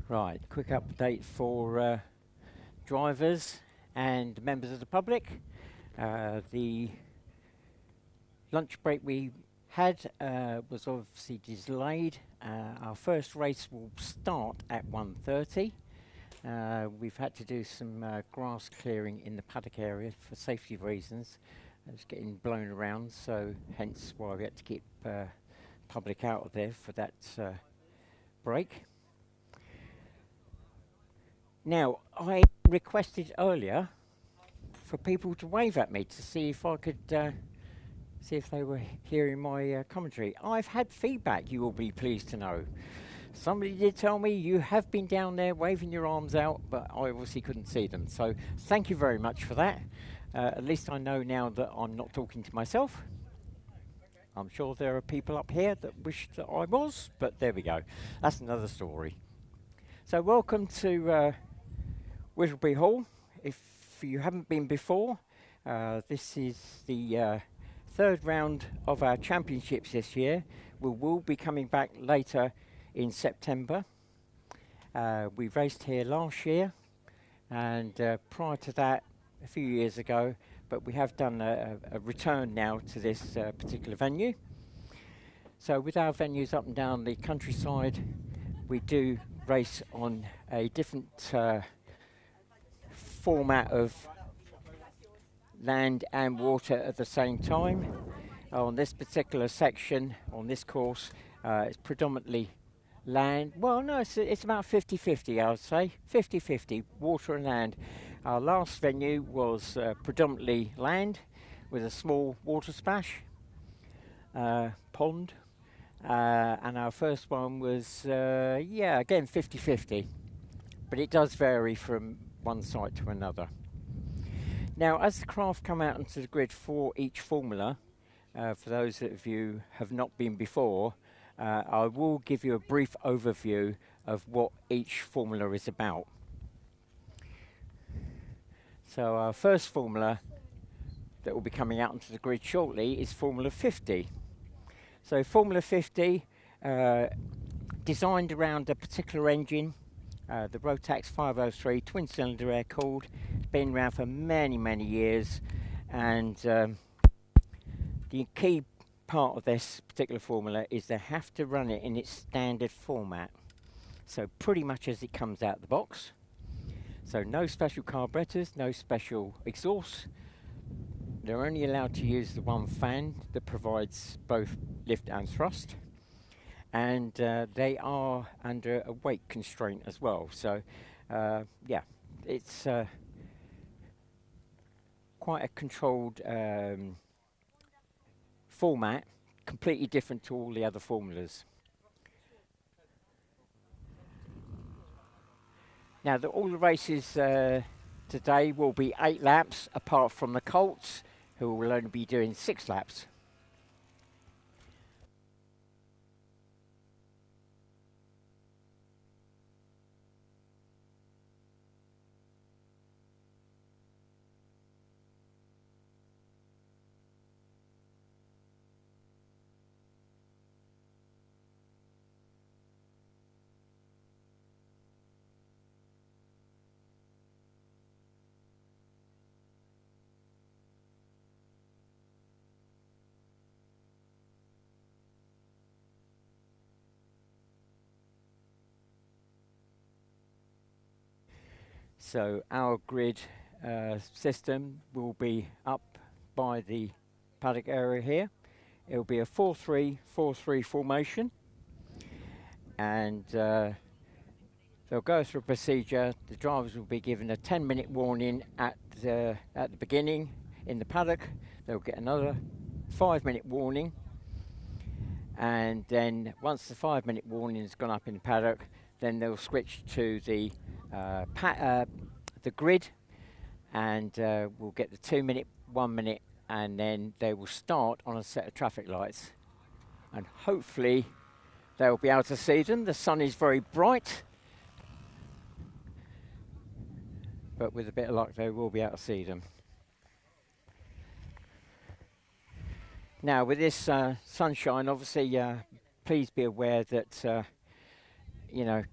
Right, quick update for drivers and members of the public. The lunch break we had was obviously delayed. Our first race will start at 1:30. We've had to do some grass clearing in the paddock area for safety reasons. It's getting blown around, so hence why we had to keep public out of there for that break. Now, I requested earlier for people to wave at me to see if I could see if they were hearing my commentary. I've had feedback, you will be pleased to know. Somebody did tell me you have been down there waving your arms out, but I obviously couldn't see them. So thank you very much for that. At least I know now that I'm not talking to myself. I'm sure there are people up here that wish that I was, but there we go. That's another story. So welcome to Whittlebury Hall. If you haven't been before, this is the third round of our championships this year. We will be coming back later in September. We raced here last year, and prior to that, a few years ago, but we have done a return now to this particular venue. So with our venues up and down the countryside, we do race on a different format of land and water at the same time. On this particular section, on this course, it's predominantly land. Well, no, it's about 50-50, I would say. 50-50, water and land. Our last venue was predominantly land with a small water splash pond. And our first one was, again, 50-50. But it does vary from one site to another. Now, as the craft come out onto the grid for each formula, for those of you have not been before, I will give you a brief overview of what each formula is about. So our first formula that will be coming out onto the grid shortly is Formula 50. So Formula 50, designed around a particular engine, the Rotax 503 twin-cylinder air-cooled. It's been around for many, many years, and the key part of this particular formula is they have to run it in its standard format. So pretty much as it comes out the box. So no special carburetors, no special exhaust. They're only allowed to use the one fan that provides both lift and thrust. And they are under a weight constraint as well. So it's quite a controlled format, completely different to all the other formulas. Now, all the races today will be 8 laps, apart from the Colts, who will only be doing 6 laps. So our grid system will be up by the paddock area here. It will be a 4-3-4-3 formation, and they'll go through a procedure. The drivers will be given a 10-minute warning at the beginning in the paddock. They'll get another 5-minute warning, and then once the 5-minute warning has gone up in the paddock, then they'll switch to the grid, and we'll get the 2-minute, 1-minute, and then they will start on a set of traffic lights. And hopefully they'll be able to see them. The sun is very bright, but with a bit of luck they will be able to see them. Now with this sunshine, obviously please be aware that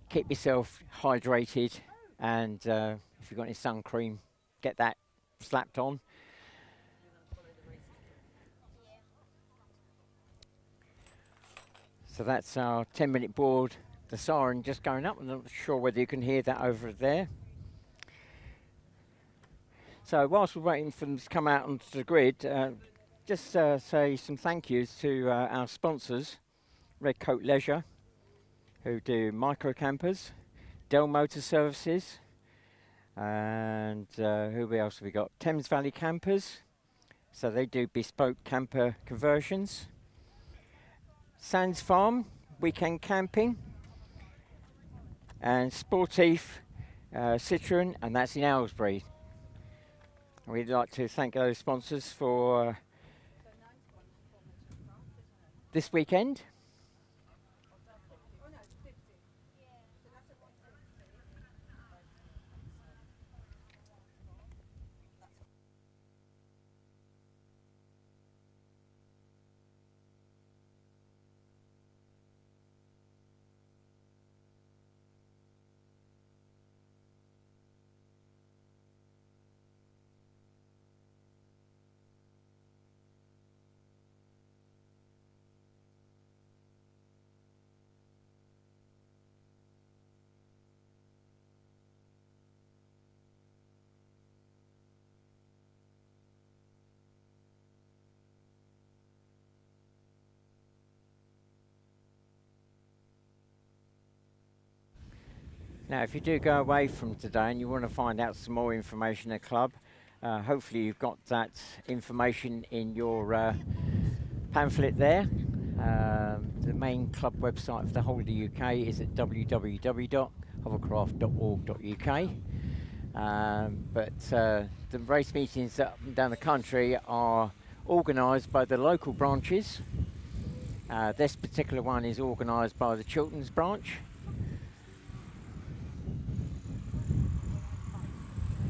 keep yourself hydrated, and if you've got any sun cream, get that slapped on. So that's our 10-minute board. The siren just going up. I'm not sure whether you can hear that over there. So whilst we're waiting for them to come out onto the grid, just say some thank yous to our sponsors, Redcoat Leisure, who do micro campers, Dell Motor Services, and who else have we got? Thames Valley Campers, so they do bespoke camper conversions. Sands Farm, weekend camping, and Sportif Citroen, and that's in Aylesbury. We'd like to thank those sponsors for this weekend. Now, if you do go away from today and you want to find out some more information at the club, hopefully you've got that information in your pamphlet there. The main club website for the whole of the UK is at www.hovercraft.org.uk. But the race meetings up and down the country are organised by the local branches. This particular one is organised by the Chilterns branch.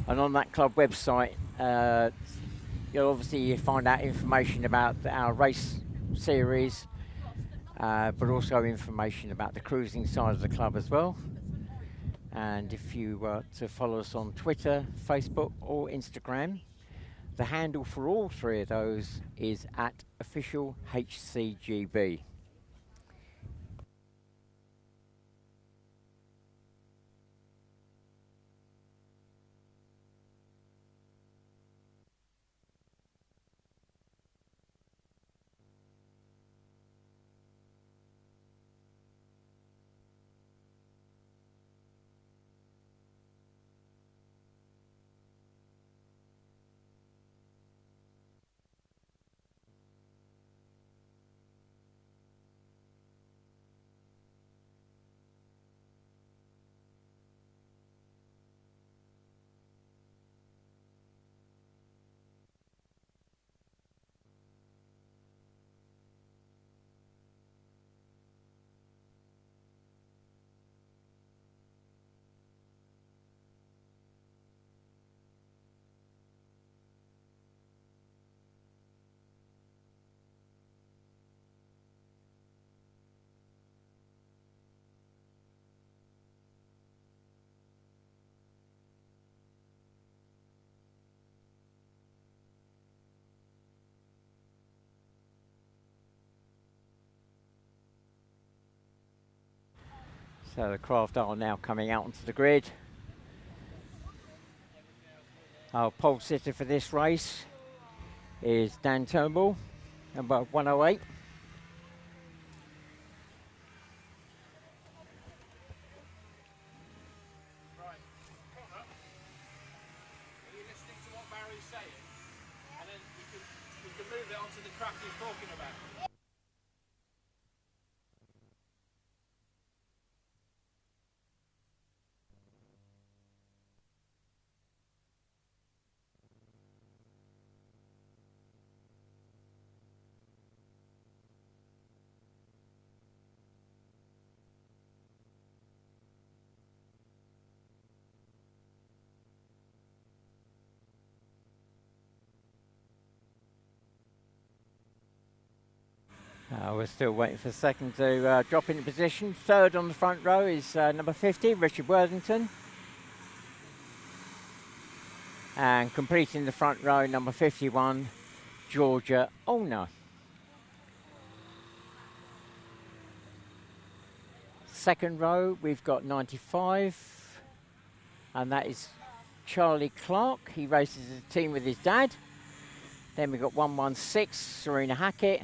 And on that club website, you'll obviously find out information about our race series, but also information about the cruising side of the club as well. And if you were to follow us on Twitter, Facebook or Instagram, the handle for all three of those is @official HCGB. So the craft are now coming out onto the grid. Our pole sitter for this race is Dan Turnbull, number 108. We're still waiting for the second to drop into position. Third on the front row is number 50, Richard Worthington. And completing the front row, number 51, Georgia Olner. Second row, we've got 95, and that is Charlie Clark. He races as a team with his dad. Then we've got 116, Serena Hackett.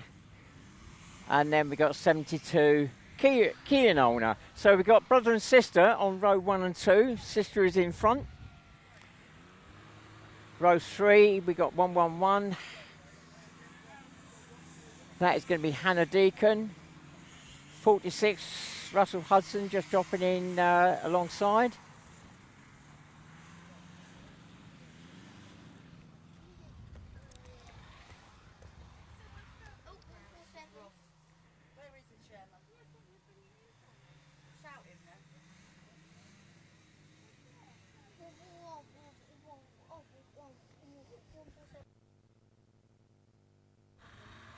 And then we've got 72, Kean Olner. So we've got brother and sister on row 1 and 2. Sister is in front. Row 3, we got 111. That is going to be Hannah Deacon. 46, Russell Hudson just dropping in alongside.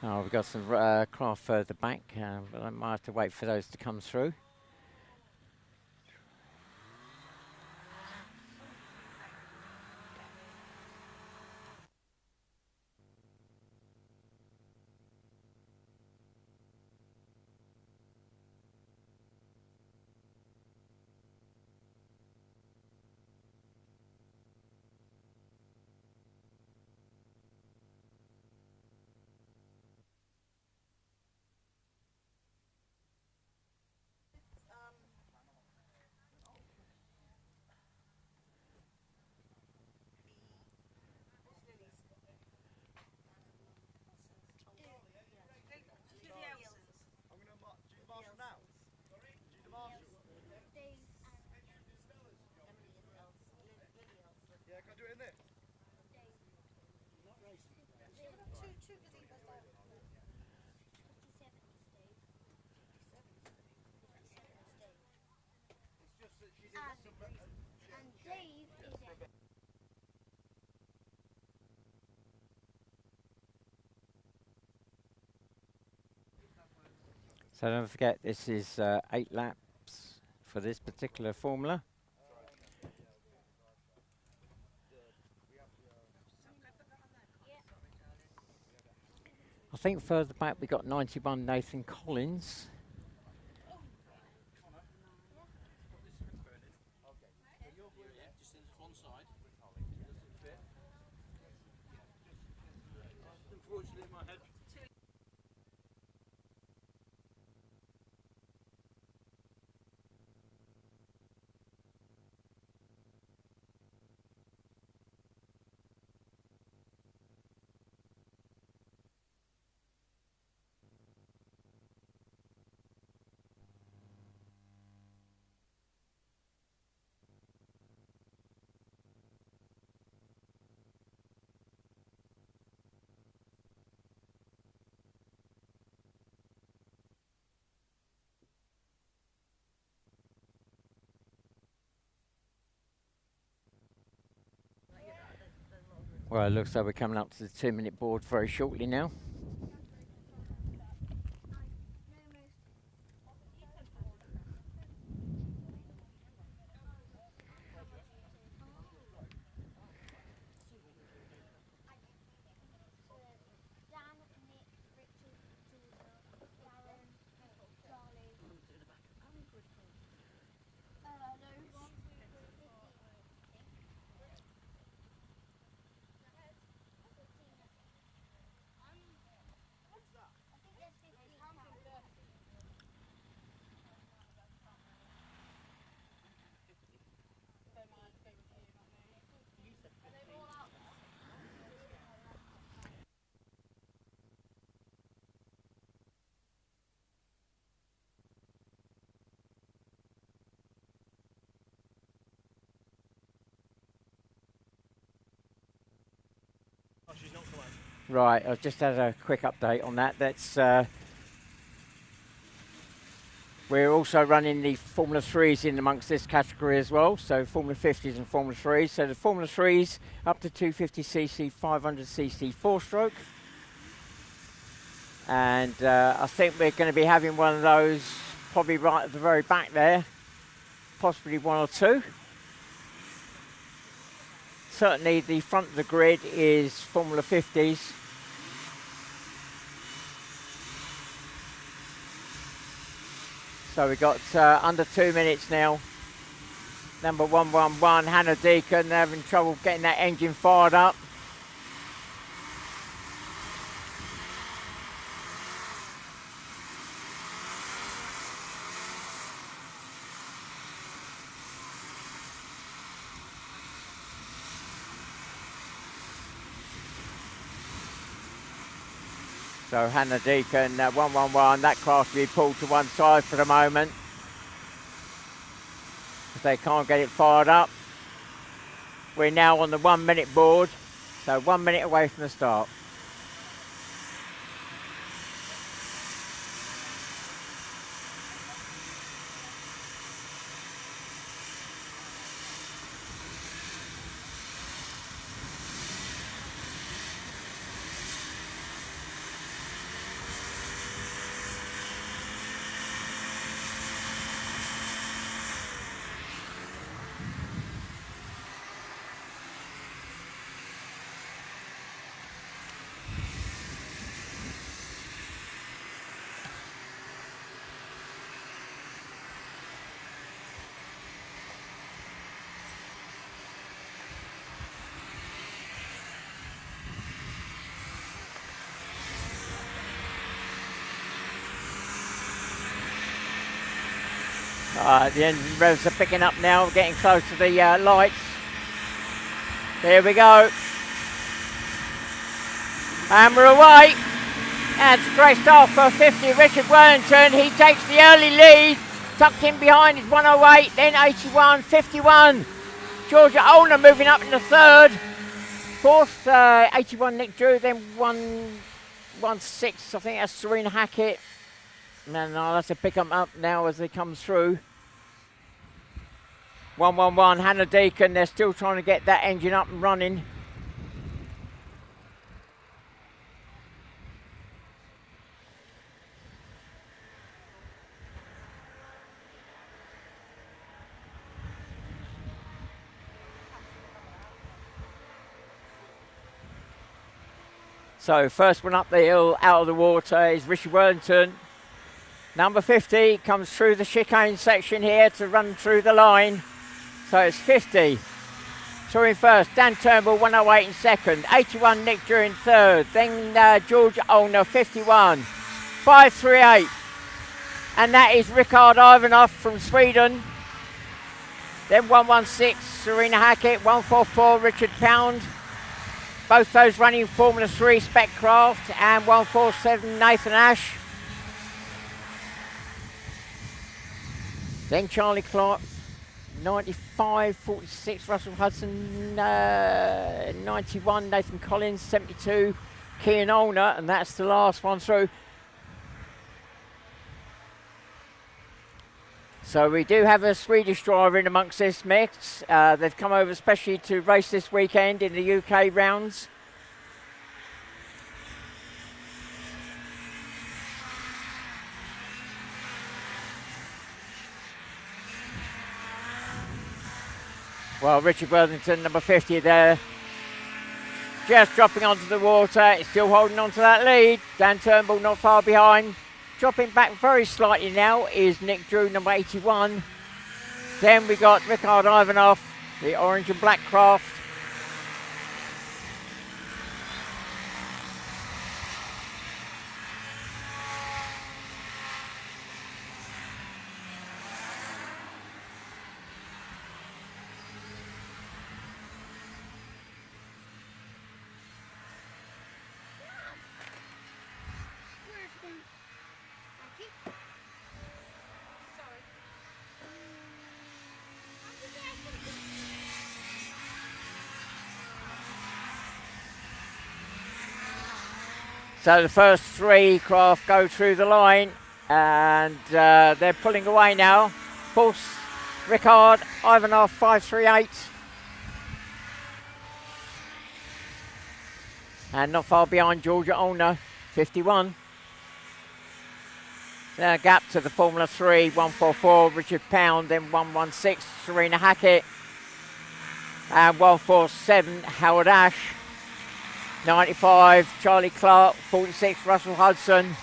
Oh, we've got some craft further back, but I might have to wait for those to come through. So don't forget, this is 8 laps for this particular formula. I think further back we got 91 Nathan Collins. Well, it looks like we're coming up to the 2-minute board very shortly now. Right, I've just had a quick update on that. That's we're also running the Formula 3s in amongst this category as well, so Formula 50s and Formula 3s. So the Formula 3s up to 250cc, 500cc 4-stroke. And I think we're going to be having one of those probably right at the very back there, possibly one or two. Certainly the front of the grid is Formula 50s. So we've got under 2 minutes now. Number 111, Hannah Deacon, they're having trouble getting that engine fired up. So Hannah Deacon, 111, that car to be pulled to one side for the moment. If they can't get it fired up. We're now on the 1 minute board, so 1 minute away from the start. The engine revs are picking up now, getting close to the lights. There we go. And we're away. And it's a great start for 50. Richard Wellington, he takes the early lead. Tucked in behind is 108, then 81, 51. Georgia Olner moving up in the third. Fourth, 81 Nick Drew, then 116, I think that's Serena Hackett. And I'll have to pick them up now as they come through. 111, Hannah Deacon, they're still trying to get that engine up and running. So first one up the hill, out of the water is Richard Wellington. Number 50 comes through the chicane section here to run through the line. So it's 50. Through in first, Dan Turnbull, 108 in second. 81 Nick Drew in third. Then George Olner, 51. 538. And that is Rickard Ivanov from Sweden. Then 116, Serena Hackett. 144, Richard Pound. Both those running Formula 3 Spec Craft. And 147, Nathan Ash. Then Charlie Clark, 95, 46, Russell Hudson, 91, Nathan Collins, 72, Kean Olner, and that's the last one through. So we do have a Swedish driver in amongst this mix. They've come over especially to race this weekend in the UK rounds. Well, Richard Worthington, number 50 there, just dropping onto the water. It's still holding on to that lead. Dan Turnbull not far behind. Dropping back very slightly now is Nick Drew, number 81. Then we got Rickard Ivanov, the orange and black craft. So the first three craft go through the line, and they're pulling away now. Fourth, Rickard Ivanov, 538. And not far behind Georgia Olner, 51. Gap to the Formula 3, 144, Richard Pound, then 116, Serena Hackett. And 147, Howard Ash. 95, Charlie Clark. 46, Russell Hudson.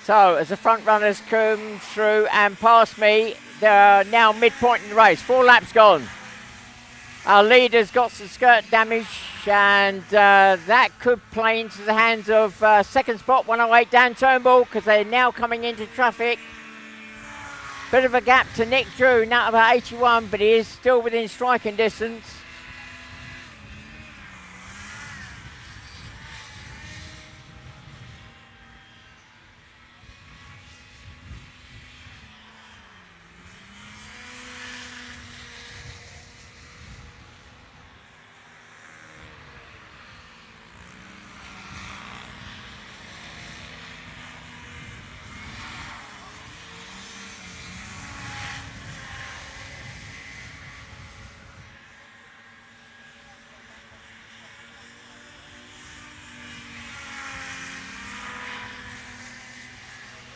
So as the front runners come through and pass me, they're now midpoint in the race. 4 laps gone. Our leader's got some skirt damage, and that could play into the hands of second spot 108 Dan Turnbull, because they're now coming into traffic. Bit of a gap to Nick Drew, now about 81, but he is still within striking distance.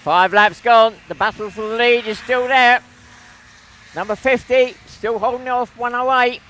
Five laps gone. The battle for the lead is still there. Number 50 still holding off 108.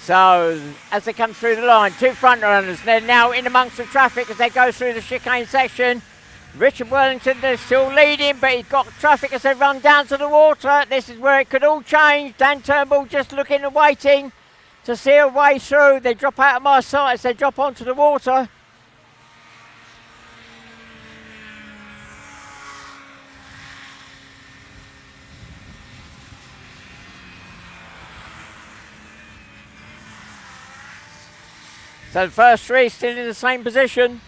So, as they come through the line, 2 front runners, they're now in amongst the traffic as they go through the chicane section. Richard Wellington is still leading, but he's got traffic as they run down to the water. This is where it could all change. Dan Turnbull just looking and waiting to see a way through. They drop out of my sight as they drop onto the water. So the first 3 still in the same position.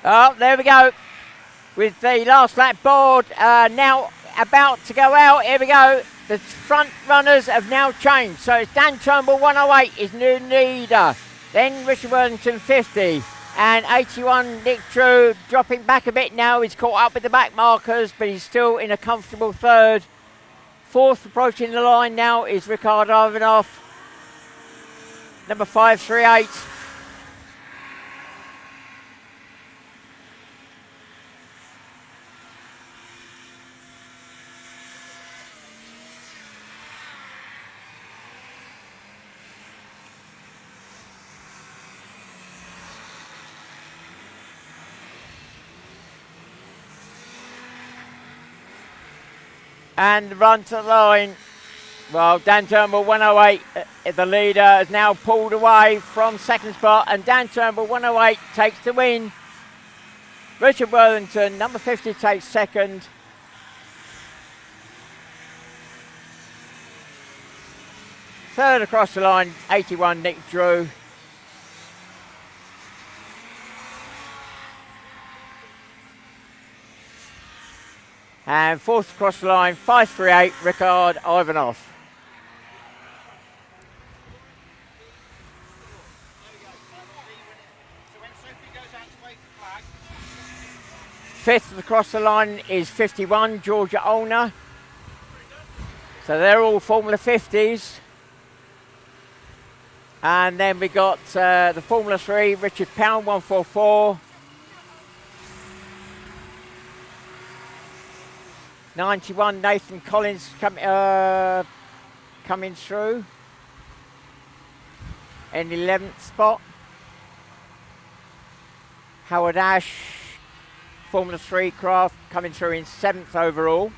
Oh, there we go. With the last lap board now about to go out. Here we go. The front runners have now changed. So it's Dan Turnbull 108 is new leader. Then Richard Wellington 50 and 81 Nick Drew dropping back a bit now. He's caught up with the back markers, but he's still in a comfortable third. Fourth approaching the line now is Ricardo Ivanov, number 538. And run to the line. Well, Dan Turnbull 108, the leader, has now pulled away from second spot, and Dan Turnbull 108 takes the win. Richard Wellington, number 50, takes second. Third across the line, 81 Nick Drew. And fourth across the line, 538, Ricard Ivanov. Fifth across the line is 51, Georgia Olner. So they're all Formula 50s. And then we got the Formula 3, Richard Pound, 144. 91, Nathan Collins coming through in the 11th spot. Howard Ash, Formula 3 craft, coming through in 7th overall.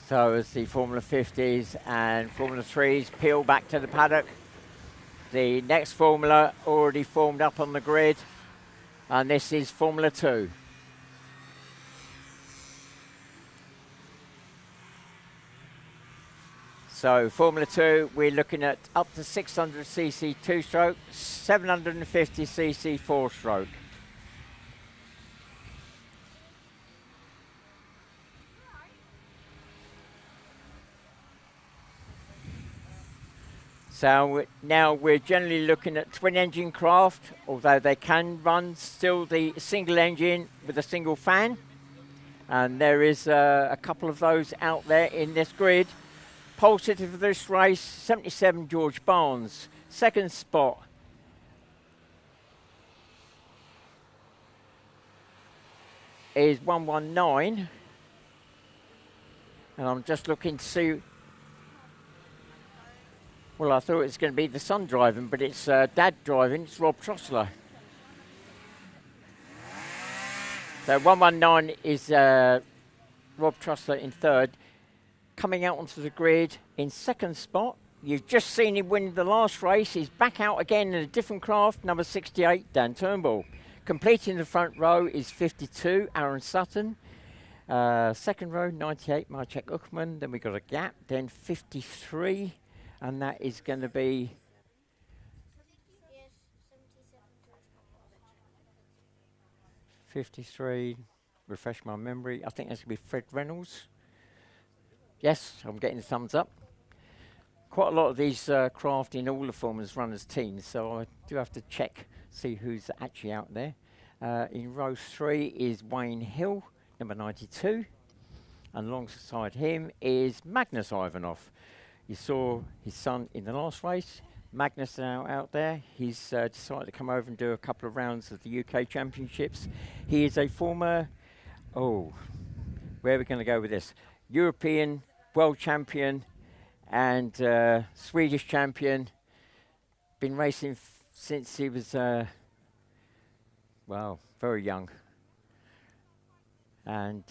So as the Formula 50s and Formula 3s peel back to the paddock, the next Formula already formed up on the grid, and this is Formula 2. So Formula 2, we're looking at up to 600cc two-stroke, 750cc four-stroke. So now we're generally looking at twin-engine craft, although they can run still the single engine with a single fan. And there is a couple of those out there in this grid. Pole sitter for this race, 77 George Barnes. Second spot, is 119. And I'm just looking to see. Well, I thought it was going to be the son driving, but it's dad driving. It's Rob Trostler. So 119 is Rob Trostler in third. Coming out onto the grid in second spot. You've just seen him win the last race. He's back out again in a different craft, number 68, Dan Turnbull. Completing the front row is 52, Aaron Sutton. Second row, 98, Marcek Uckman. Then we've got a gap, then 53. And that is going to be 53. Refresh my memory. I think that's going to be Fred Reynolds. Yes, I'm getting the thumbs up. Quite a lot of these craft in all the formulas run as teams, so I do have to check, see who's actually out there. In row 3 is Wayne Hill, number 92. And alongside him is Magnus Ivanov. You saw his son in the last race. Magnus now out there. He's decided to come over and do a couple of rounds of the UK Championships. He is a former, where are we going to go with this? European world champion and Swedish champion. Been racing since he was, very young. And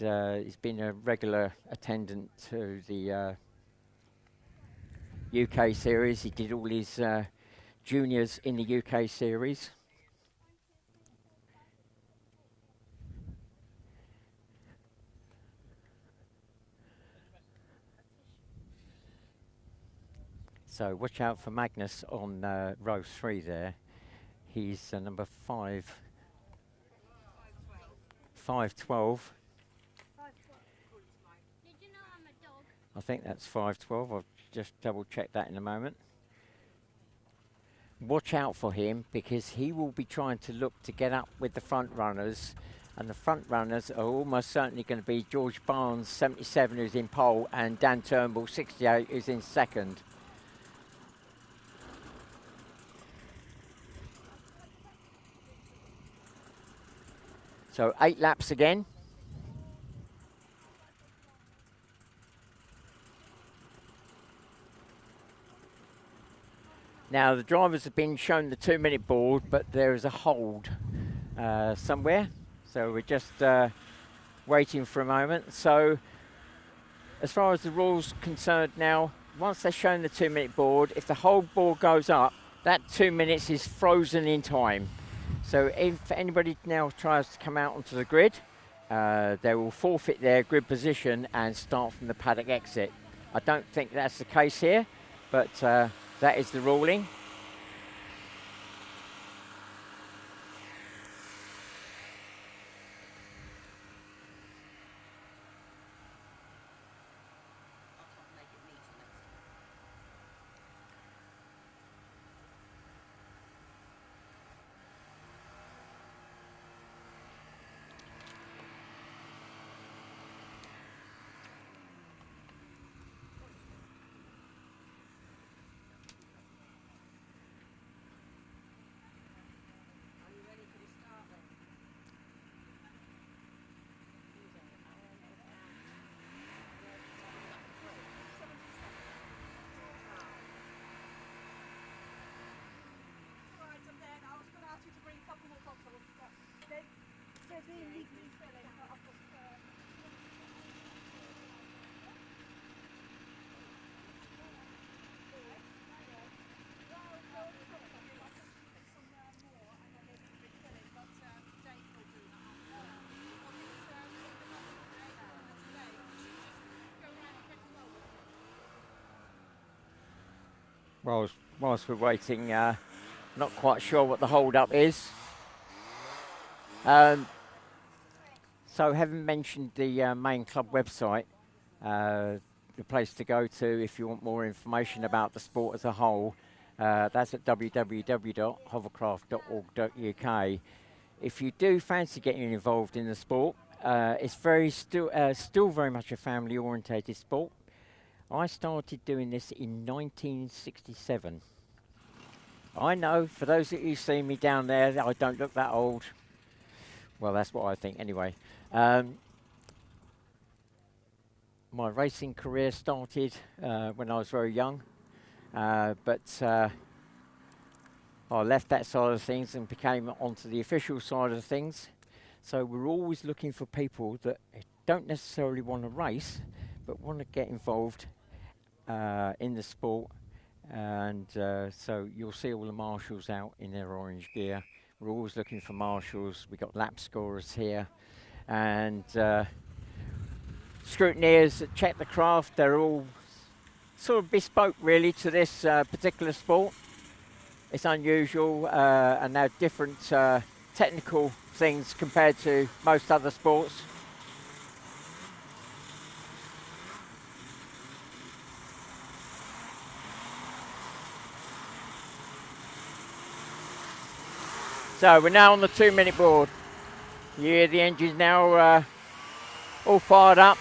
he's been a regular attendant to the UK series. He did all his juniors in the UK series. So watch out for Magnus on row 3 there. He's number 512. Did you know I'm a dog? I think that's 512. I'll just double check that in a moment. Watch out for him because he will be trying to look to get up with the front runners, and the front runners are almost certainly going to be George Barnes, 77, who's in pole, and Dan Turnbull, 68, who's in second. So 8 laps again. Now the drivers have been shown the 2-minute board, but there is a hold somewhere. So we're just waiting for a moment. So as far as the rules concerned now, once they're shown the 2-minute board, if the hold board goes up, that 2 minutes is frozen in time. So if anybody now tries to come out onto the grid, they will forfeit their grid position and start from the paddock exit. I don't think that's the case here, but that is the ruling. whilst we're waiting, not quite sure what the hold-up is. So having mentioned the main club website, the place to go to if you want more information about the sport as a whole, that's at www.hovercraft.org.uk. If you do fancy getting involved in the sport, it's still very much a family-orientated sport. I started doing this in 1967. I know, for those of you see me down there, I don't look that old. Well, that's what I think anyway. My racing career started when I was very young, but I left that side of things and became onto the official side of things. So we're always looking for people that don't necessarily want to race, but want to get involved in the sport. And so you'll see all the marshals out in their orange gear. We're always looking for marshals. We've got lap scorers here. And scrutineers that check the craft. They're all sort of bespoke really to this particular sport. It's unusual and they have different technical things compared to most other sports. So we're now on the 2-minute board. You hear the engines now all fired up.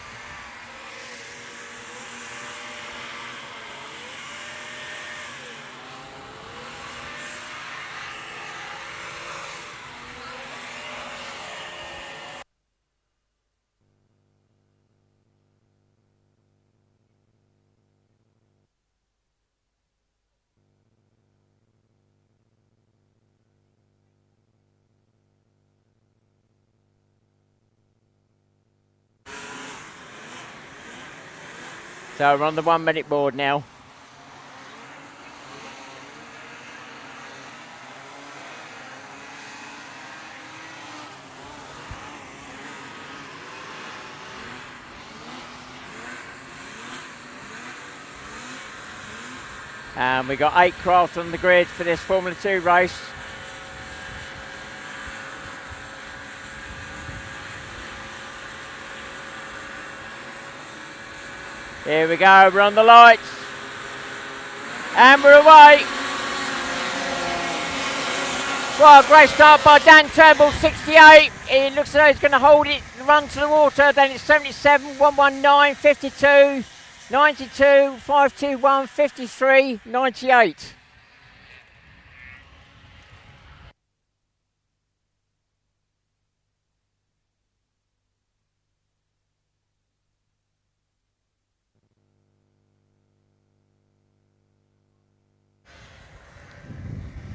So we're on the 1-minute board now. And we've got 8 craft on the grid for this Formula 2 race. Here we go, we're on the lights. And we're away. Well, great start by Dan Turnbull, 68. It looks as though he's going to hold it, run to the water. Then it's 77, 119, 52, 92, 521, 53, 98.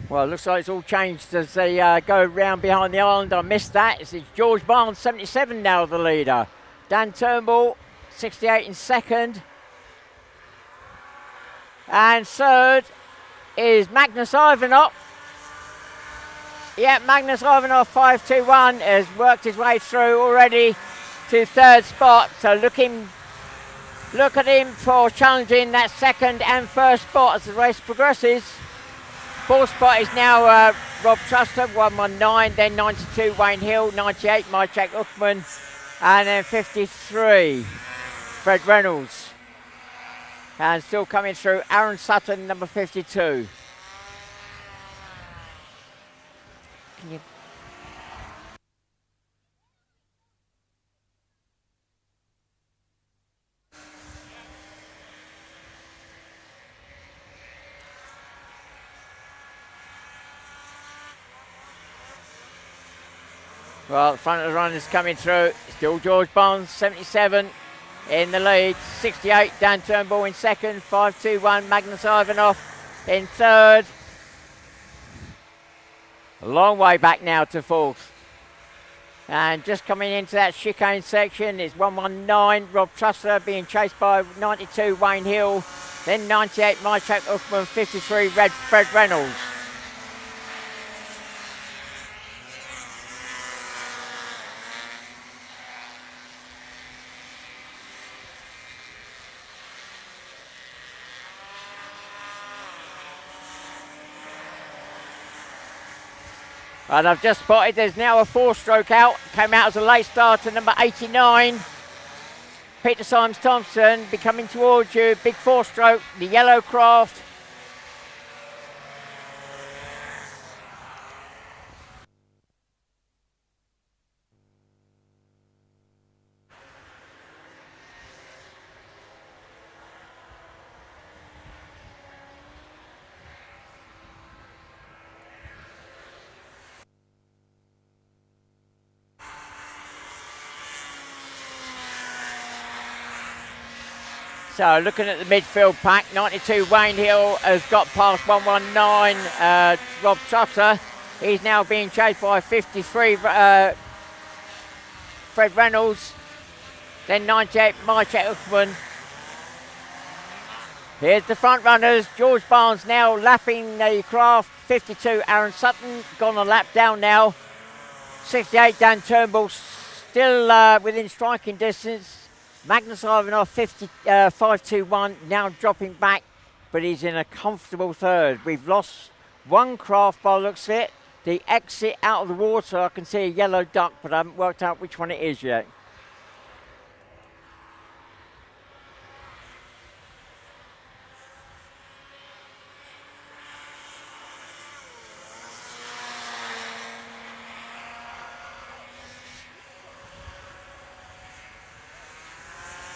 Well, it looks like it's all changed as they go round behind the island. I missed that. It's George Barnes, 77 now, the leader. Dan Turnbull, 68 in second. And third is Magnus Ivanov. Yeah, Magnus Ivanov, 521, has worked his way through already to third spot. So look at him for challenging that second and first spot as the race progresses. Fourth spot is now Rob Truster, 119, then 92 Wayne Hill, 98 Majek Uckman, and then 53 Fred Reynolds. And still coming through Aaron Sutton, number 52. Can you... Well, the front of the runners coming through. Still George Barnes, 77 in the lead. 68 Dan Turnbull in second. 521 Magnus Ivanov in third. A long way back now to fourth. And just coming into that chicane section is 119 Rob Trussler being chased by 92 Wayne Hill. Then 98 Majek Uckman, 53 Fred Reynolds. And I've just spotted there's now a 4-stroke out. Came out as a late starter, number 89. Peter Symes Thompson be coming towards you. Big 4-stroke, the yellow craft. So looking at the midfield pack, 92 Wayne Hill has got past 119 Rob Trotter. He's now being chased by 53 Fred Reynolds. Then 98 Mike Uckman. Here's the front runners. George Barnes now lapping the craft. 52 Aaron Sutton gone a lap down now. 68 Dan Turnbull still within striking distance. Magnus Ivanov 521 now dropping back, but he's in a comfortable third. We've lost one craft by the looks of it. The exit out of the water, I can see a yellow duck, but I haven't worked out which one it is yet.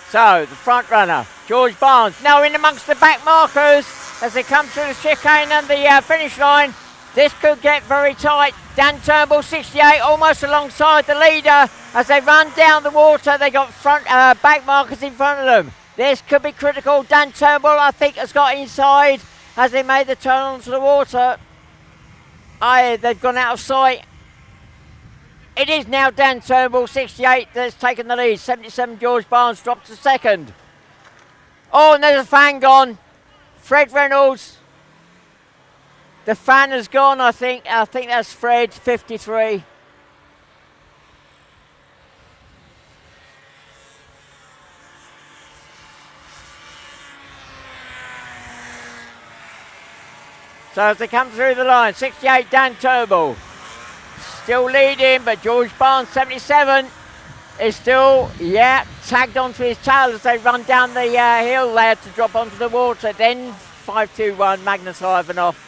So, the front runner, George Barnes, now in amongst the back markers as they come through the chicane and the finish line. This could get very tight. Dan Turnbull, 68, almost alongside the leader as they run down the water. They got back markers in front of them. This could be critical. Dan Turnbull, I think, has got inside as they made the turn onto the water. They've gone out of sight. It is now Dan Turnbull, 68, that's taken the lead. 77 George Barnes dropped to second. Oh, and there's a fan gone. Fred Reynolds. The fan has gone, I think. I think that's Fred, 53. So as they come through the line, 68 Dan Turnbull. Still leading, but George Barnes, 77, is still, tagged onto his tail as they run down the hill there to drop onto the water. Then 521 Magnus Ivanov.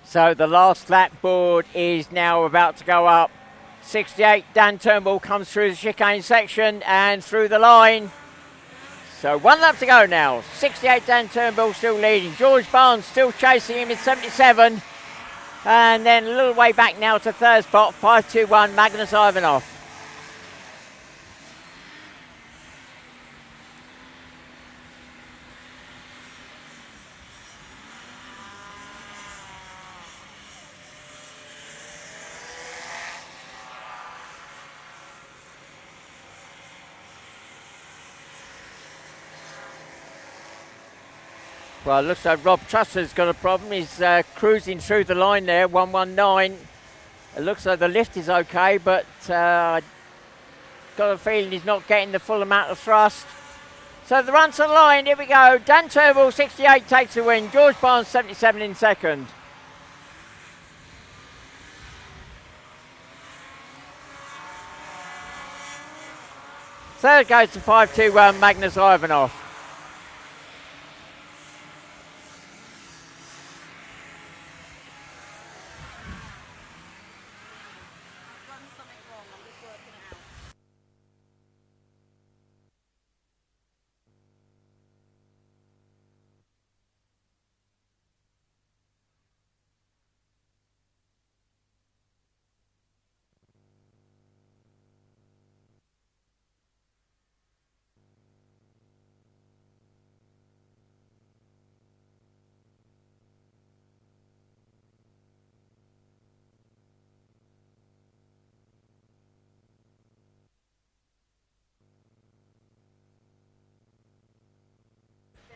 So the last lap board is now about to go up. 68 Dan Turnbull comes through the chicane section and through the line. So 1 lap to go now. 68 Dan Turnbull still leading. George Barnes still chasing him in 77. And then a little way back now to third spot, 521 Magnus Ivanov. Well, it looks like Rob Trusser's got a problem. He's cruising through the line there, 119. It looks like the lift is okay, but I've got a feeling he's not getting the full amount of thrust. So the run to the line, here we go. Dan Turnbull, 68, takes the win. George Barnes, 77 in second. Third goes to 521 Magnus Ivanov.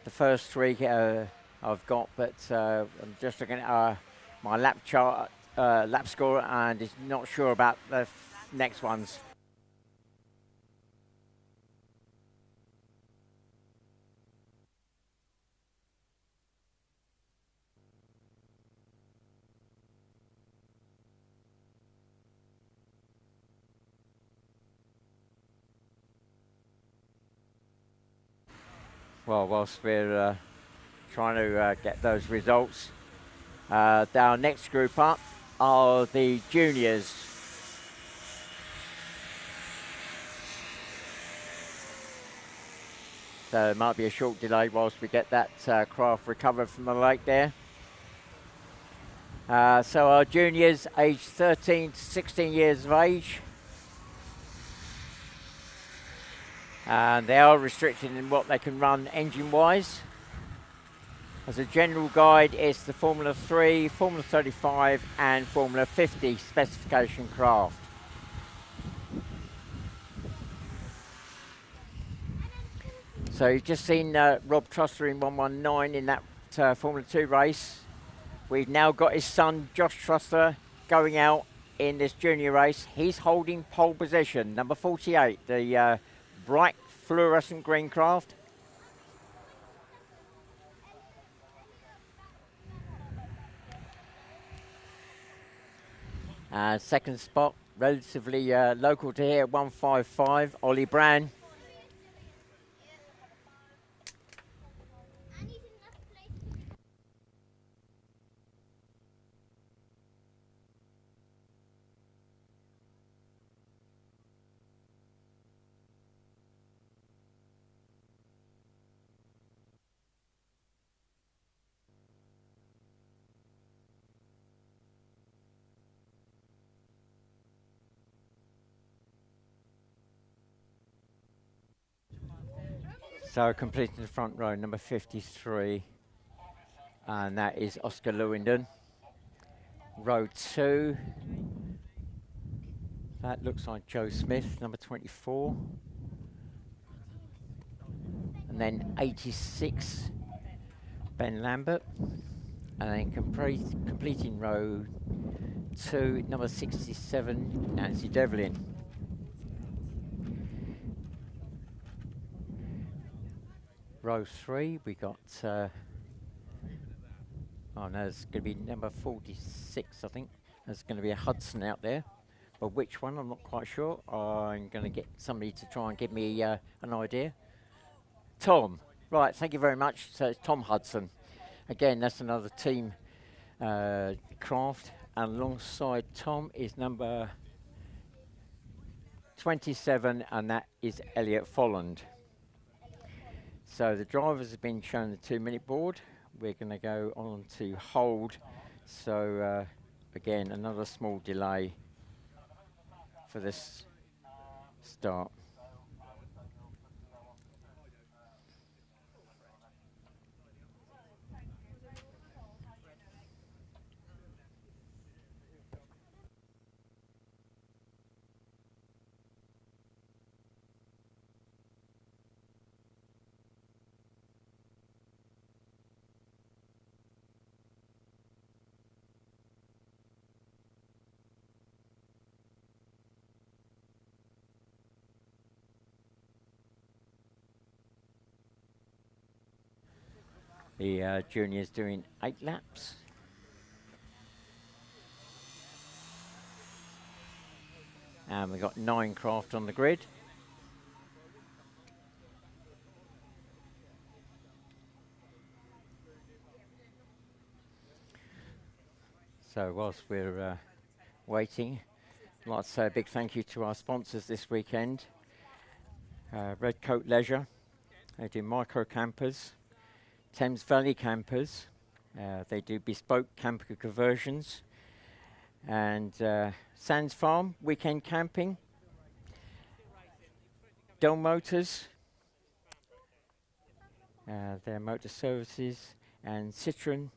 the first three I've got, but I'm just looking at my lap chart, lap score, and is not sure about the next ones. Well, whilst we're trying to get those results, our next group up are the juniors. So it might be a short delay whilst we get that craft recovered from the lake there. So our juniors, aged 13 to 16 years of age. And they are restricted in what they can run engine-wise. As a general guide, it's the Formula 3, Formula 35 and Formula 50 specification craft. So you've just seen Rob Truster in 119 in that Formula 2 race. We've now got his son, Josh Truster, going out in this junior race. He's holding pole position, number 48, the bright fluorescent green craft. Second spot, relatively local to here, 155, Ollie Brand. So completing the front row, number 53, and that is Oscar Lewindon. Row 2, that looks like Joe Smith, number 24. And then 86, Ben Lambert. And then completing row 2, number 67, Nancy Devlin. Row 3, we got, oh no, it's going to be number 46, I think. There's going to be a Hudson out there. But which one, I'm not quite sure. I'm going to get somebody to try and give me an idea. Tom. Right, thank you very much. So it's Tom Hudson. Again, that's another team craft. And alongside Tom is number 27, and that is Elliot Folland. So the drivers have been shown the 2-minute board. We're going to go on to hold. So again, another small delay for this start. The juniors doing 8 laps. And we've got 9 craft on the grid. So whilst we're waiting, I'd like to say a big thank you to our sponsors this weekend. Red Coat Leisure, they do micro campers. Thames Valley Campers, they do bespoke camper conversions. And Sands Farm, weekend camping. Dell Motors, their motor services. And Citroen,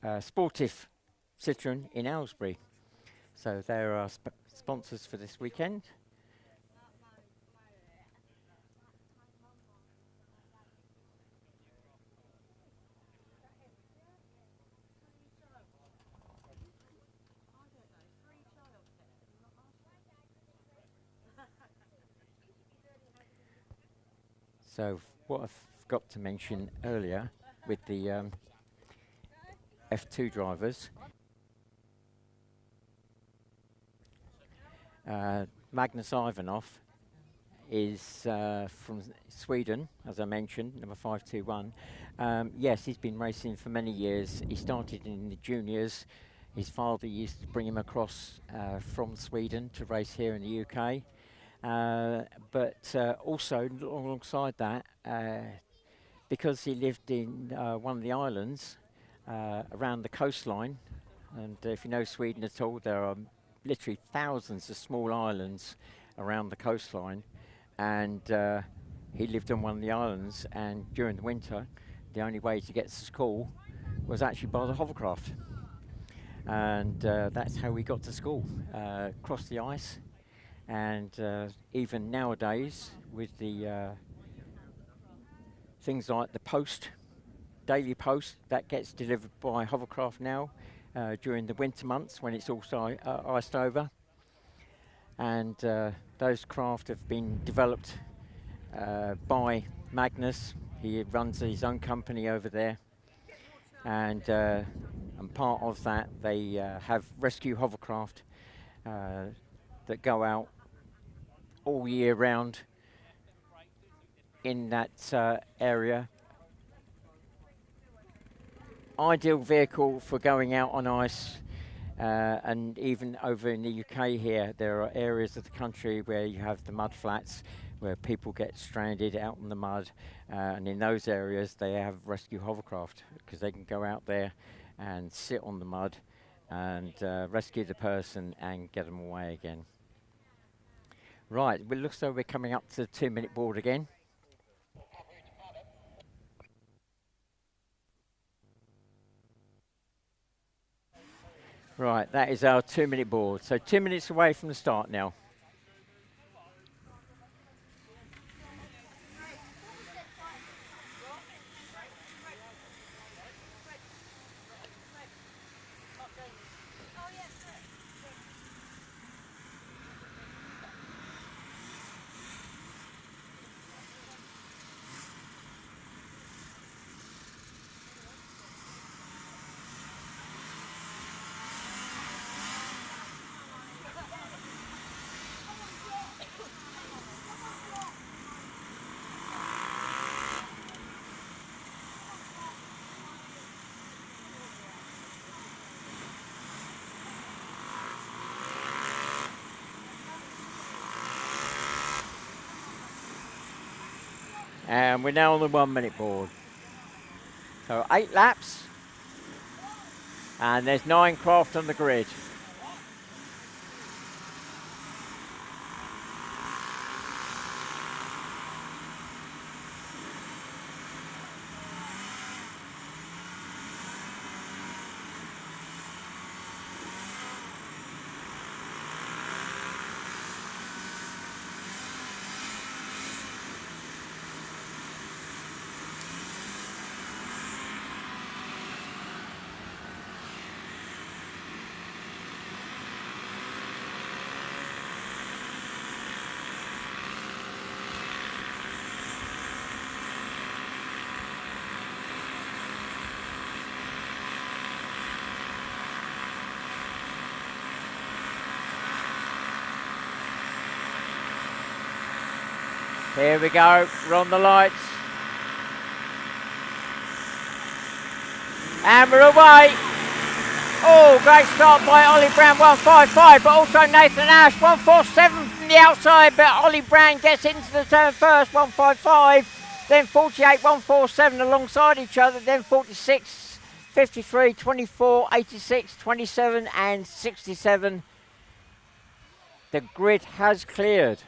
Sportif Citroen in Aylesbury. So they're our sponsors for this weekend. So what I've got to mention earlier with the F2 drivers, Magnus Ivanov is from Sweden, as I mentioned, number 521. Yes, he's been racing for many years. He started in the juniors. His father used to bring him across from Sweden to race here in the UK. But also alongside that, because he lived in one of the islands around the coastline, and if you know Sweden at all, there are literally thousands of small islands around the coastline, and he lived on one of the islands, and during the winter the only way to get to school was actually by the hovercraft, and that's how we got to school, across the ice. And even nowadays with the things like the post, daily post that gets delivered by hovercraft now during the winter months when it's also iced over, and those craft have been developed by Magnus. He runs his own company over there, and part of that they have rescue hovercraft that go out all year round in that area. Ideal vehicle for going out on ice, and even over in the UK here, there are areas of the country where you have the mud flats where people get stranded out in the mud, and in those areas they have rescue hovercraft because they can go out there and sit on the mud and rescue the person and get them away again. Right, it looks like we're coming up to the 2-minute board again. Right, that is our 2-minute board. So 2 minutes away from the start now. And we're now on the 1-minute board. So 8 laps, and there's 9 craft on the grid. Here we go, we're on the lights. And we're away. Oh, great start by Ollie Brown, 155, but also Nathan Ash, 147 from the outside, but Ollie Brown gets into the turn first, 155, then 48, 147 alongside each other, then 46, 53, 24, 86, 27 and 67. The grid has cleared.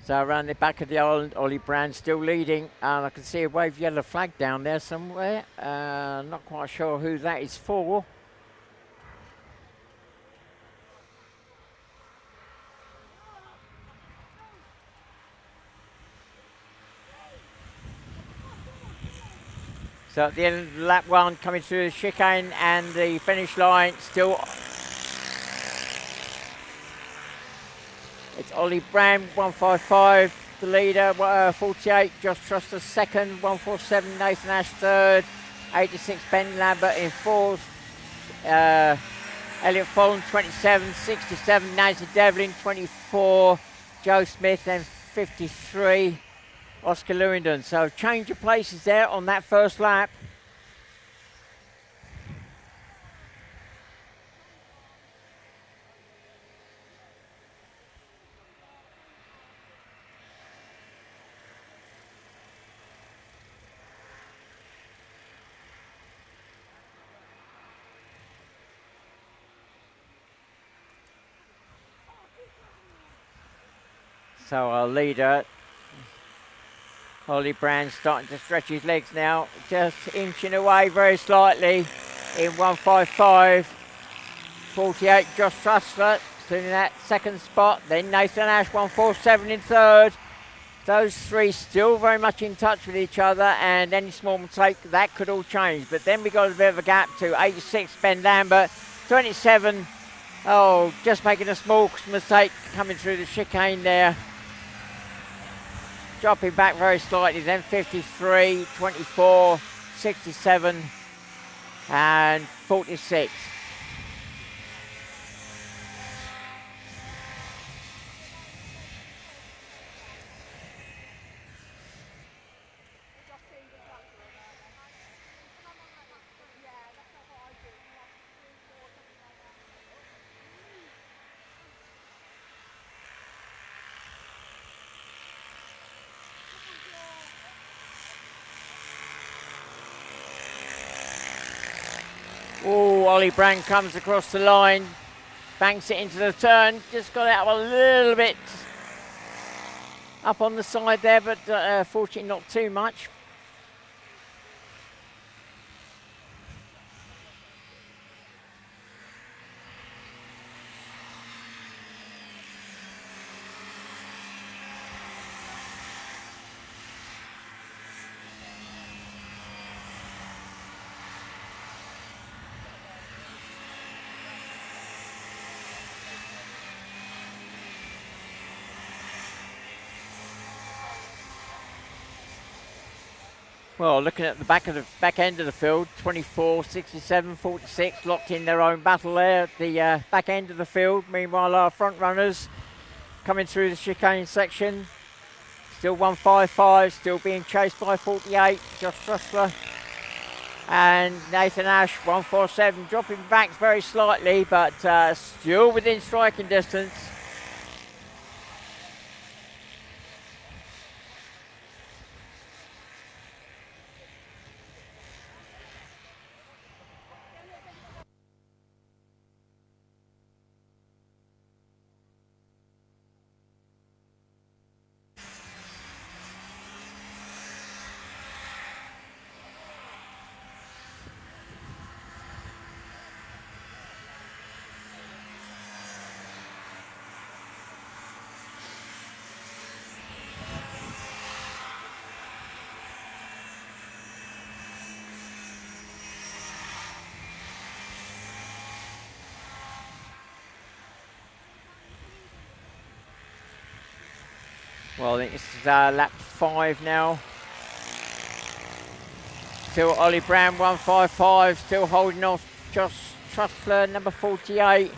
So around the back of the island, Ollie Brand still leading, and I can see a wave yellow flag down there somewhere. Not quite sure who that is for. So at the end of lap 1, coming through the chicane and the finish line, still it's Ollie Brand, 155, the leader, 48, Josh Truster second, 147, Nathan Ash third, 86, Ben Lambert in fourth, Elliot Follen 27, 67, Nancy Devlin 24, Joe Smith and 53, Oscar Lewington. So change of places there on that first lap. So our leader, Ollie Brand, starting to stretch his legs now, just inching away very slightly in 155. 48, Josh Trussler, still in that second spot. Then Nathan Ash, 147 in third. Those three still very much in touch with each other, and any small mistake, that could all change. But then we got a bit of a gap to 86, Ben Lambert, 27. Oh, just making a small mistake coming through the chicane there. Dropping back very slightly, then 53, 24, 67, and 46. Oh, Ollie Brand comes across the line, banks it into the turn, just got out a little bit up on the side there, but fortunately not too much. Well, looking at the back end of the field, 24, 67, 46 locked in their own battle there at the back end of the field. Meanwhile, our front runners coming through the chicane section, still 155, still being chased by 48, Josh Trussler, and Nathan Ash, 147, dropping back very slightly, but still within striking distance. Well, I think this is lap 5 now. Still Ollie Brand, 155, still holding off Josh Trussler, number 48.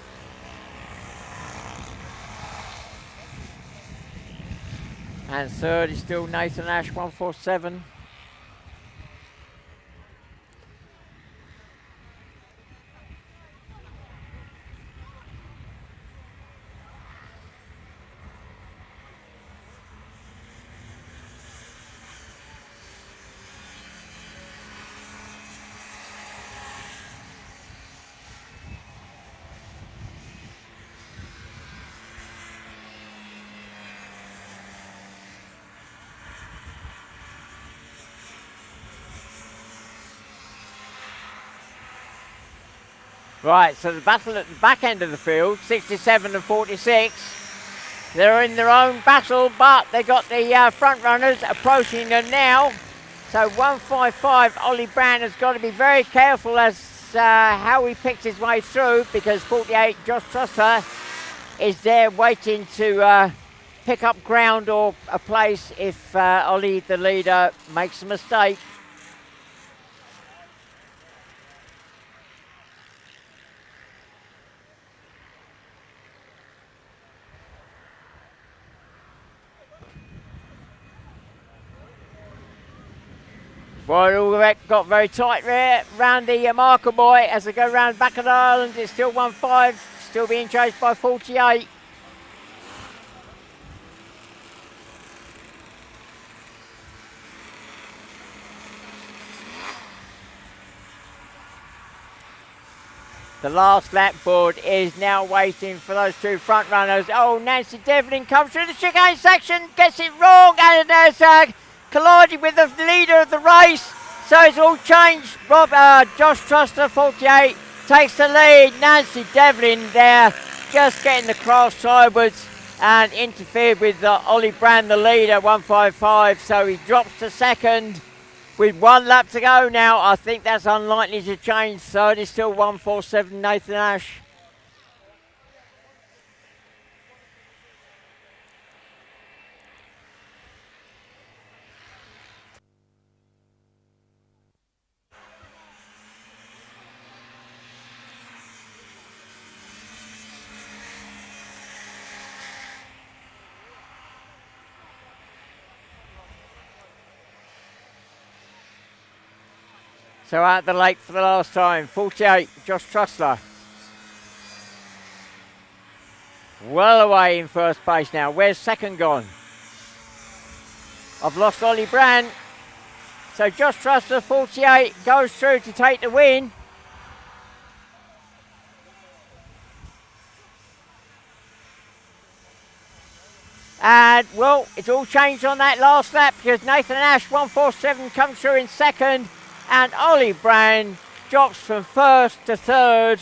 And third is still Nathan Ash, 147. Right, so the battle at the back end of the field, 67 and 46. They're in their own battle, but they got the front runners approaching them now. So 155, Ollie Brand has got to be very careful as how he picks his way through, because 48, Josh Trusser, is there waiting to pick up ground or a place if Ollie, the leader, makes a mistake. Well, got very tight there round the marker boy as they go round back of the island. It's still 1-5, still being chased by 48. The last lap board is now waiting for those two front runners. Oh, Nancy Devlin comes through the chicane section, gets it wrong, and there's collided with the leader of the race. So it's all changed. Josh Truster, 48, takes the lead. Nancy Devlin there, just getting the cross sidewards and interfered with Ollie Brand, the leader, 155. So he drops to second. With 1 lap to go now, I think that's unlikely to change. Third is still 147, Nathan Ash. So out the lake for the last time, 48, Josh Trussler. Well away in first place now. Where's second gone? I've lost Ollie Brand. So Josh Trussler, 48, goes through to take the win. And, well, it's all changed on that last lap because Nathan Ash, 147, comes through in second. And Ollie Brand drops from first to third.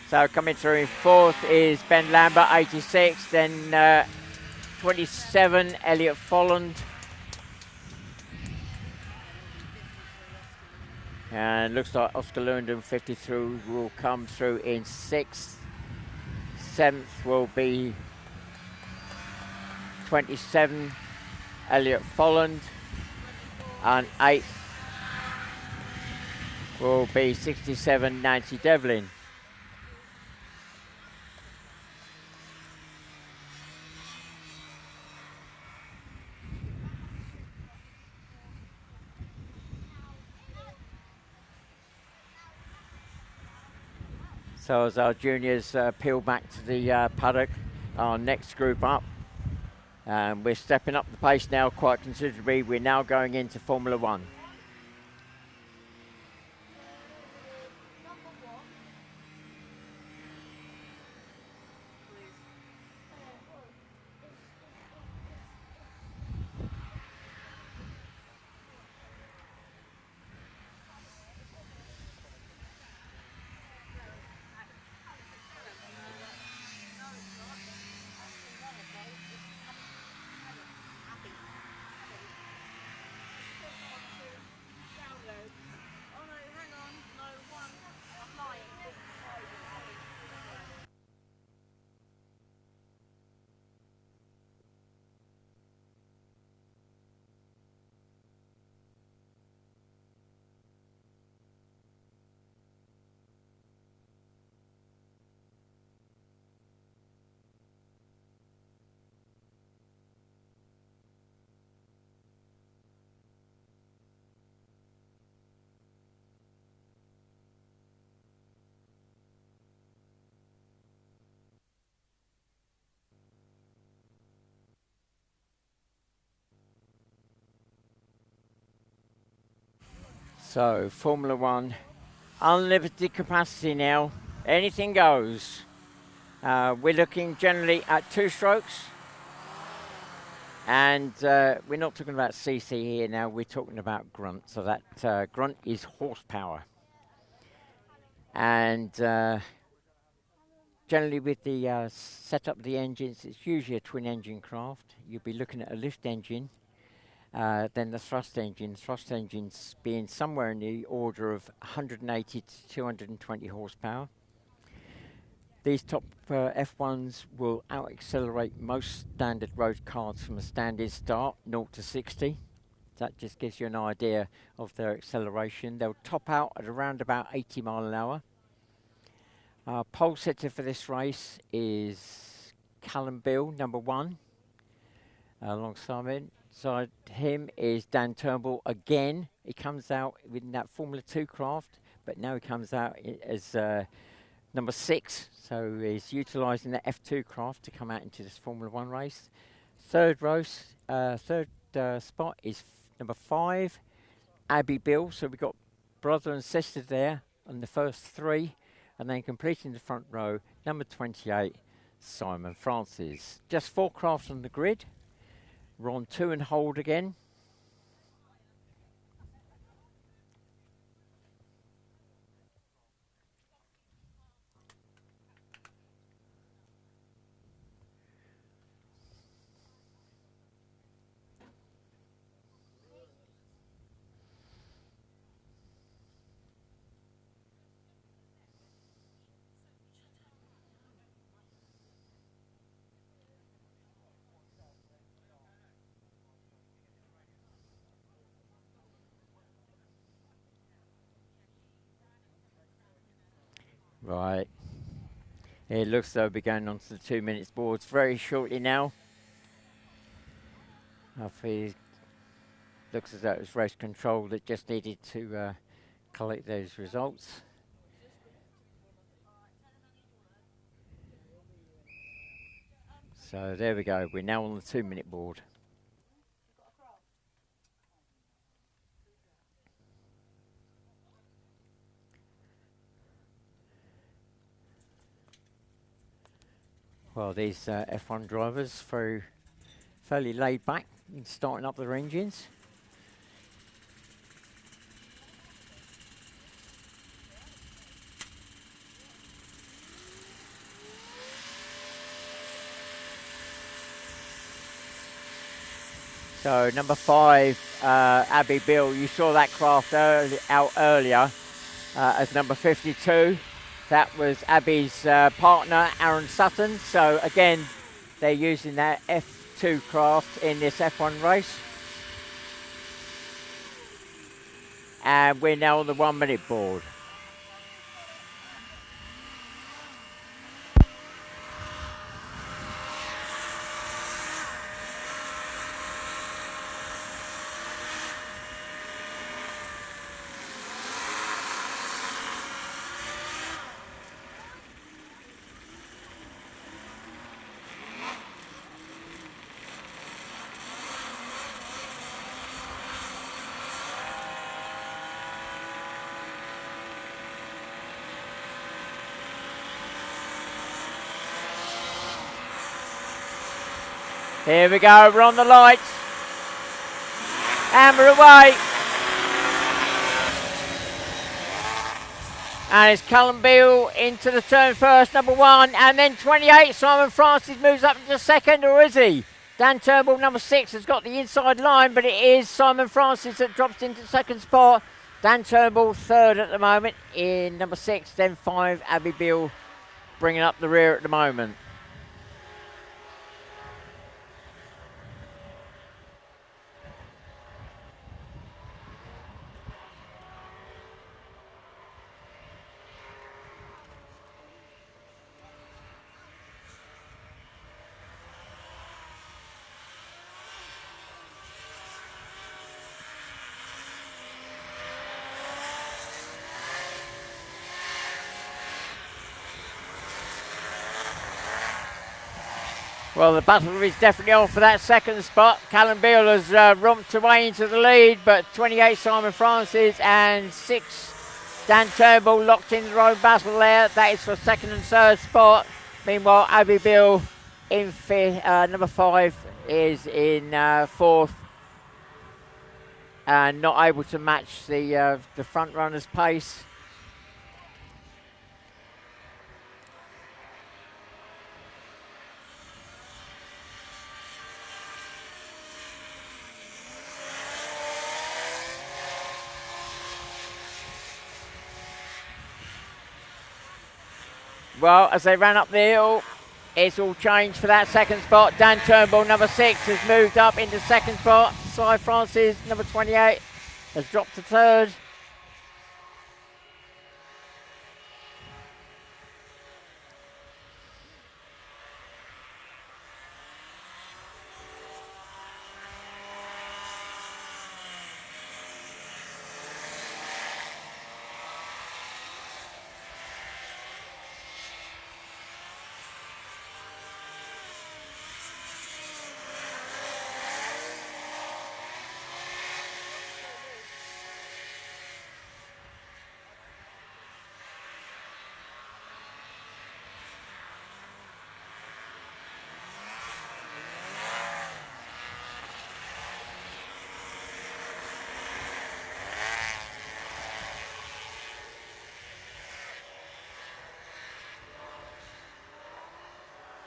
So coming through in fourth is Ben Lambert, 86, then 27, Elliot Folland. And looks like Oscar Lundon, 53, will come through in sixth. Seventh will be 27, Elliot Folland. And eighth will be 67, Nancy Devlin. So as our juniors peel back to the paddock, our next group up, we're stepping up the pace now quite considerably. We're now going into Formula One. So Formula One, unlimited capacity now, anything goes. We're looking generally at 2 strokes. And we're not talking about CC here now, we're talking about grunt. So that grunt is horsepower. And generally with the setup of the engines, it's usually a twin engine craft. You'll be looking at a lift engine, then the thrust engine. Thrust engines being somewhere in the order of 180 to 220 horsepower. These top F1s will out-accelerate most standard road cars from a standing start, 0 to 60. That just gives you an idea of their acceleration. They'll top out at around about 80 mile an hour. Pole sitter for this race is Callum Bill, number 1. Alongside him is Dan Turnbull again. He comes out with that Formula 2 craft, but now he comes out as number 6, so he's utilising the F2 craft to come out into this Formula 1 race. Third spot is number 5, Abby Bill. So we've got brother and sister there on the first 3, and then completing the front row, number 28, Simon Francis. Just 4 crafts on the grid. We're on 2 and hold again. Right. It looks though we'll be going on to the 2 minutes boards very shortly now. Looks as though it was race control that just needed to collect those results. So there we go. We're now on the 2 minute board. Well, these F1 drivers fairly laid back in starting up their engines. So number 5, Abby Bill, you saw that craft out earlier as number 52. That was Abby's partner, Aaron Sutton. So again, they're using that F2 craft in this F1 race. And we're now on the 1 minute board. Here we go, we're on the lights. And we're away. And it's Callum Beale into the turn first, number 1. And then 28, Simon Francis moves up into second, or is he? Dan Turnbull, number 6, has got the inside line, but it is Simon Francis that drops into second spot. Dan Turnbull third at the moment in number 6, then 5, Abby Beale bringing up the rear at the moment. Well, the battle is definitely on for that second spot. Callum Beale has romped away into the lead, but 28 Simon Francis and 6 Dan Turnbull locked in the road battle there. That is for second and third spot. Meanwhile, Abby Beale in number 5 is in fourth and not able to match the front runner's pace. Well, as they ran up the hill, it's all changed for that second spot. Dan Turnbull, number 6, has moved up into second spot. Cy Francis, number 28, has dropped to third.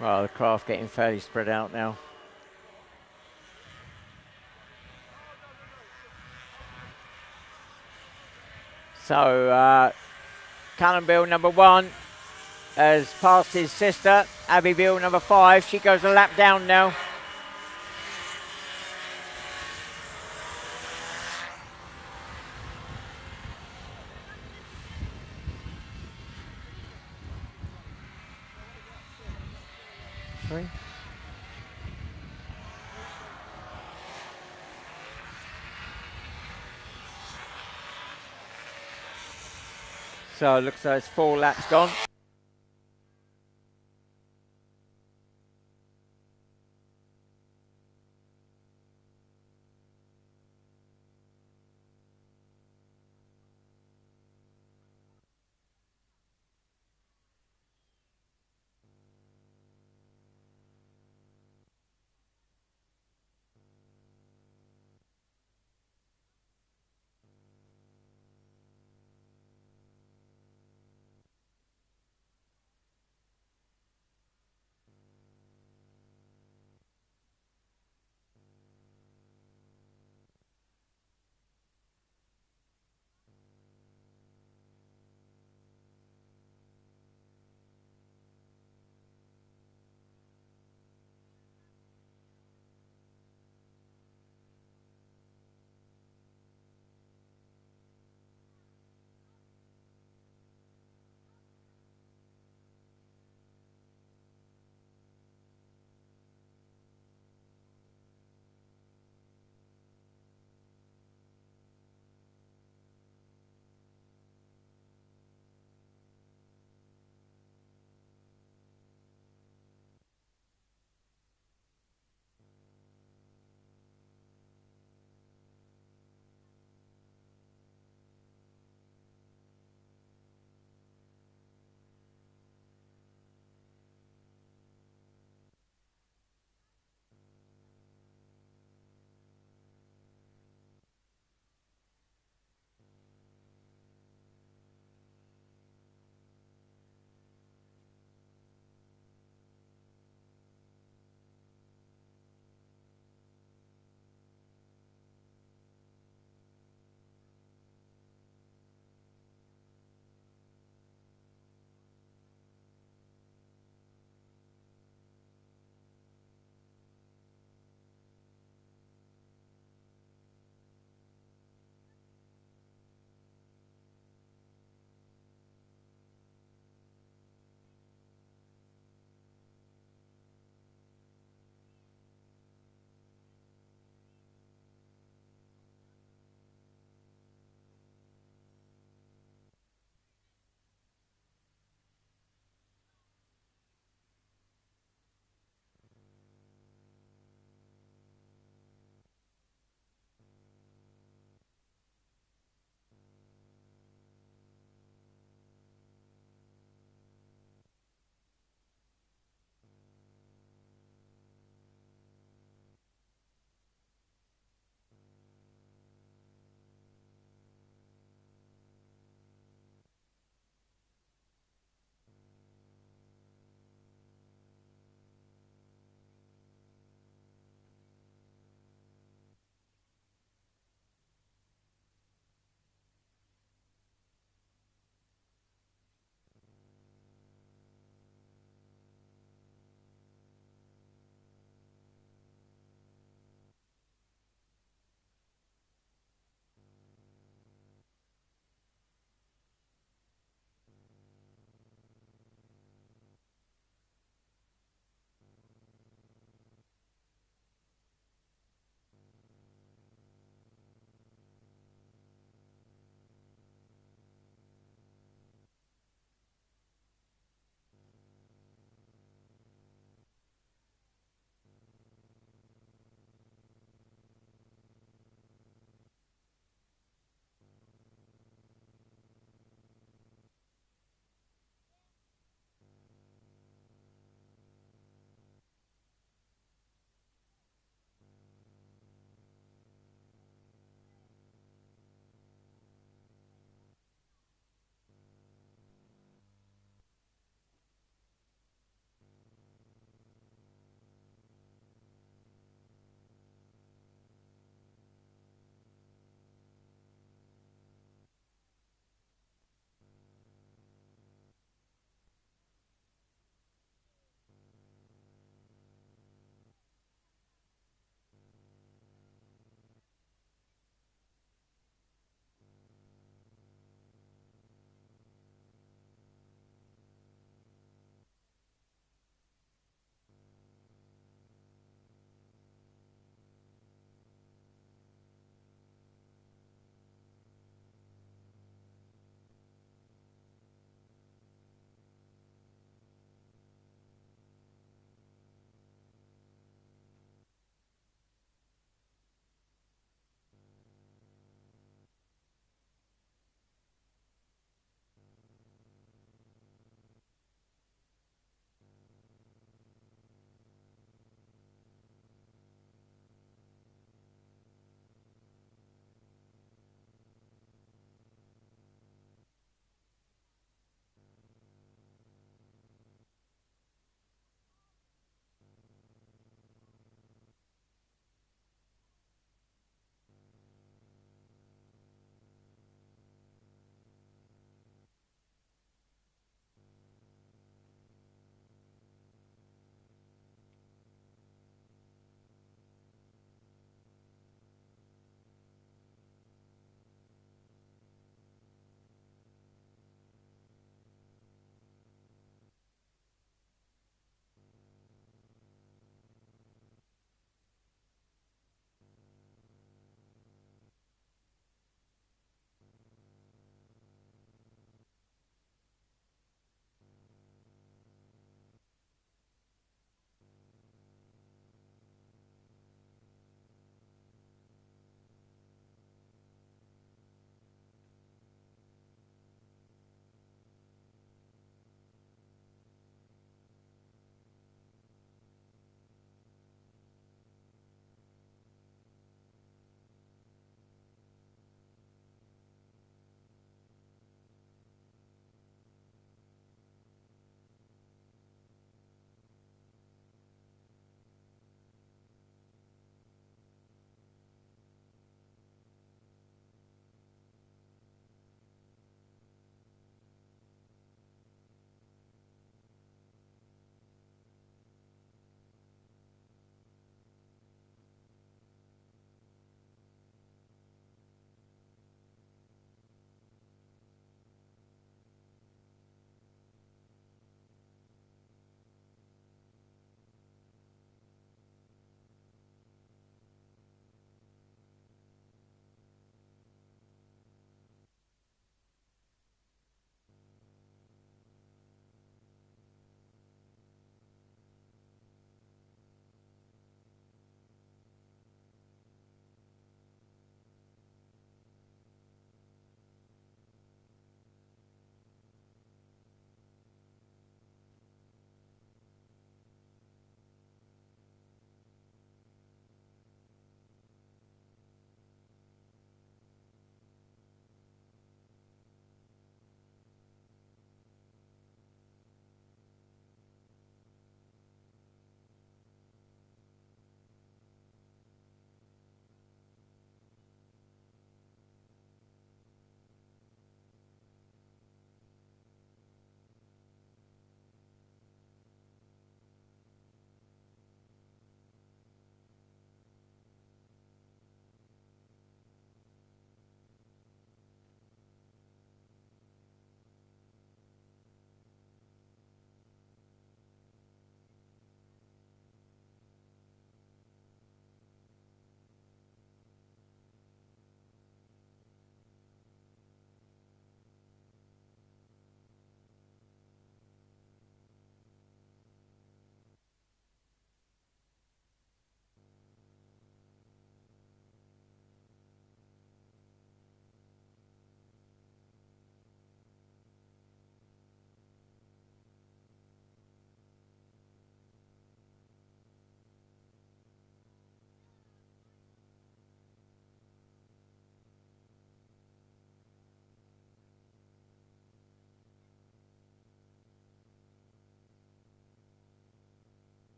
Well, the craft getting fairly spread out now. So, Callum Bill, number 1, has passed his sister, Abby Bill, number 5. She goes a lap down now. Sorry? So it looks like it's 4 laps gone.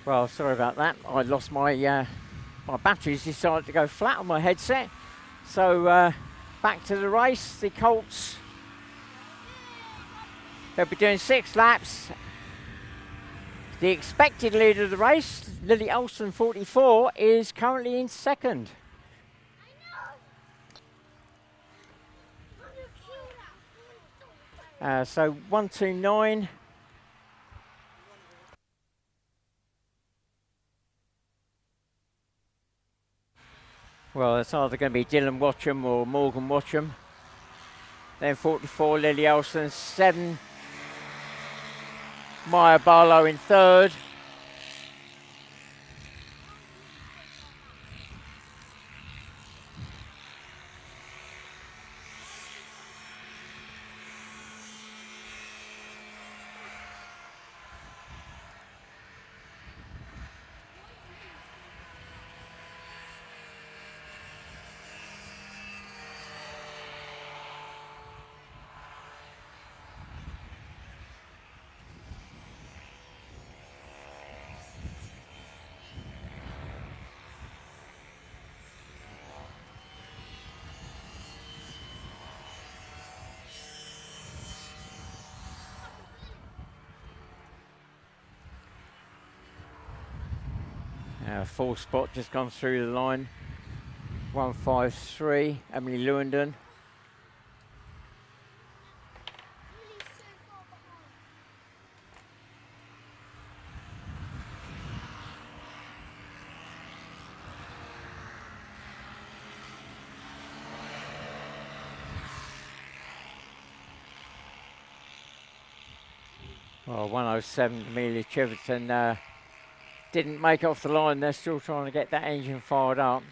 Well, sorry about that. I lost my my batteries decided to go flat on my headset. So back to the race. The Colts, they'll be doing 6 laps. The expected leader of the race, Lily Olsen, 44, is currently in second. So 129. Well, it's either going to be Dylan Watcham or Morgan Watcham. Then 44, Lily Olsen. 7, Maya Barlow in third. Full spot just gone through the line. 153, Emily Lewandon. Well, 107, Amelia Chiverton didn't make off the line. They're still trying to get that engine fired up.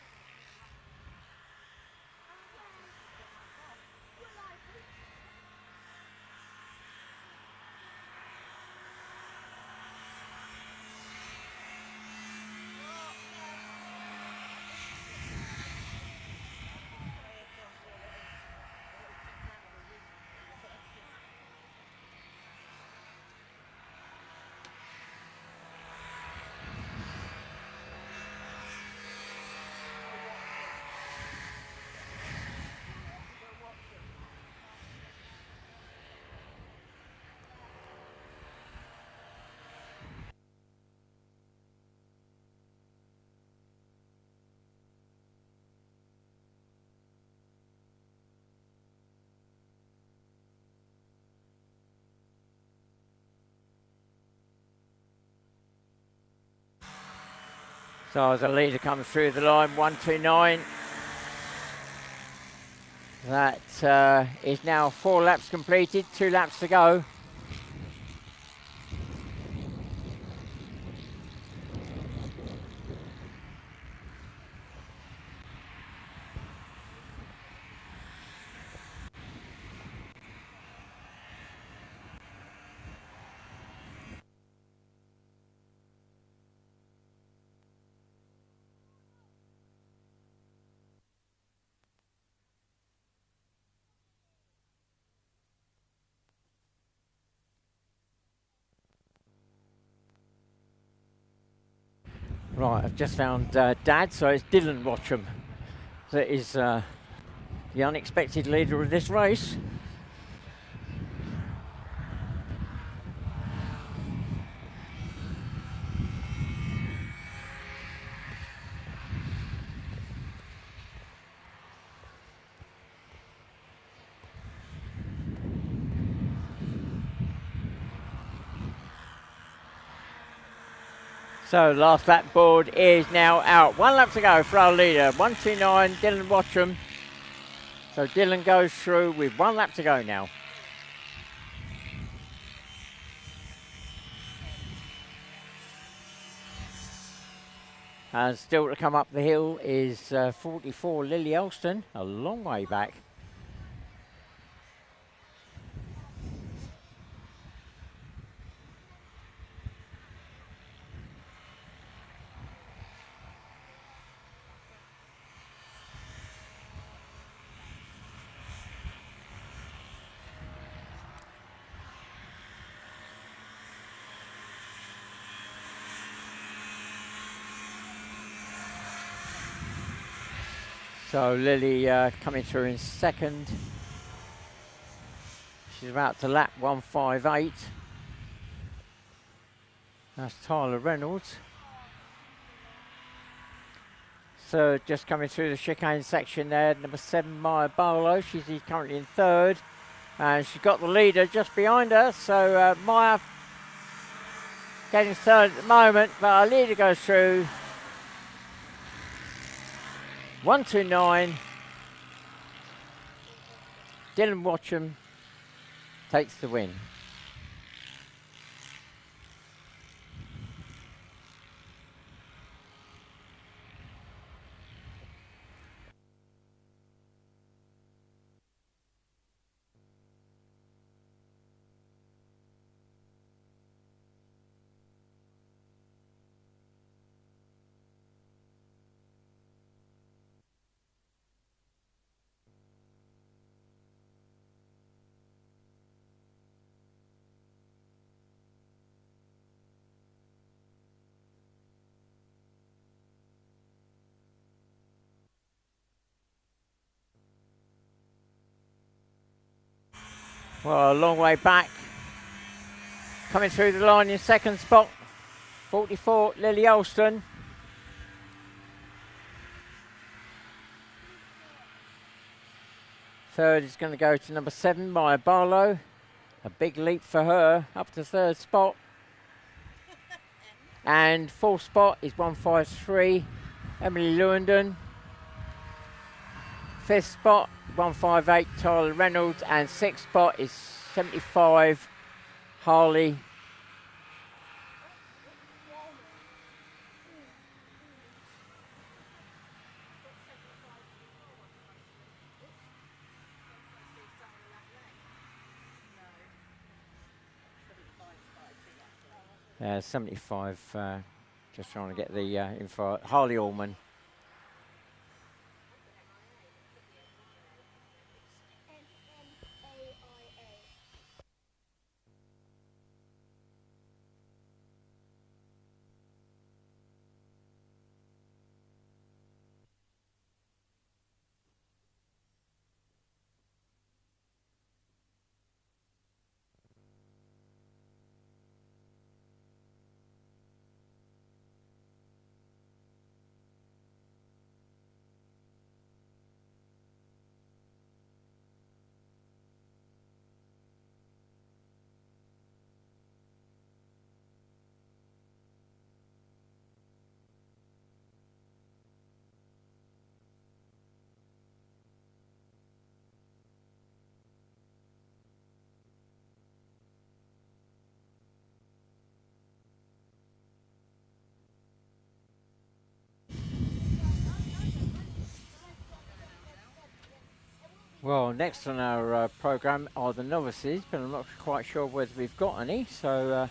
So as the leader comes through the line, 129. That is now 4 laps completed, 2 laps to go. Right, I've just found Dad, so it's Dylan Watcham that is the unexpected leader of this race. So last lap board is now out. 1 lap to go for our leader, 129, Dylan Watcham. So Dylan goes through with 1 lap to go now. And still to come up the hill is 44, Lily Elston, a long way back. So Lily coming through in second. She's about to lap 158. That's Tyler Reynolds. So just coming through the chicane section there, number 7 Maya Barlow. She's currently in third. And she's got the leader just behind her. So Maya getting third at the moment, but our leader goes through. 129. Dylan Watcham takes the win. Well, a long way back. Coming through the line in second spot, 44, Lily Alston. Third is going to go to number 7, Maya Barlow. A big leap for her, up to third spot. And fourth spot is 153, Emily Lewandon. Fifth spot, 158, Tyler Reynolds. And sixth spot is 75, Harley. Yeah, 75, just trying to get the info. Harley Allman. Well, next on our programme are the novices, but I'm not quite sure whether we've got any, so...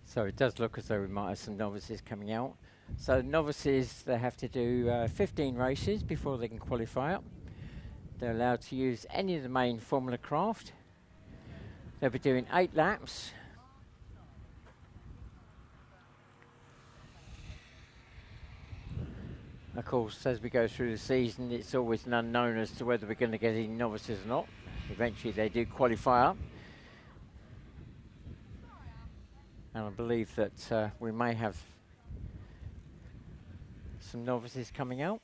So it does look as though we might have some novices coming out. So novices, they have to do 15 races before they can qualify up. They're allowed to use any of the main Formula craft. They'll be doing 8 laps. Of course, as we go through the season, it's always an unknown as to whether we're going to get any novices or not. Eventually they do qualify up. And I believe that we may have some novices coming out.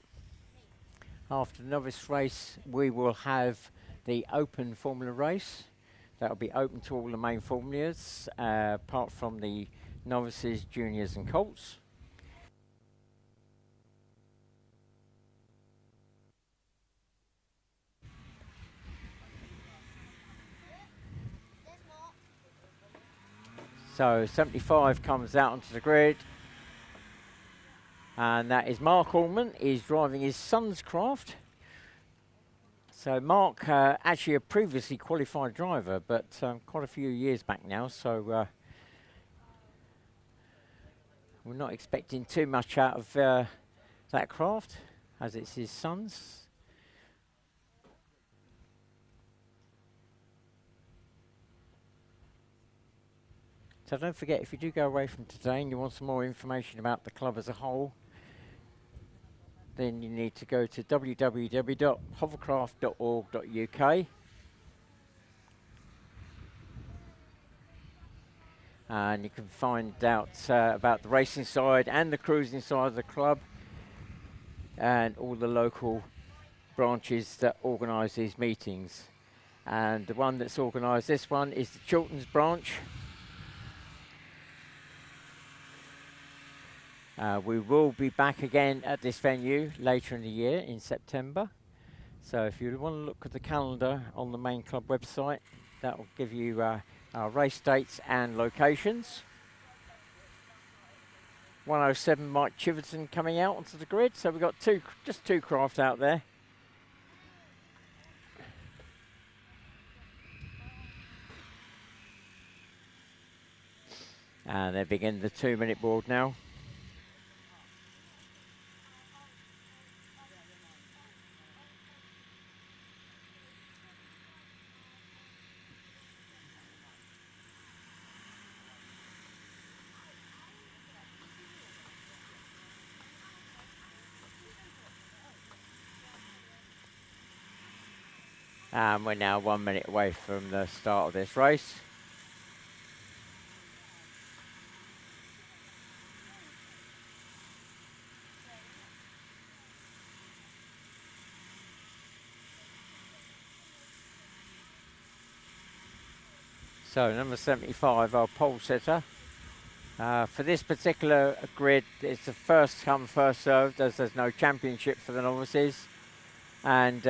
After the novice race, we will have the open Formula race. That will be open to all the main formulas, apart from the novices, juniors and colts. So 75 comes out onto the grid. And that is Mark Allman. He's driving his son's craft. So Mark, actually a previously qualified driver, but quite a few years back now, so we're not expecting too much out of that craft, as it's his son's. So don't forget, if you do go away from today and you want some more information about the club as a whole, then you need to go to www.hovercraft.org.uk. And you can find out about the racing side and the cruising side of the club and all the local branches that organise these meetings. And the one that's organised this one is the Chilterns branch. We will be back again at this venue later in the year in September. So if you want to look at the calendar on the main club website, that will give you our race dates and locations. 107 Mike Chiverton coming out onto the grid. So we've got just two craft out there. And they're beginning the 2-minute board now. And we're now 1 minute away from the start of this race. So number 75, our pole sitter. For this particular grid, it's the first come, first served, as there's no championship for the novices. And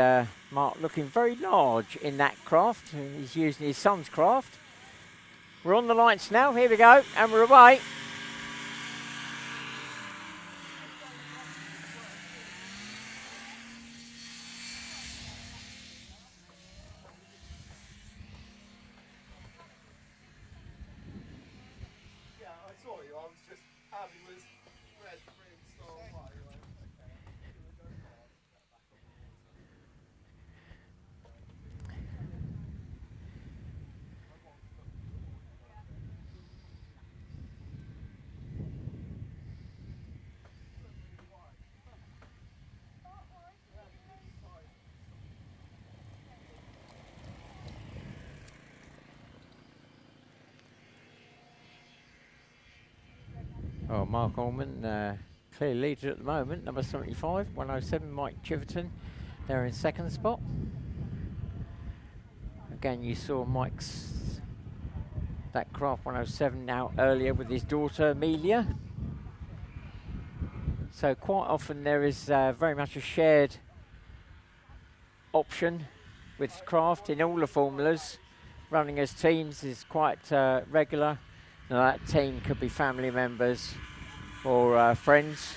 Mark looking very large in that craft. He's using his son's craft. We're on the lights now, here we go, and we're away. Oh, Mark Allman, clear leader at the moment, number 75, 107, Mike Chiverton. They're in second spot. Again, you saw Mike's, that craft 107 out earlier with his daughter, Amelia. So quite often there is very much a shared option with craft in all the formulas. Running as teams is quite regular. Now that team could be family members or friends.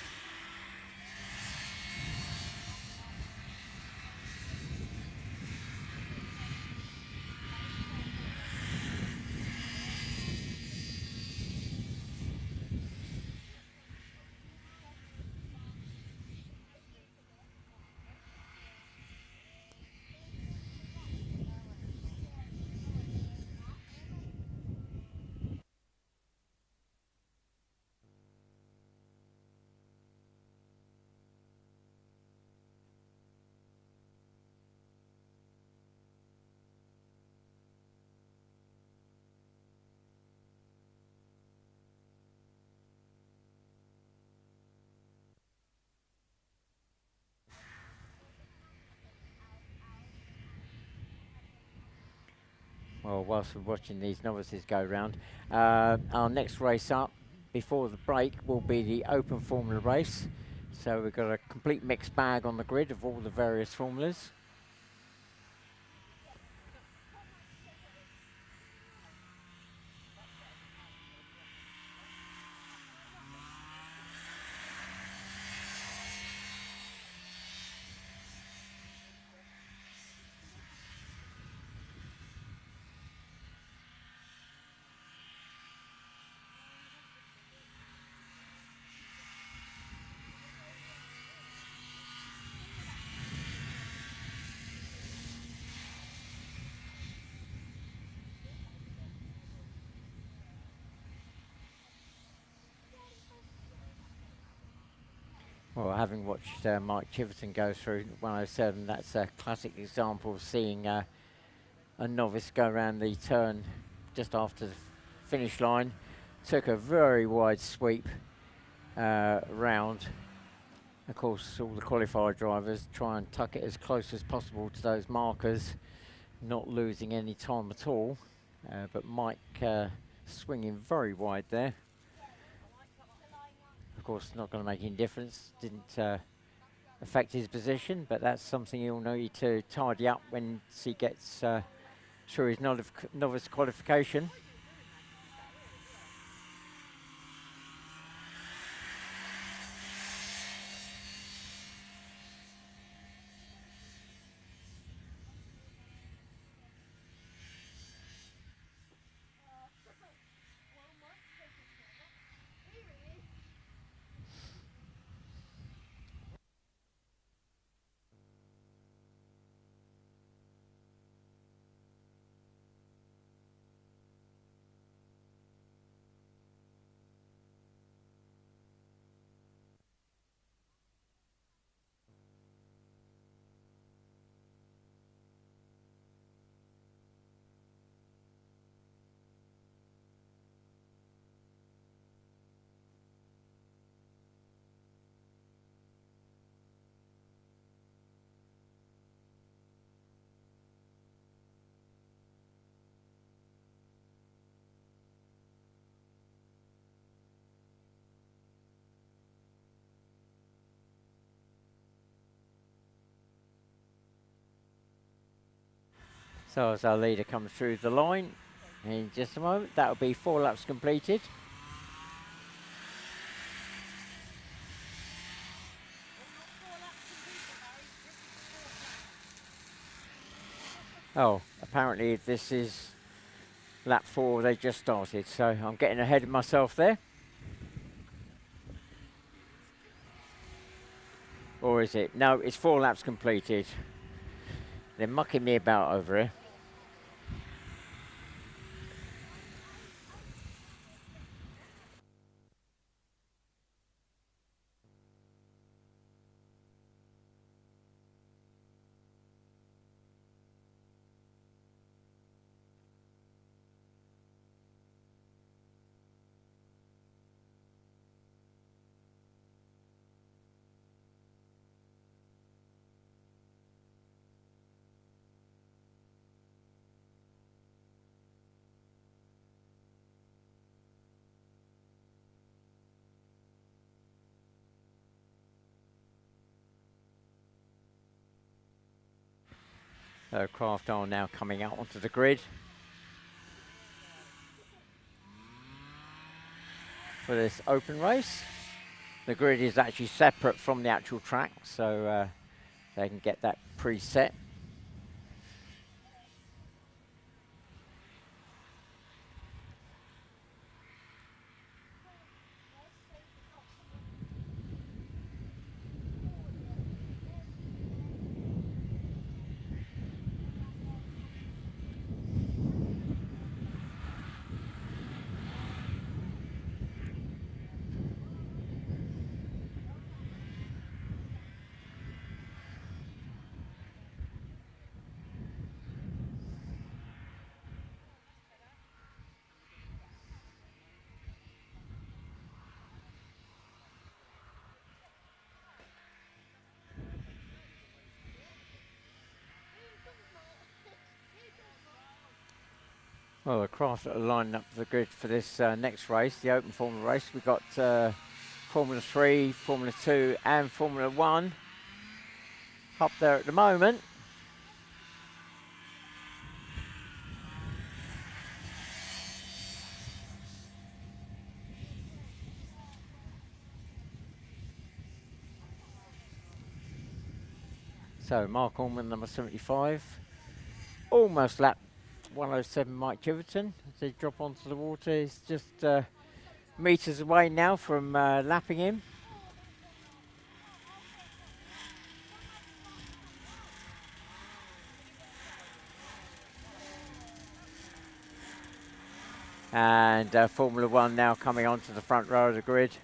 Well, whilst we're watching these novices go round, our next race up before the break will be the open formula race. So we've got a complete mixed bag on the grid of all the various formulas. Well, having watched Mike Chiverton go through 107, that's a classic example of seeing a novice go around the turn just after the finish line. Took a very wide sweep round. Of course, all the qualifier drivers try and tuck it as close as possible to those markers, not losing any time at all. But Mike swinging very wide there. Of course, not going to make any difference. Didn't affect his position, but that's something he'll need to tidy up when he gets through his novice qualification. So as our leader comes through the line, in just a moment, that'll be 4 laps completed. Oh, apparently this is lap 4, they just started, so I'm getting ahead of myself there. Or is it? No, it's 4 laps completed. They're mucking me about over here. Craft are now coming out onto the grid for this open race. The grid is actually separate from the actual track, so they can get that preset. Well, the craft that are lining up the grid for this next race, the open Formula race, we've got Formula 3, Formula 2 and Formula 1 up there at the moment. So Mark Allman, number 75, almost lapped 107 Mike Chiverton as they drop onto the water. He's just metres away now from lapping him. And Formula 1 now coming onto the front row of the grid.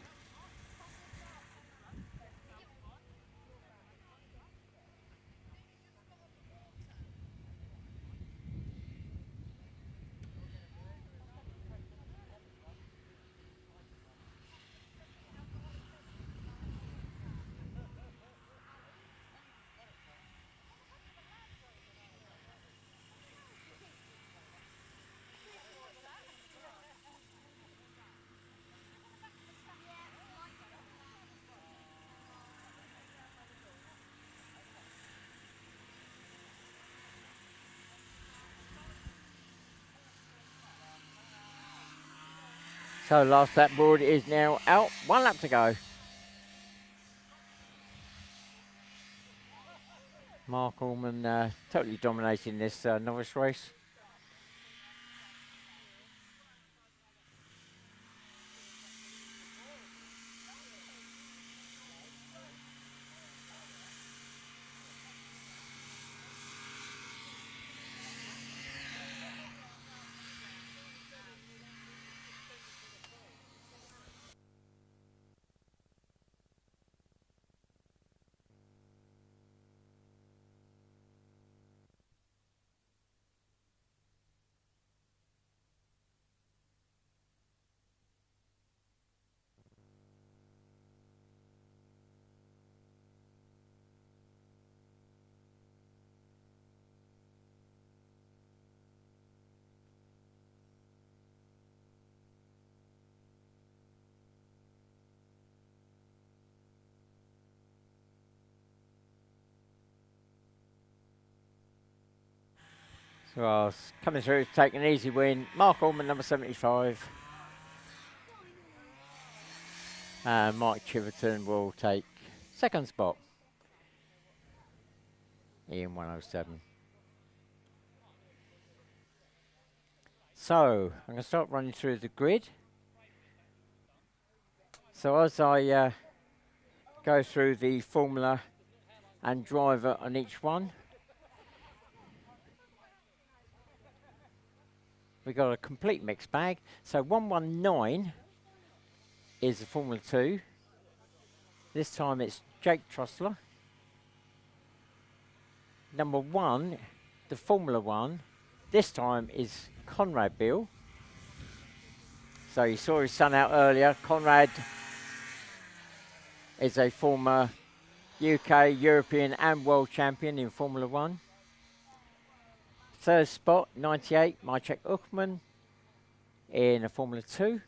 So last lap board is now out. 1 lap to go. Mark Allman totally dominating this novice race. So coming through to take an easy win. Mark Allman, number 75. And Mike Chiverton will take second spot in 107. So I'm going to start running through the grid. So as I go through the formula and driver on each one, we got a complete mixed bag. So 119 is the Formula 2. This time it's Jake Trussler. Number 1, the Formula 1, this time is Conrad Beale. So you saw his son out earlier. Conrad is a former UK, European and World Champion in Formula 1. Third spot, 98, Maciek Uckman in a Formula 2.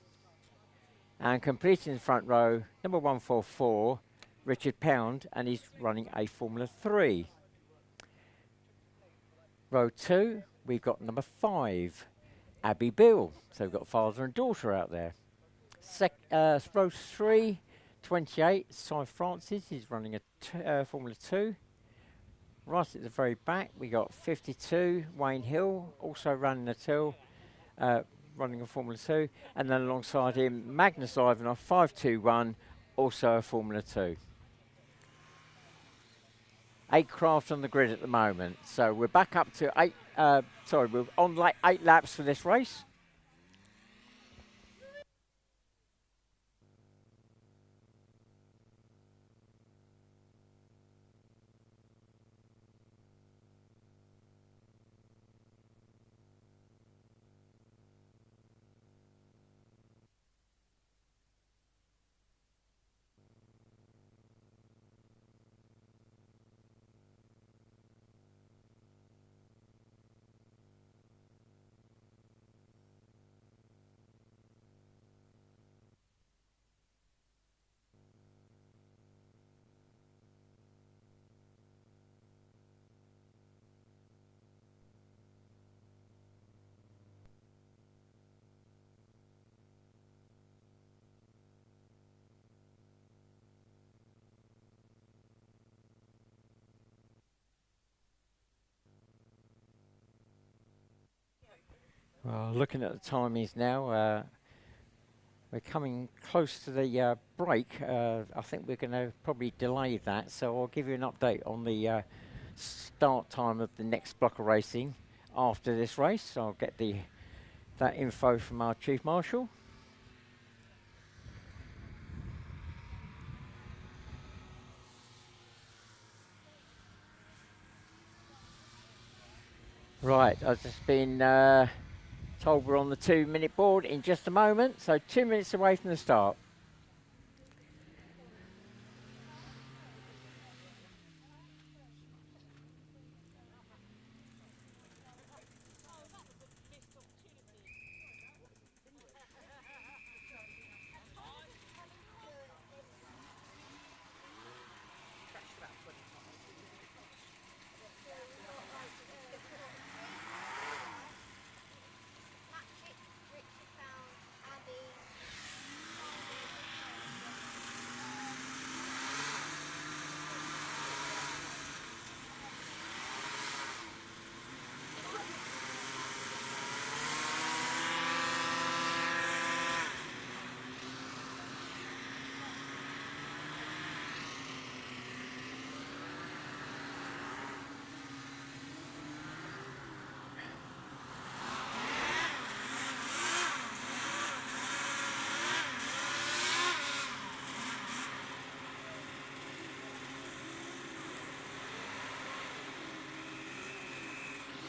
And completing the front row, number 144, Richard Pound, and he's running a Formula 3. Row 2, we've got number 5, Abby Bill. So we've got father and daughter out there. Row 3, 28, Cy Francis, he's running a Formula 2. Right at the very back, we got 52, Wayne Hill, also running running a Formula 2. And then alongside him, Magnus Ivanov, 521, also a Formula 2. 8 craft on the grid at the moment. So we're back up to we're on like 8 laps for this race. Well, looking at the timings now, we're coming close to the break. I think we're going to probably delay that, so I'll give you an update on the start time of the next block of racing after this race. So I'll get that info from our Chief Marshal. Right, I've just been told we're on the 2-minute board in just a moment, so 2 minutes away from the start.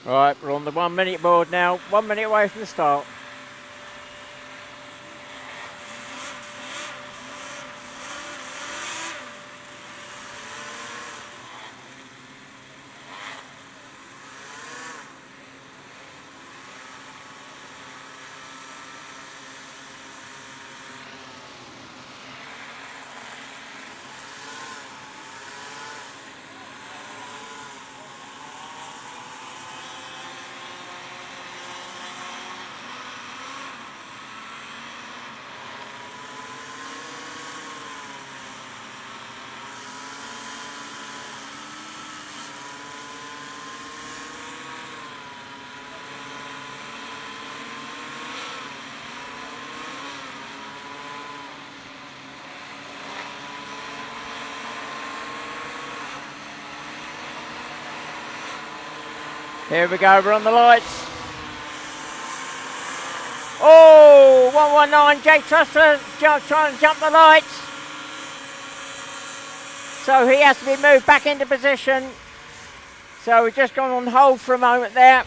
Right, we're on the 1 minute board now. 1 minute away from the start. Here we go, we're on the lights. Oh, 119, Jake Truster trying to jump the lights. So he has to be moved back into position. So we've just gone on hold for a moment there.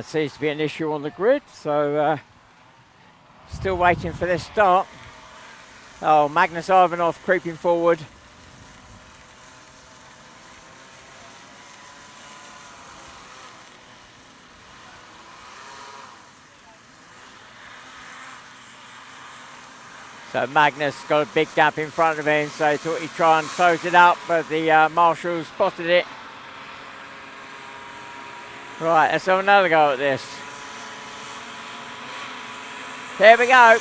Seems to be an issue on the grid, so still waiting for this start. Oh, Magnus Ivanov creeping forward. So Magnus got a big gap in front of him, so he thought he'd try and close it up, but the marshals spotted it. Right, let's have another go at this. Here we go.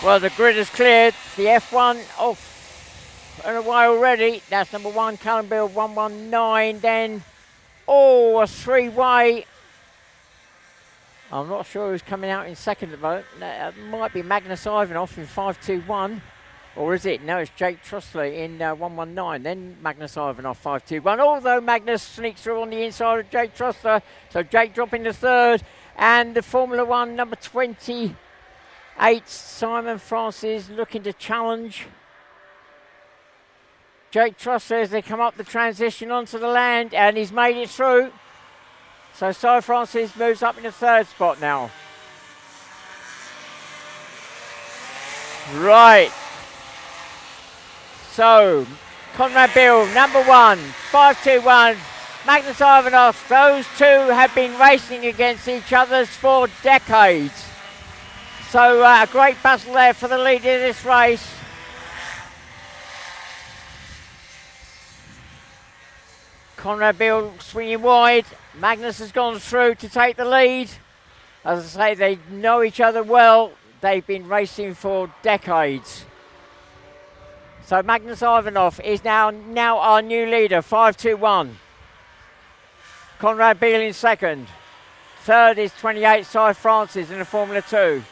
Well, the grid is cleared. The F1 off and away already. That's number 1, Callum Bill, 119. Then, oh, a three-way. I'm not sure who's coming out in second at the moment. That might be Magnus Ivanov in 521. Or is it? No, it's Jake Truster in 119. Then Magnus Ivanov 521. Although Magnus sneaks through on the inside of Jake Truster. So Jake dropping to third. And the Formula 1 number 28, Simon Francis, looking to challenge Jake Truster as they come up the transition onto the land. And he's made it through. So Simon Francis moves up in the third spot now. Right. So, Conrad Bill, number 1, 521, Magnus Ivanov. Those two have been racing against each other for decades. So, a great battle there for the lead of this race. Conrad Bill swinging wide. Magnus has gone through to take the lead. As I say, they know each other well. They've been racing for decades. So Magnus Ivanov is now our new leader, 521. Conrad Bill in second. Third is 28, Cy Francis in the Formula 2.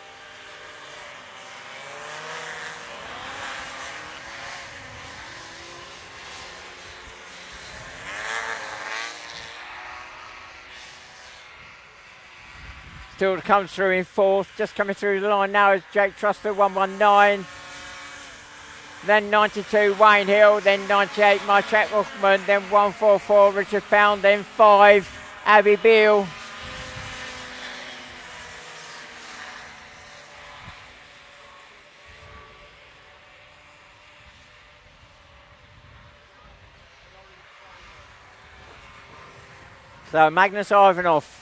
Still to come through in fourth. Just coming through the line now is Jake Truster, 119. Then 92, Wayne Hill. Then 98, Maciek Ruchman. Then 144, Richard Pound. Then 5, Abby Beale. So Magnus Ivanov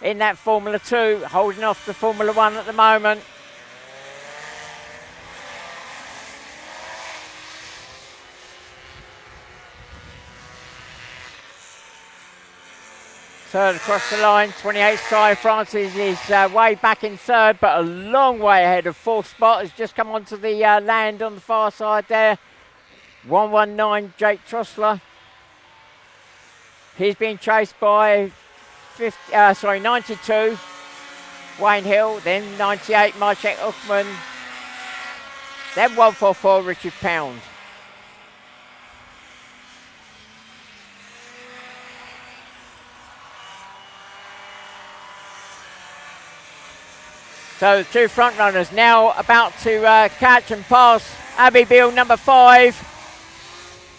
in that Formula 2, holding off the Formula 1 at the moment. Third across the line, 28 Cy Francis is way back in third, but a long way ahead of fourth spot. Has just come onto the land on the far side there. 119 Jake Truster. He's being chased by 92, Wayne Hill, then 98, Marchek Uckman, then 144, Richard Pound. So the two front runners now about to catch and pass Abbey Beale, number 5.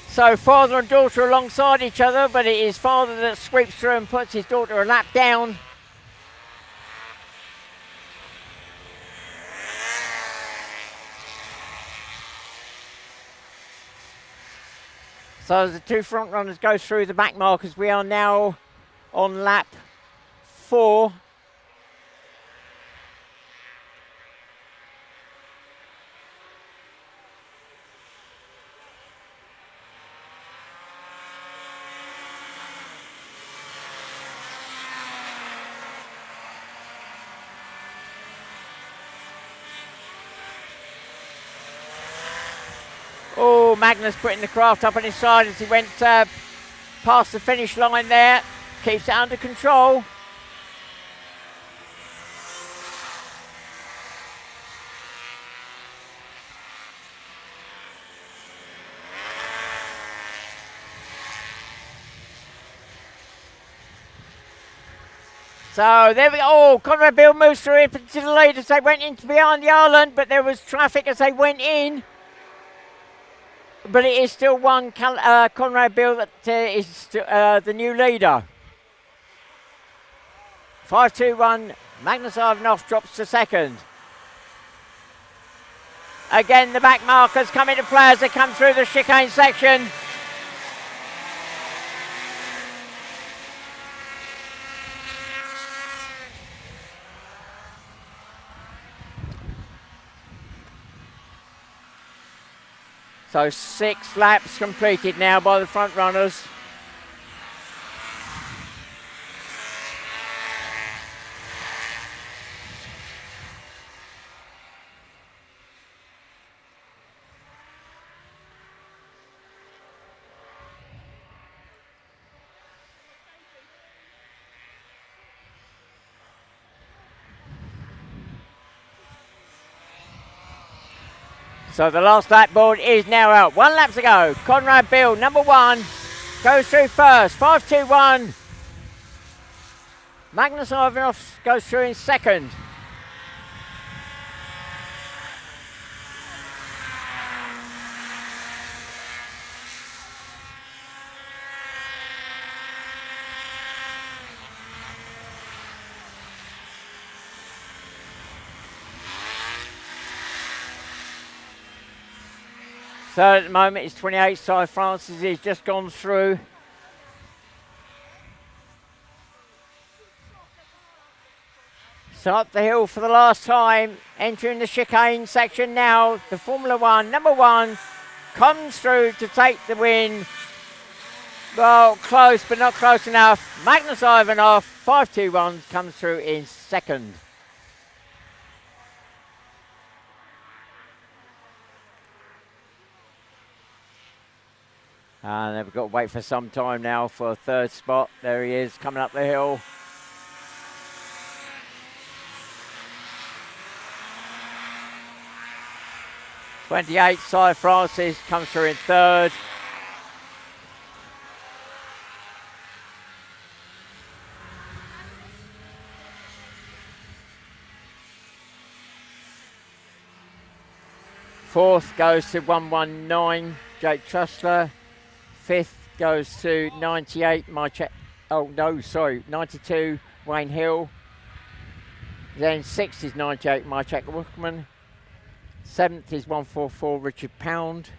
So father and daughter alongside each other, but it is father that sweeps through and puts his daughter a lap down. So as the two front runners go through the back markers, we are now on lap 4. Oh, Magnus putting the craft up on his side as he went past the finish line there. Keeps it under control. So there we go. Oh, Conrad Beale moves through into the lead as they went into behind the island, but there was traffic as they went in. But it is still one Conrad Beale that is the new leader. 5-2-1, Magnus Ivanov drops to second. Again, the back markers come into play as they come through the chicane section. So 6 laps completed now by the front runners. So the last lap board is now out. 1 lap to go. Conrad Beale, number 1, goes through first. 5-2-1. Magnus Ivanov goes through in second. So at the moment it's 28, Cy Francis has just gone through. So up the hill for the last time, entering the chicane section now. The Formula 1, number 1, comes through to take the win. Well, close, but not close enough. Magnus Ivanov, 5-2-1, comes through in second. And they've got to wait for some time now for a third spot. There he is, coming up the hill. '28, Cy Francis comes through in third. Fourth goes to 119, Jake Trussler. Fifth goes to 98, 92, Wayne Hill. Then sixth is 98, Marchek Uckman. Seventh is 144, Richard Pound.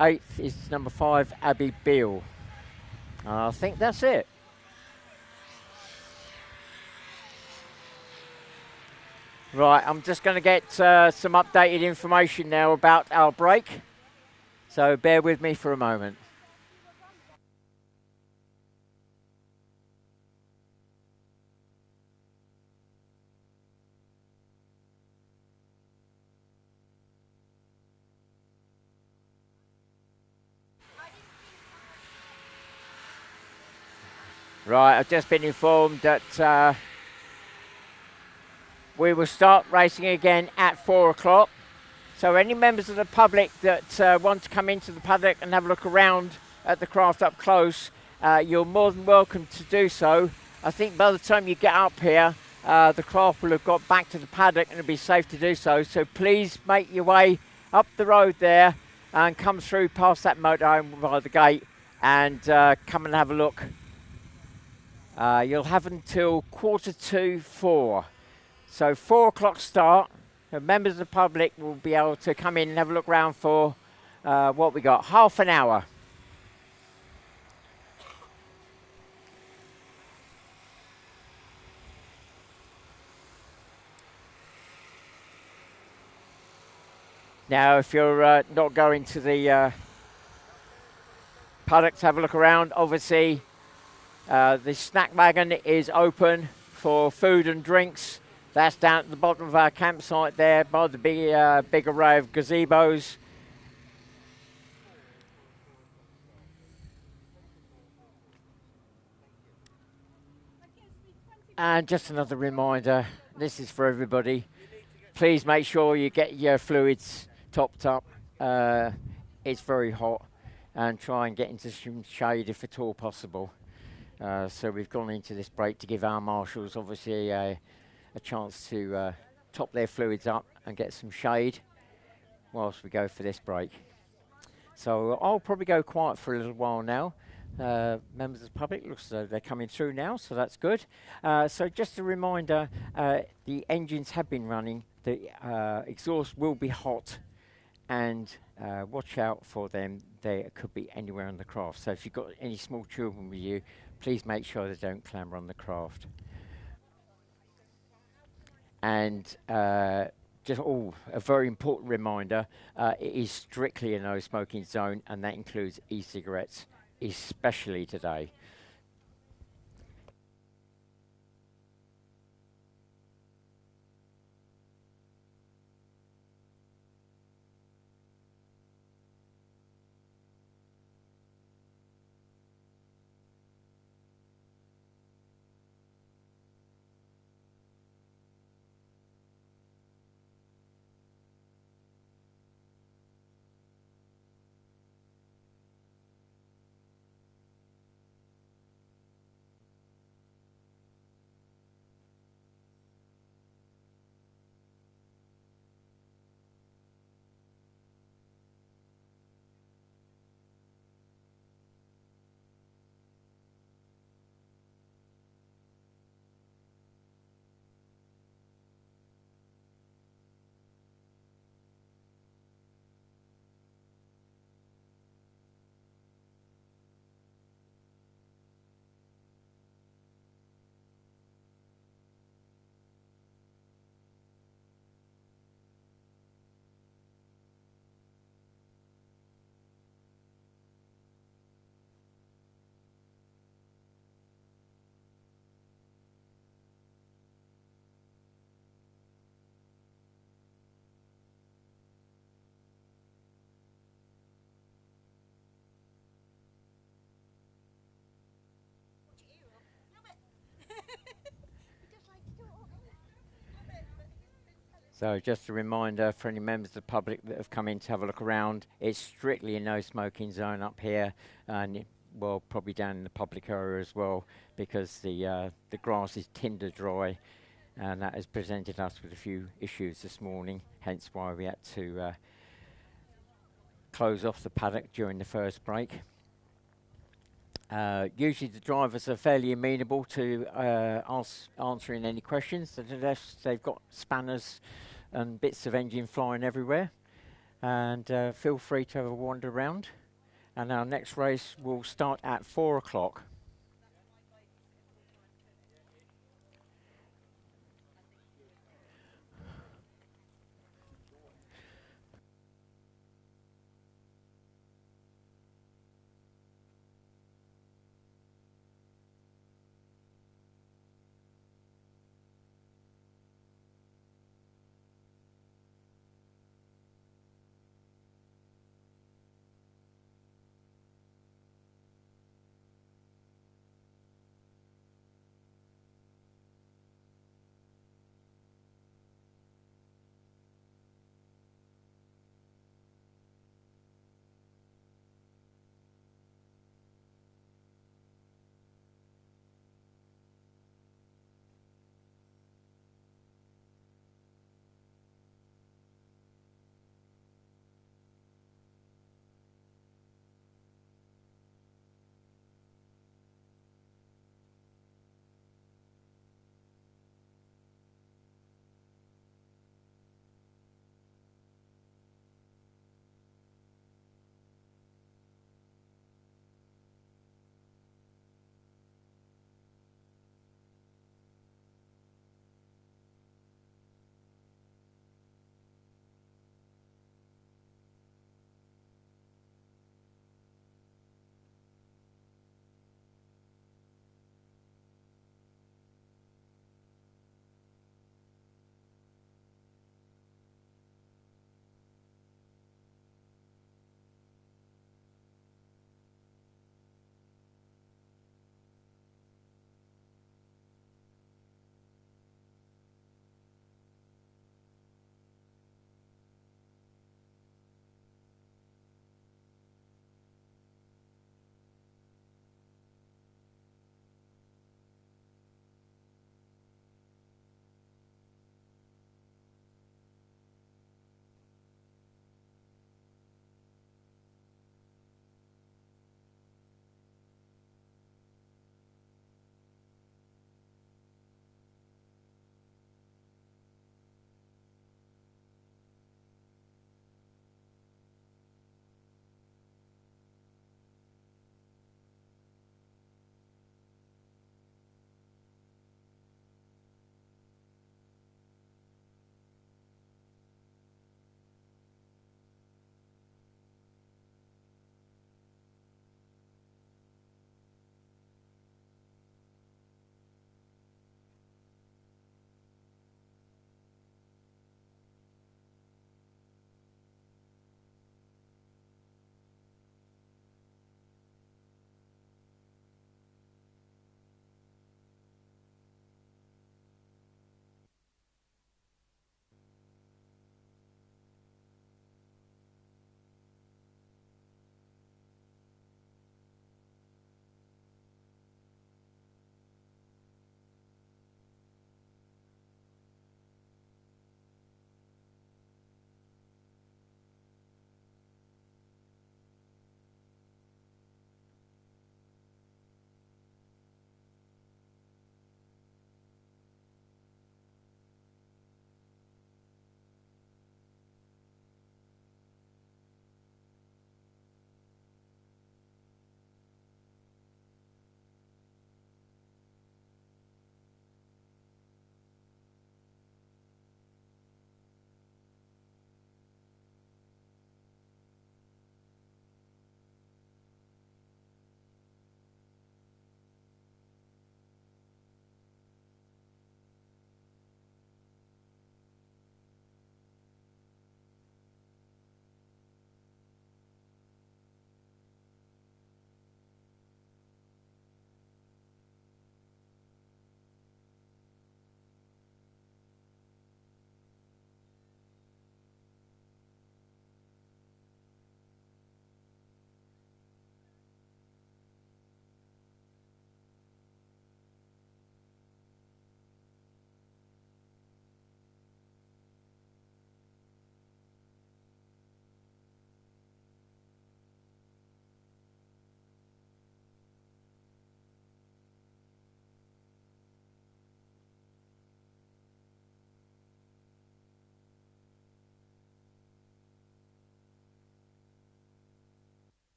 Eighth is number 5, Abbey Beale. I think that's it. Right, I'm just going to get some updated information now about our break. So bear with me for a moment. Right, I've just been informed that we will start racing again at 4 o'clock. So any members of the public that want to come into the paddock and have a look around at the craft up close, you're more than welcome to do so. I think by the time you get up here, the craft will have got back to the paddock and it'll be safe to do so. So please make your way up the road there and come through past that motorhome by the gate and come and have a look. You'll have until 4:45. So 4 o'clock start. Members of the public will be able to come in and have a look around for what we got, half an hour. Now, if you're not going to the paddock to have a look around, obviously the snack wagon is open for food and drinks. That's down at the bottom of our campsite there by the big array of gazebos. And just another reminder, this is for everybody. Please make sure you get your fluids topped up. It's very hot, and try and get into some shade if at all possible. So we've gone into this break to give our marshals obviously a chance to top their fluids up and get some shade whilst we go for this break. So I'll probably go quiet for a little while now. Members of the public, looks as though they're coming through now, so that's good. So just a reminder, the engines have been running, the exhaust will be hot, and watch out for them. They could be anywhere on the craft. So if you've got any small children with you, please make sure they don't clamber on the craft. And just a very important reminder, it is strictly a no smoking zone, and that includes e-cigarettes, especially today. So just a reminder for any members of the public that have come in to have a look around, it's strictly a no smoking zone up here, and well, probably down in the public area as well, because the grass is tinder dry, and that has presented us with a few issues this morning, hence why we had to close off the paddock during the first break. Usually the drivers are fairly amenable to answering any questions, unless they've got spanners and bits of engine flying everywhere. And feel free to have a wander around. And our next race will start at 4 o'clock.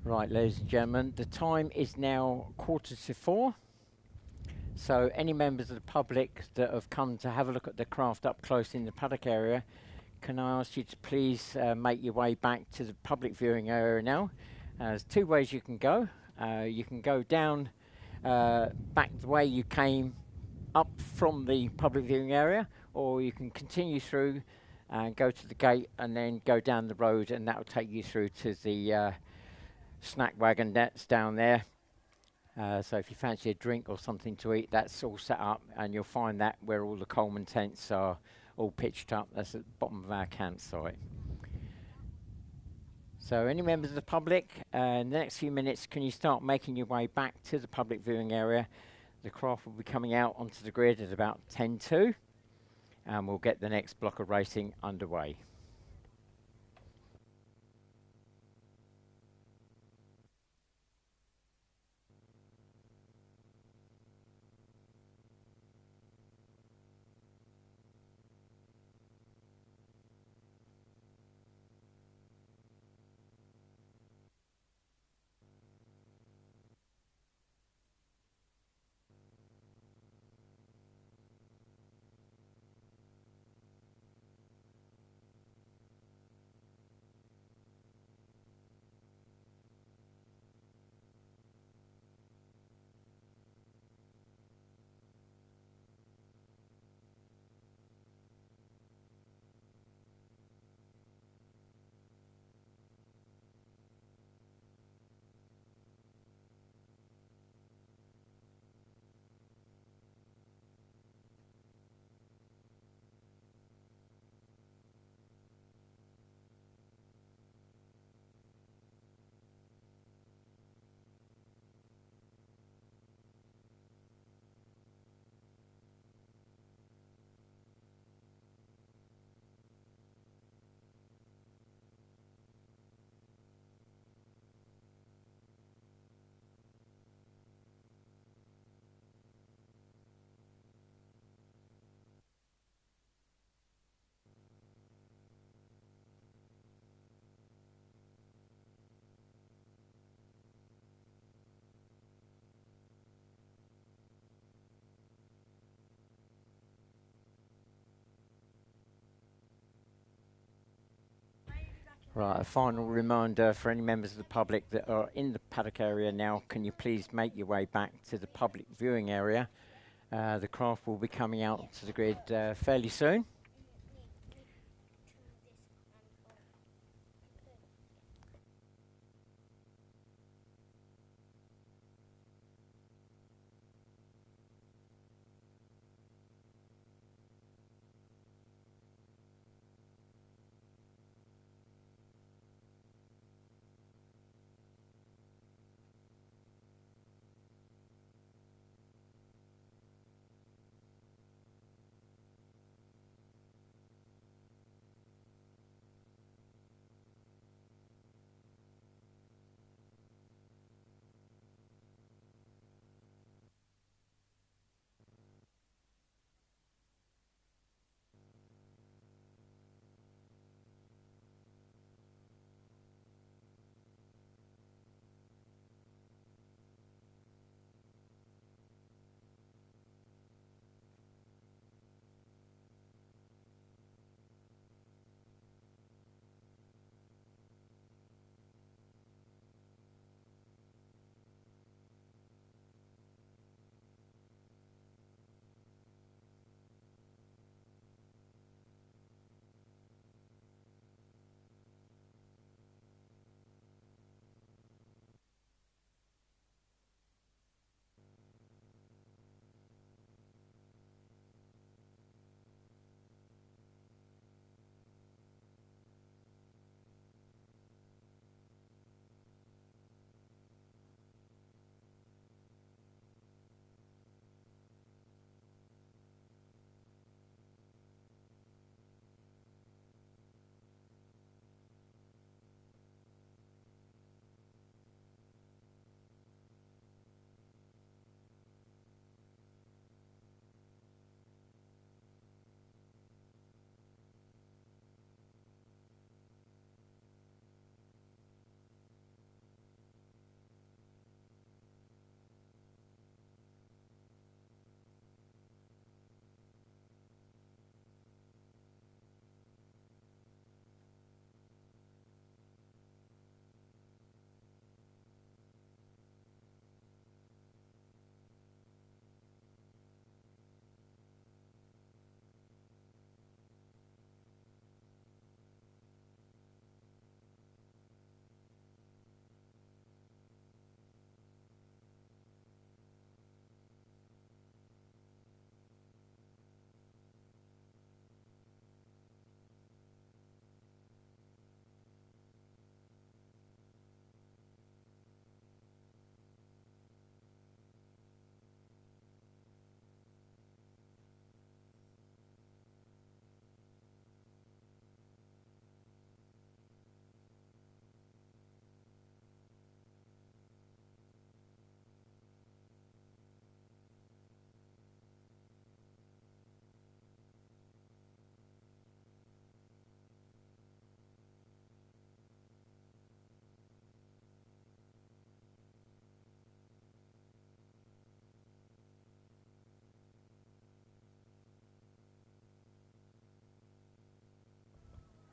Right, ladies and gentlemen, the time is now 4:45. So any members of the public that have come to have a look at the craft up close in the paddock area, can I ask you to please make your way back to the public viewing area now. There's two ways you can go. You can go down back the way you came up from the public viewing area, or you can continue through and go to the gate and then go down the road, and that will take you through to the snack wagon that's down there. So if you fancy a drink or something to eat, that's all set up, and you'll find that where all the Coleman tents are all pitched up. That's at the bottom of our campsite. So any members of the public, in the next few minutes, can you start making your way back to the public viewing area? The craft will be coming out onto the grid at about 10:02, and we'll get the next block of racing underway. Right, a final reminder for any members of the public that are in the paddock area now, can you please make your way back to the public viewing area? The craft will be coming out to the grid fairly soon.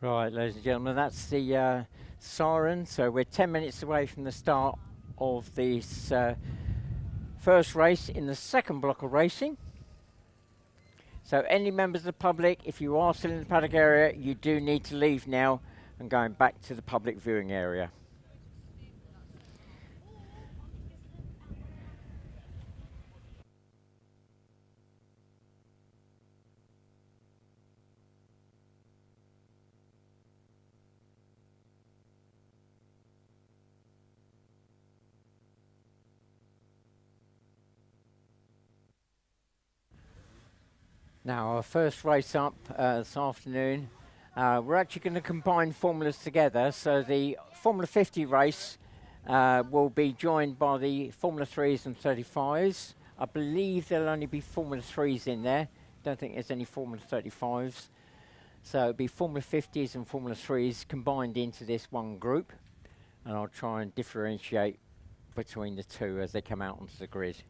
Right, ladies and gentlemen, that's the siren. So we're 10 minutes away from the start of this first race in the second block of racing. So any members of the public, if you are still in the paddock area, you do need to leave now and going back to the public viewing area. Now, our first race up this afternoon, we're actually going to combine formulas together. So the Formula 50 race will be joined by the Formula 3s and 35s. I believe there'll only be Formula 3s in there. Don't think there's any Formula 35s. So it'll be Formula 50s and Formula 3s combined into this one group. And I'll try and differentiate between the two as they come out onto the grid.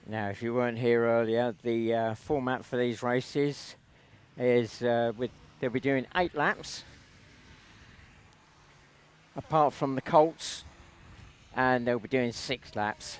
Now, if you weren't here earlier, the format for these races is they'll be doing 8 laps, apart from the Colts, and they'll be doing 6 laps.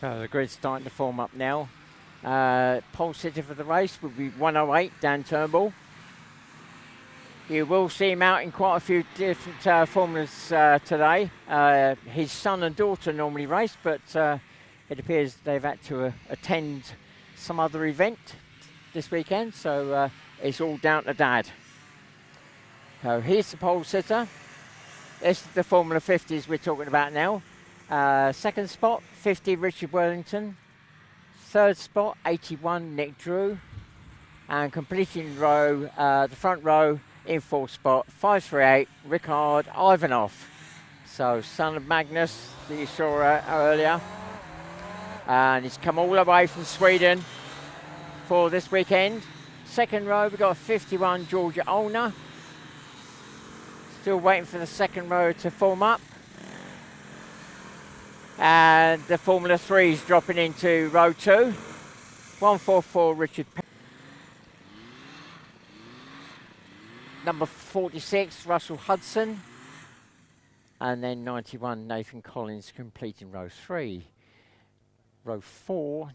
So the grid's starting to form up now. Pole sitter for the race will be 108, Dan Turnbull. You will see him out in quite a few different formulas today. His son and daughter normally race, but it appears they've had to attend some other event this weekend, so it's all down to Dad. So here's the pole sitter. This is the Formula 50s we're talking about now. Second spot, 50, Richard Wellington. Third spot, 81, Nick Drew. And completing row, the front row in fourth spot, 538, Ricard Ivanov. So son of Magnus that you saw earlier. And he's come all the way from Sweden for this weekend. Second row, we've got 51, Georgia Olner. Still waiting for the second row to form up. And the Formula 3 is dropping into row 2. 144 Richard Pe number 46 Russell Hudson, and then 91 Nathan Collins completing row 3. Row 4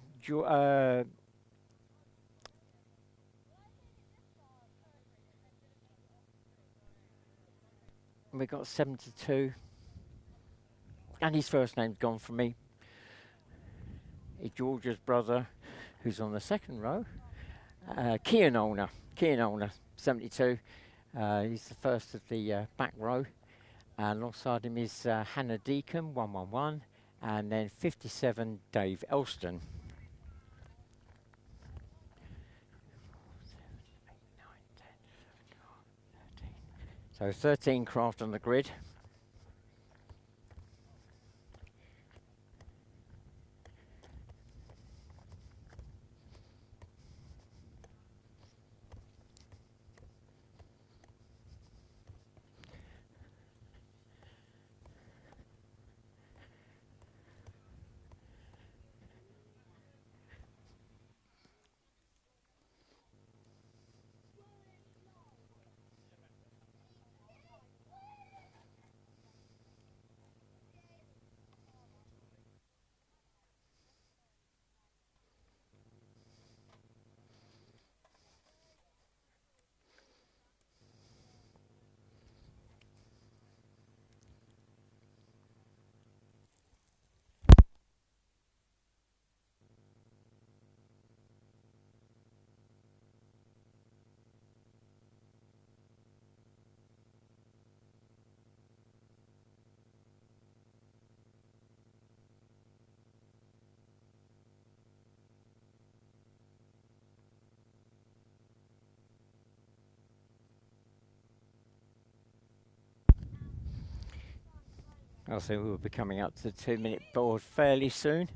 we got 72, and his first name's gone for me. It's George's brother, who's on the second row. Kian Olner, 72. He's the first of the back row. And alongside him is Hannah Deacon, 111, and then 57 Dave Elston. 13 craft on the grid. I think we'll be coming up to the 2-minute board fairly soon.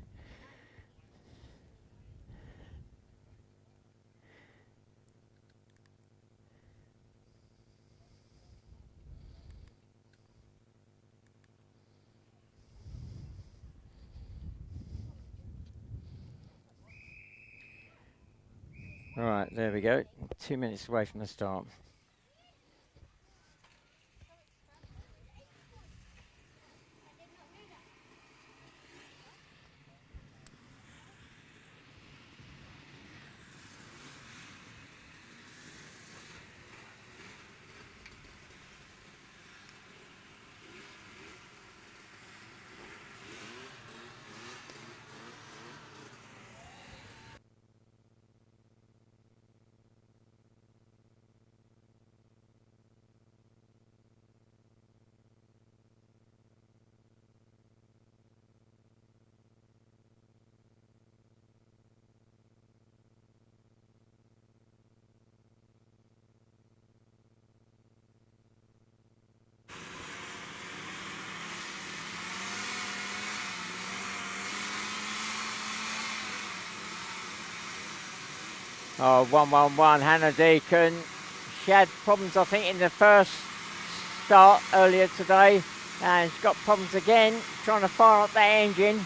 All right, there we go. 2 minutes away from the start. Oh, 111, Hannah Deacon. She had problems, I think, in the first start earlier today, and she's got problems again trying to fire up that engine.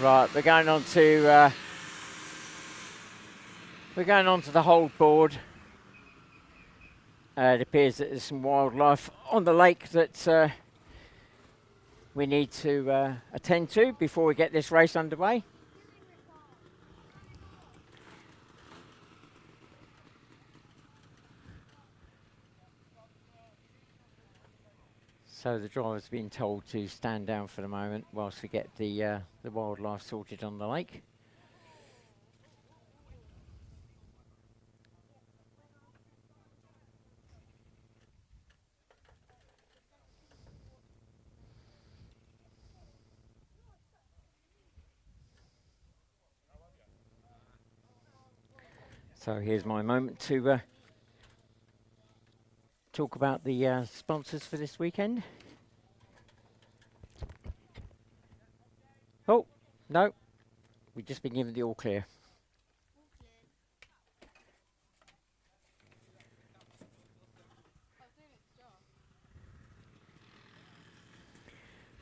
Right, we're going on to the hold board. It appears that there's some wildlife on the lake that we need to attend to before we get this race underway. So the driver's been told to stand down for the moment whilst we get the wildlife sorted on the lake. So here's my moment to talk about the sponsors for this weekend. Oh, no, we've just been given the all clear.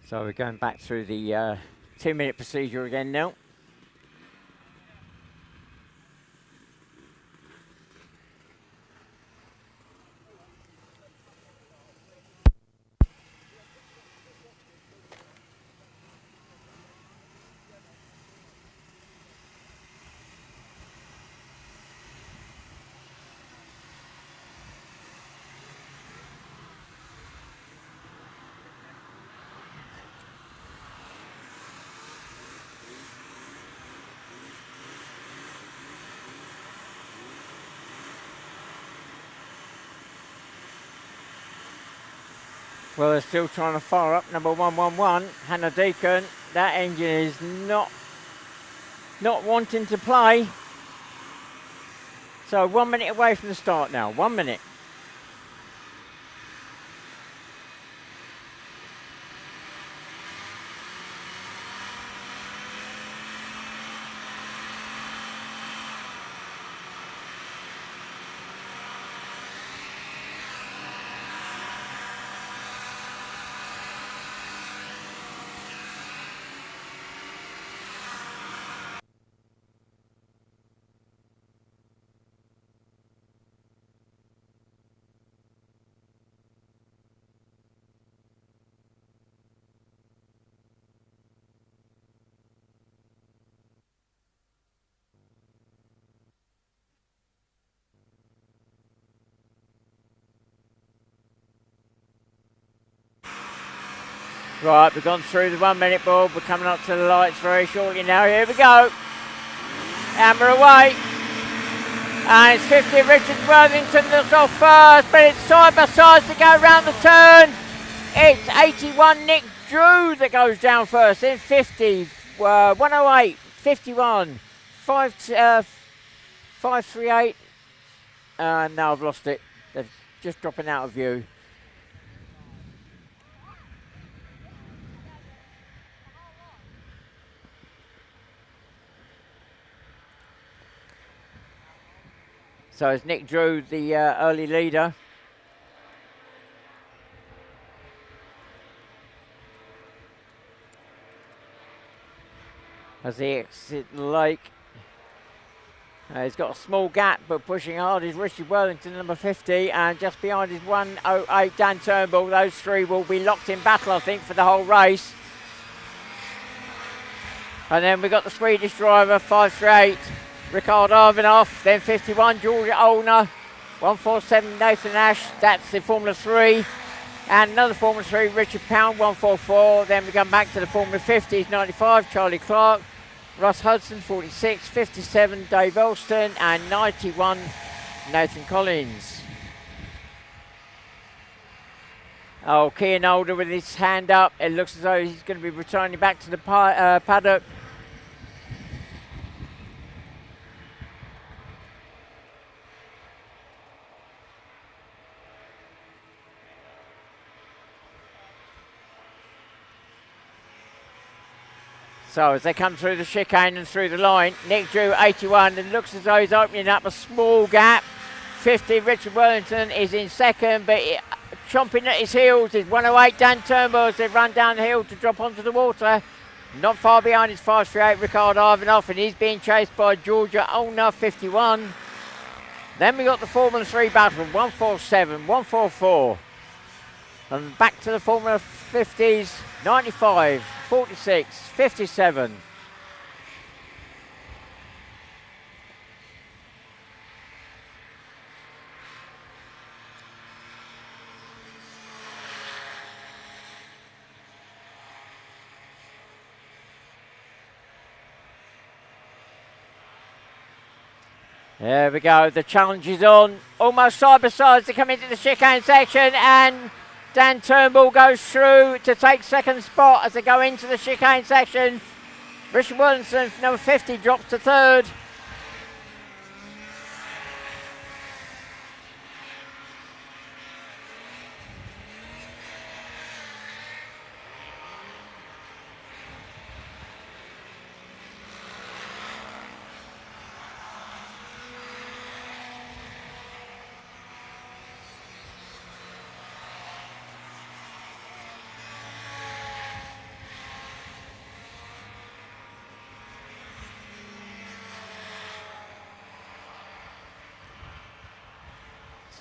So we're going back through the 2-minute procedure again now. Well, they're still trying to fire up number 111, Hannah Deacon. That engine is not wanting to play. So 1 minute away from the start now, 1 minute. Right, we've gone through the 1 minute board. We're coming up to the lights very shortly now. Here we go. Hammer away. And it's 50 Richard Worthington that's off first, but it's side by side to go round the turn. It's 81 Nick Drew that goes down first. Then 50, 108, 51, 538. Now I've lost it. They're just dropping out of view. So it's Nick Drew, the early leader. As he exits the lake. He's got a small gap, but pushing hard is Richard Worthington, number 50, and just behind is 108 Dan Turnbull. Those three will be locked in battle, I think, for the whole race. And then we've got the Swedish driver, 538. Ricard Arvinoff, then 51, Georgia Olner, 147, Nathan Ash, that's the Formula 3. And another Formula 3, Richard Pound, 144. Then we come back to the Formula 50s, 95, Charlie Clark, Russ Hudson, 46, 57, Dave Elston, and 91, Nathan Collins. Oh, Kean Older with his hand up. It looks as though he's going to be returning back to the paddock. So as they come through the chicane and through the line, Nick Drew, 81, and looks as though he's opening up a small gap. 50, Richard Wellington is in second, but chomping at his heels is 108, Dan Turnbull, as they run down the hill to drop onto the water. Not far behind is 538, Ricard Arvinoff, and he's being chased by Georgia Olner, 51. Then we got the Formula 3 battle, 147, 144. And back to the Formula 50s, 95, 46, 57. There we go, the challenge is on. Almost side by side to come into the chicane section, and Dan Turnbull goes through to take second spot as they go into the chicane section. Richard Williamson, number 50, drops to third.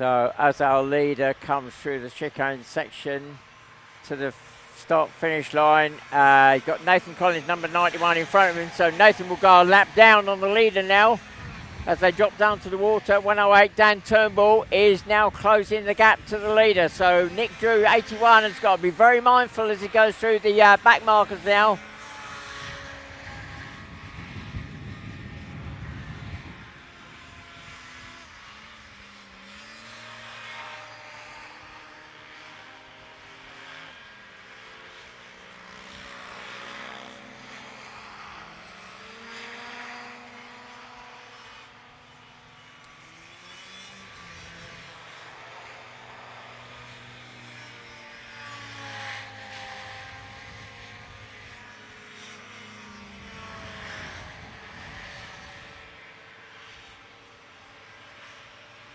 So as our leader comes through the chicane section to the start-finish line, you've got Nathan Collins, number 91, in front of him. So Nathan will go a lap down on the leader now as they drop down to the water. 108, Dan Turnbull is now closing the gap to the leader. So Nick Drew, 81, has got to be very mindful as he goes through the back markers now.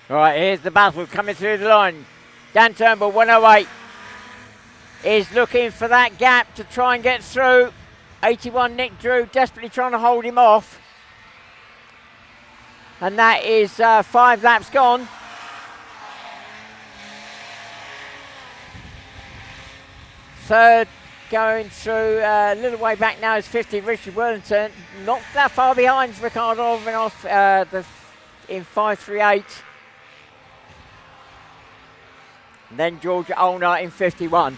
Right, here's the battle coming through the line. Dan Turnbull, 108, is looking for that gap to try and get through. 81, Nick Drew, desperately trying to hold him off. And that is 5 laps gone. Third going through a little way back now is 50, Richard Wellington. Not that far behind Ricardo Orvinoff in 538. And then George Olner in 51.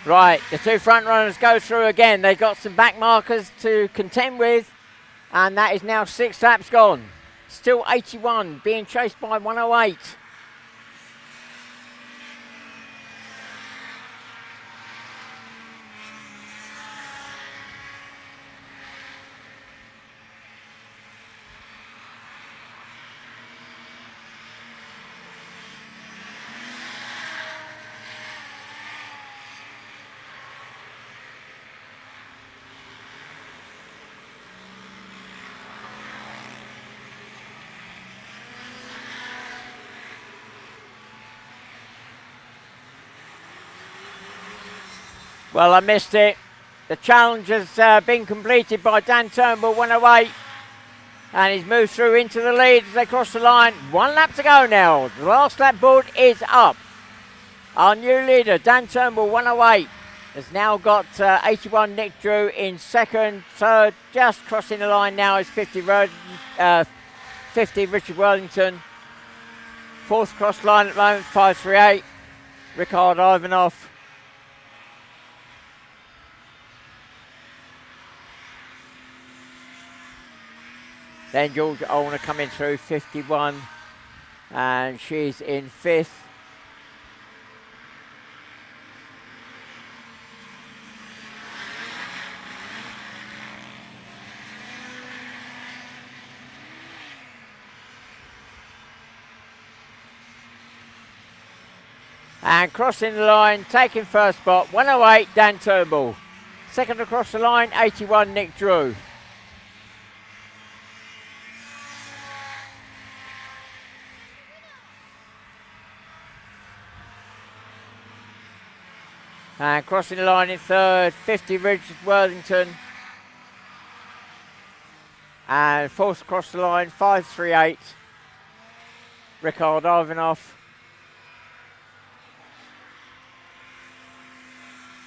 Right, the two front runners go through again. They've got some back markers to contend with. And that is now 6 laps gone. Still 81, being chased by 108. Well, I missed it. The challenge has been completed by Dan Turnbull, 108. And he's moved through into the lead as they cross the line. 1 lap to go now. The last lap board is up. Our new leader, Dan Turnbull, 108, has now got 81 Nick Drew in second. Third, just crossing the line now, is 50 Richard Wellington. Fourth cross line at the moment, 538, Ricardo Orvinoff. Then Georgia Olner coming through, 51, and she's in 5th. And crossing the line, taking first spot, 108, Dan Turnbull. Second across the line, 81, Nick Drew. And crossing the line in third, 50 Richard Worthington. And fourth across the line, 538, Ricardo Orvinoff.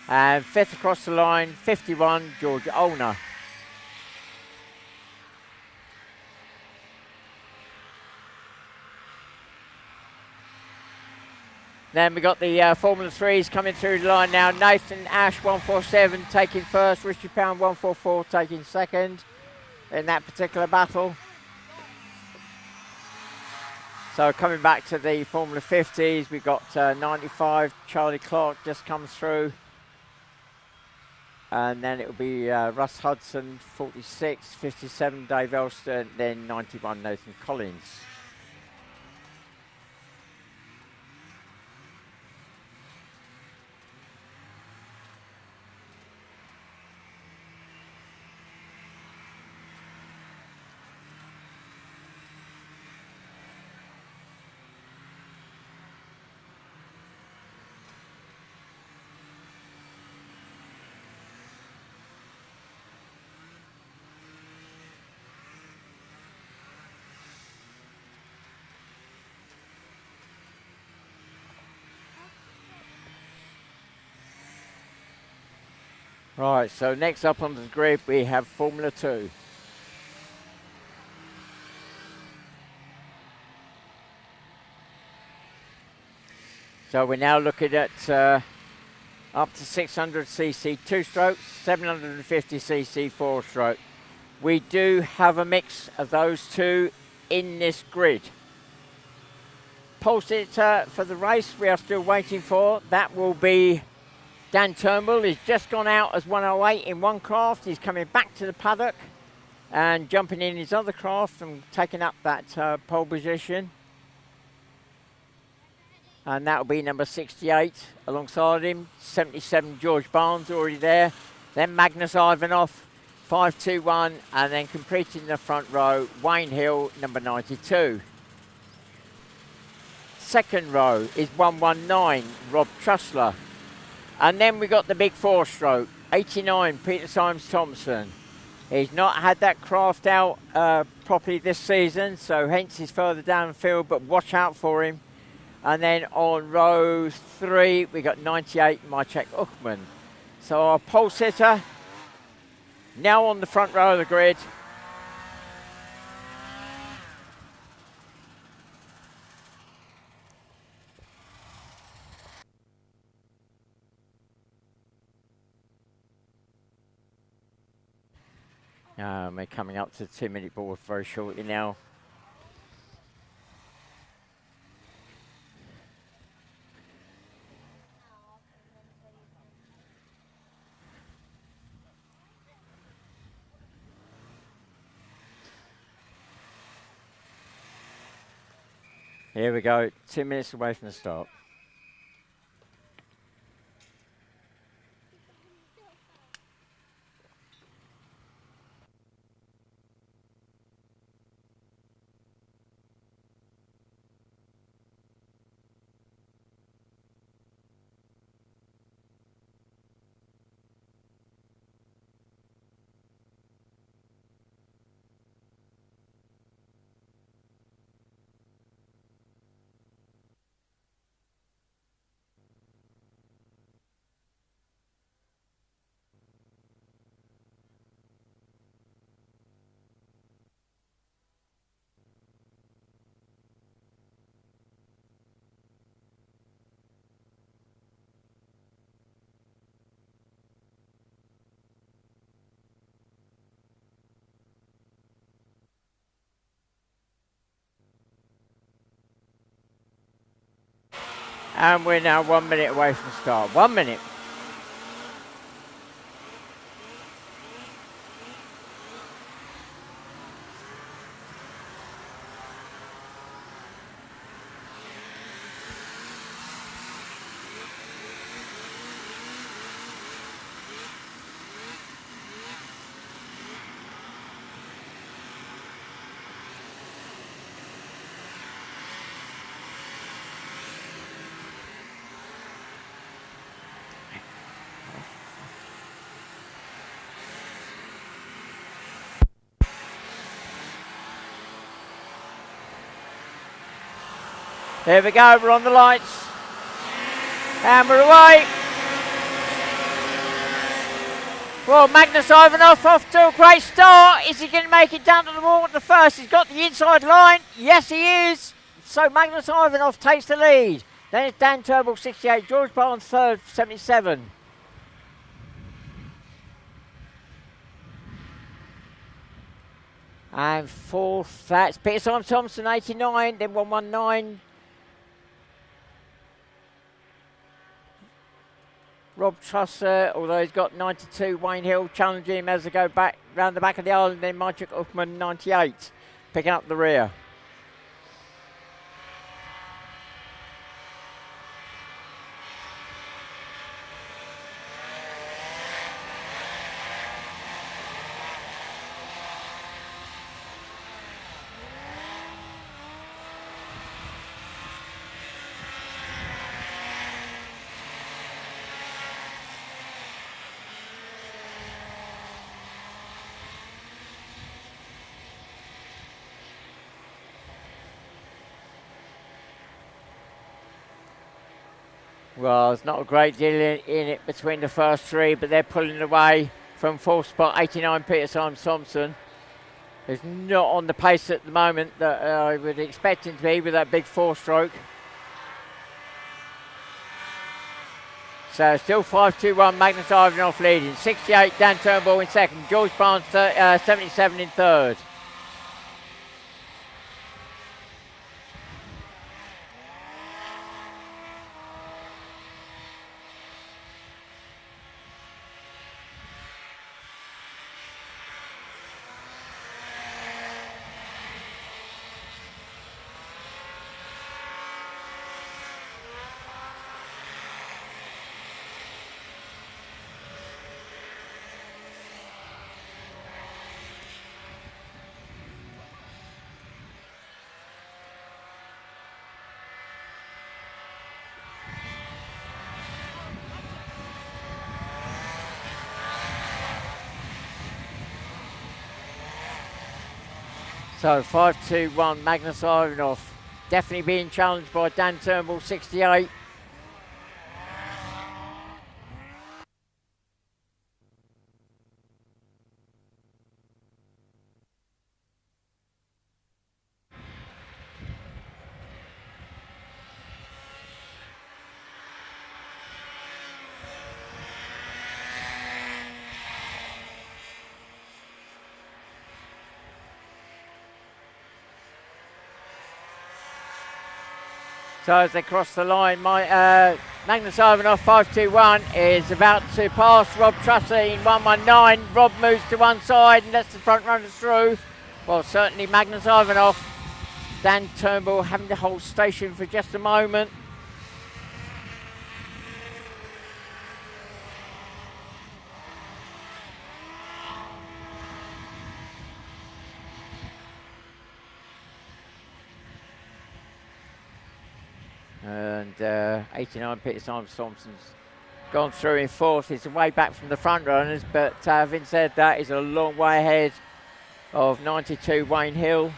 And fifth across the line, 51, Georgia Olner. Then we got the Formula 3s coming through the line now. Nathan Ash, 147, taking first. Richard Pound, 144, taking second in that particular battle. So coming back to the Formula 50s, we've got 95, Charlie Clark just comes through. And then it will be Russ Hudson, 46, 57, Dave Elston, then 91, Nathan Collins. Right, so next up on the grid we have Formula 2. So we're now looking at up to 600cc 2-stroke, 750cc 4-stroke. We do have a mix of those two in this grid. Pole sitter for the race we are still waiting for. That will be Dan Turnbull. He's just gone out as 108 in one craft. He's coming back to the paddock and jumping in his other craft and taking up that pole position. And that will be number 68 alongside him. 77 George Barnes already there. Then Magnus Ivanov, 521, and then completing the front row, Wayne Hill, number 92. Second row is 119, Rob Trussler. And then we got the big 4-stroke, 89, Peter Symes Thompson. He's not had that craft out properly this season, so hence he's further downfield, but watch out for him. And then on row 3, we got 98, Maciek Uchman. So our pole sitter, now on the front row of the grid. We're coming up to the 2-minute board very shortly now. Here we go, 2 minutes away from the start. And we're now 1 minute away from start. 1 minute. There we go, we're on the lights. And we're away. Well, Magnus Ivanov off to a great start. Is he going to make it down to the water first? He's got the inside line. Yes, he is. So Magnus Ivanov takes the lead. Then it's Dan Turnbull, 68. George Barnes, third, 77. And fourth, that's Peter Symes Thompson, 89. Then 119. Rob Trussler, although he's got 92, Wayne Hill challenging him as they go back round the back of the island. Then Maciek Uchman, 98, picking up the rear. Well, there's not a great deal in it between the first three, but they're pulling away from fourth spot, 89 Peter Simon Thompson. Who's not on the pace at the moment that I would expect him to be with that big four-stroke. So still 5-2-1, Magnus Ivanov leading. 68, Dan Turnbull in second. George Barnes, 77 in third. So 5-2-1, Magnus Ivanov definitely being challenged by Dan Turnbull, 68. So as they cross the line, Magnus Ivanov 5-2-1 is about to pass Rob Trusser in 1-1-9. Rob moves to one side and lets the front runners through. Well, certainly Magnus Ivanov. Dan Turnbull having to hold station for just a moment. And 89 Peter Simon Thompson's gone through in fourth. It's a way back from the front runners, but having said that, he's a long way ahead of 92 Wayne Hill.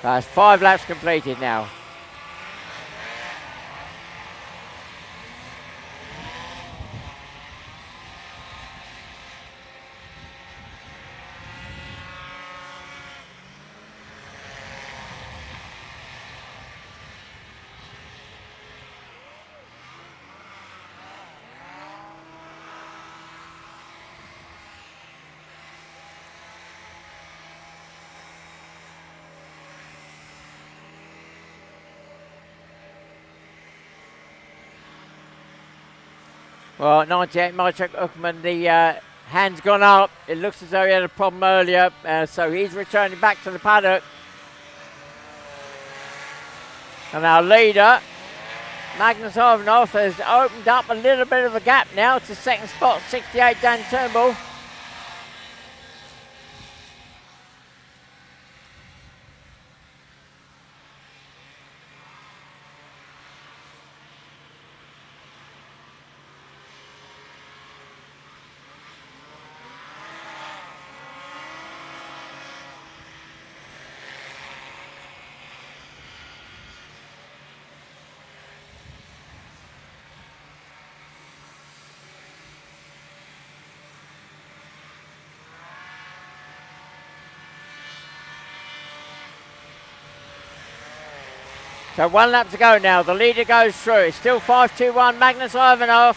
That's 5 laps completed now. Well, 98 Mike Uckman, the hand's gone up. It looks as though he had a problem earlier, so he's returning back to the paddock. And our leader, Magnus Ivanov, has opened up a little bit of a gap now to second spot, 68 Dan Turnbull. So 1 lap to go now. The leader goes through. It's still 5-2-1. Magnus Ivanov.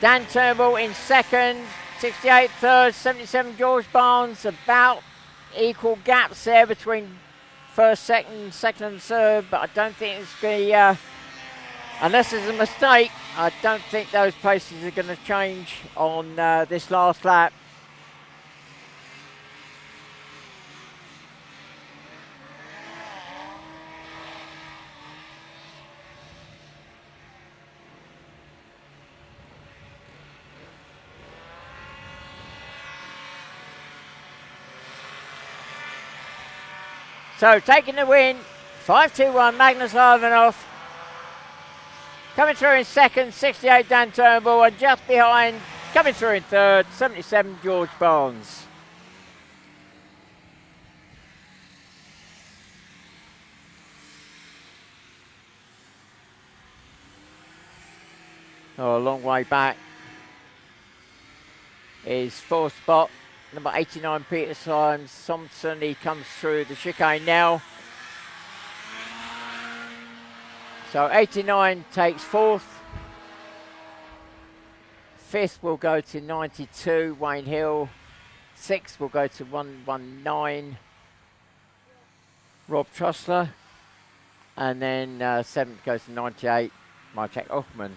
Dan Turnbull in second. 68 third. 77 George Barnes. About equal gaps there between first, second and third. But I don't think it's going to be... unless there's a mistake, I don't think those places are going to change on this last lap. So taking the win, 5-2-1 Magnus Ivanov. Coming through in second, 68 Dan Turnbull, and just behind, coming through in third, 77 George Barnes. Oh, a long way back is fourth spot, number 89 Peter Symes Thompson. He comes through the chicane now. So 89 takes fourth. Fifth will go to 92 Wayne Hill. Sixth will go to 119 Rob Trussler. And then seventh goes to 98 Maciek Ochman.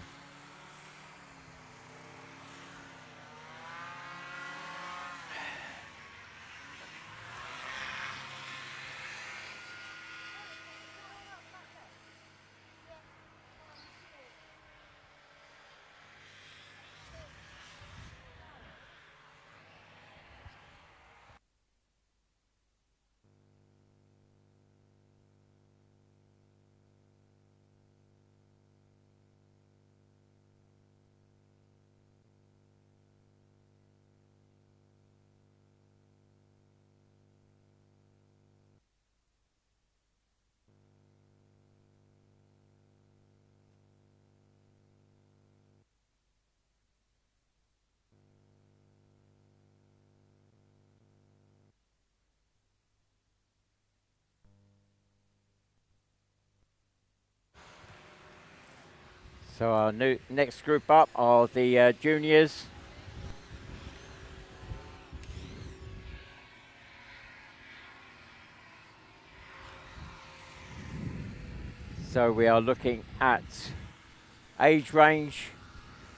So our next group up are the juniors. So we are looking at age range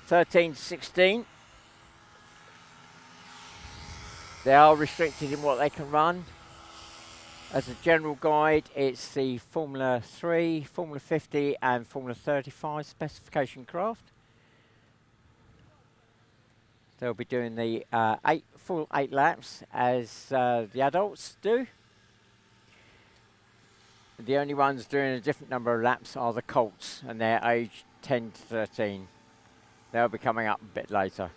13 to 16. They are restricted in what they can run. As a general guide, it's the Formula 3, Formula 50 and Formula 35 specification craft. They'll be doing the full 8 laps as the adults do. The only ones doing a different number of laps are the colts, and they're aged 10 to 13. They'll be coming up a bit later.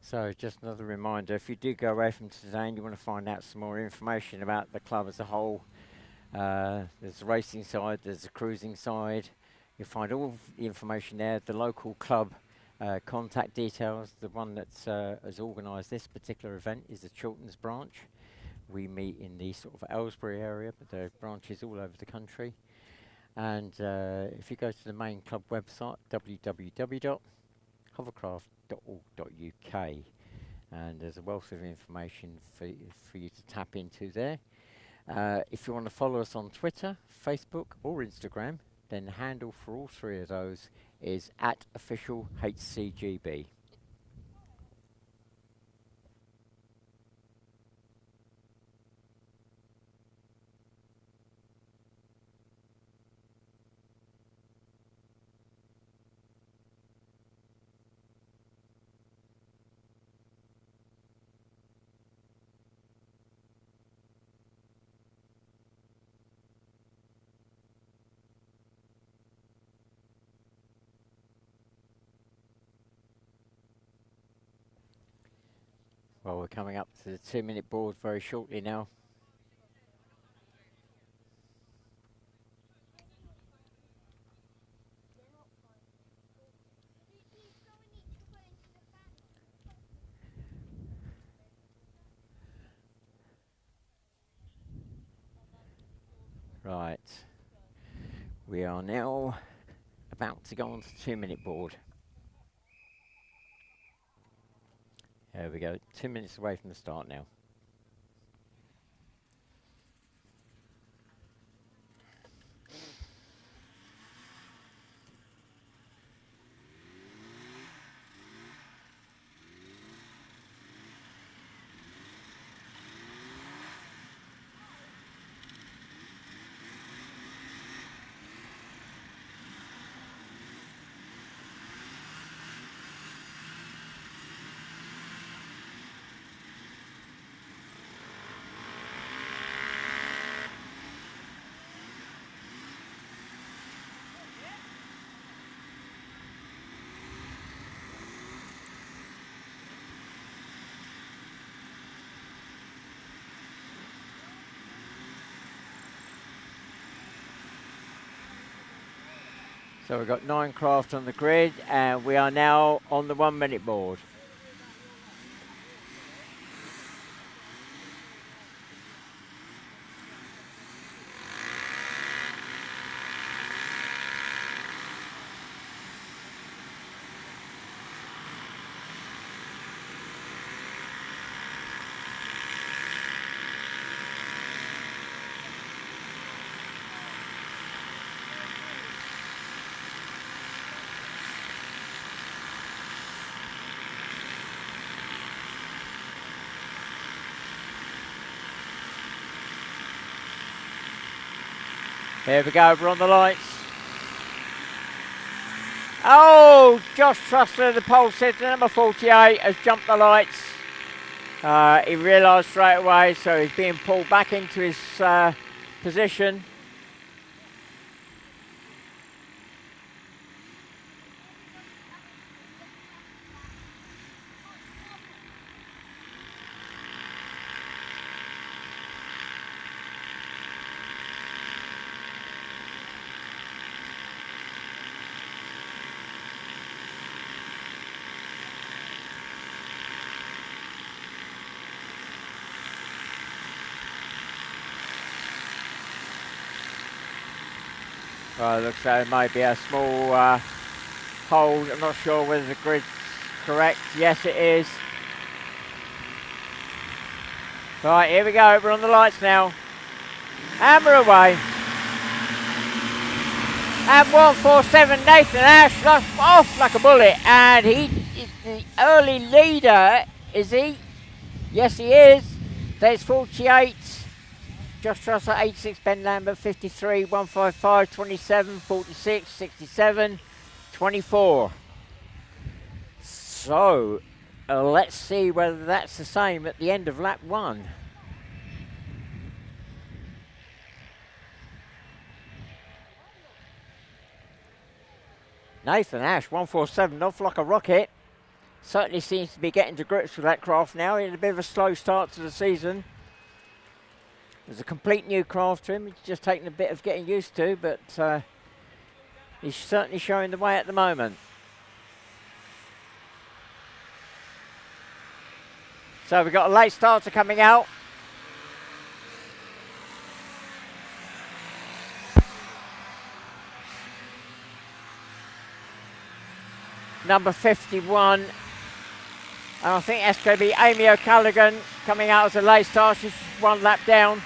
So just another reminder, if you do go away from today and you want to find out some more information about the club as a whole, there's the racing side, there's the cruising side. You'll find all the information there, the local club contact details. The one that has organised this particular event is the Chilterns branch. We meet in the sort of Aylesbury area, but there are branches all over the country. And if you go to the main club website, www.hovercraft.org.uk, and there's a wealth of information for you to tap into there. If you want to follow us on Twitter, Facebook or Instagram, then the handle for all three of those is @officialHCGB. Well, we're coming up to the 2-minute board very shortly now. Right. We are now about to go on to the 2-minute board. There we go, 2 minutes away from the start now. So we've got 9 craft on the grid, and we are now on the 1 minute board. Here we go, we're on the lights. Oh, Josh Trussler, the pole sitter, number 48, has jumped the lights. He realised straight away, so he's being pulled back into his position. Well, it looks like it might be a small hole. I'm not sure whether the grid's correct. Yes, it is. Right, here we go. We're on the lights now. And we're away. And 147, Nathan Ash off like a bullet. And he is the early leader, is he? Yes, he is. There's 48. Josh Trussler, 86, Ben Lambert, 53, 155, 27, 46, 67, 24. So, let's see whether that's the same at the end of lap 1. Nathan Ash, 147, off like a rocket. Certainly seems to be getting to grips with that craft now. He had a bit of a slow start to the season. It's a complete new craft to him. He's just taking a bit of getting used to, but he's certainly showing the way at the moment. So we've got a late starter coming out. Number 51. And I think that's going to be Amy O'Callaghan coming out as a late starter. She's 1 lap down.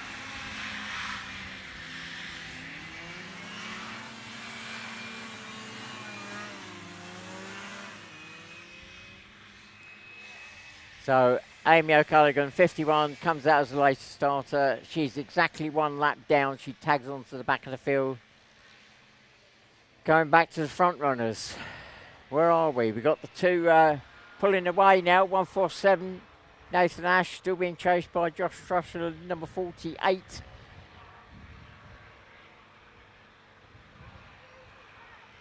So Amy O'Callaghan, 51, comes out as the latest starter. She's exactly 1 lap down. She tags onto the back of the field. Going back to the front runners. Where are we? We've got the 2 pulling away now. 147, Nathan Ash, still being chased by Josh Trussler, number 48.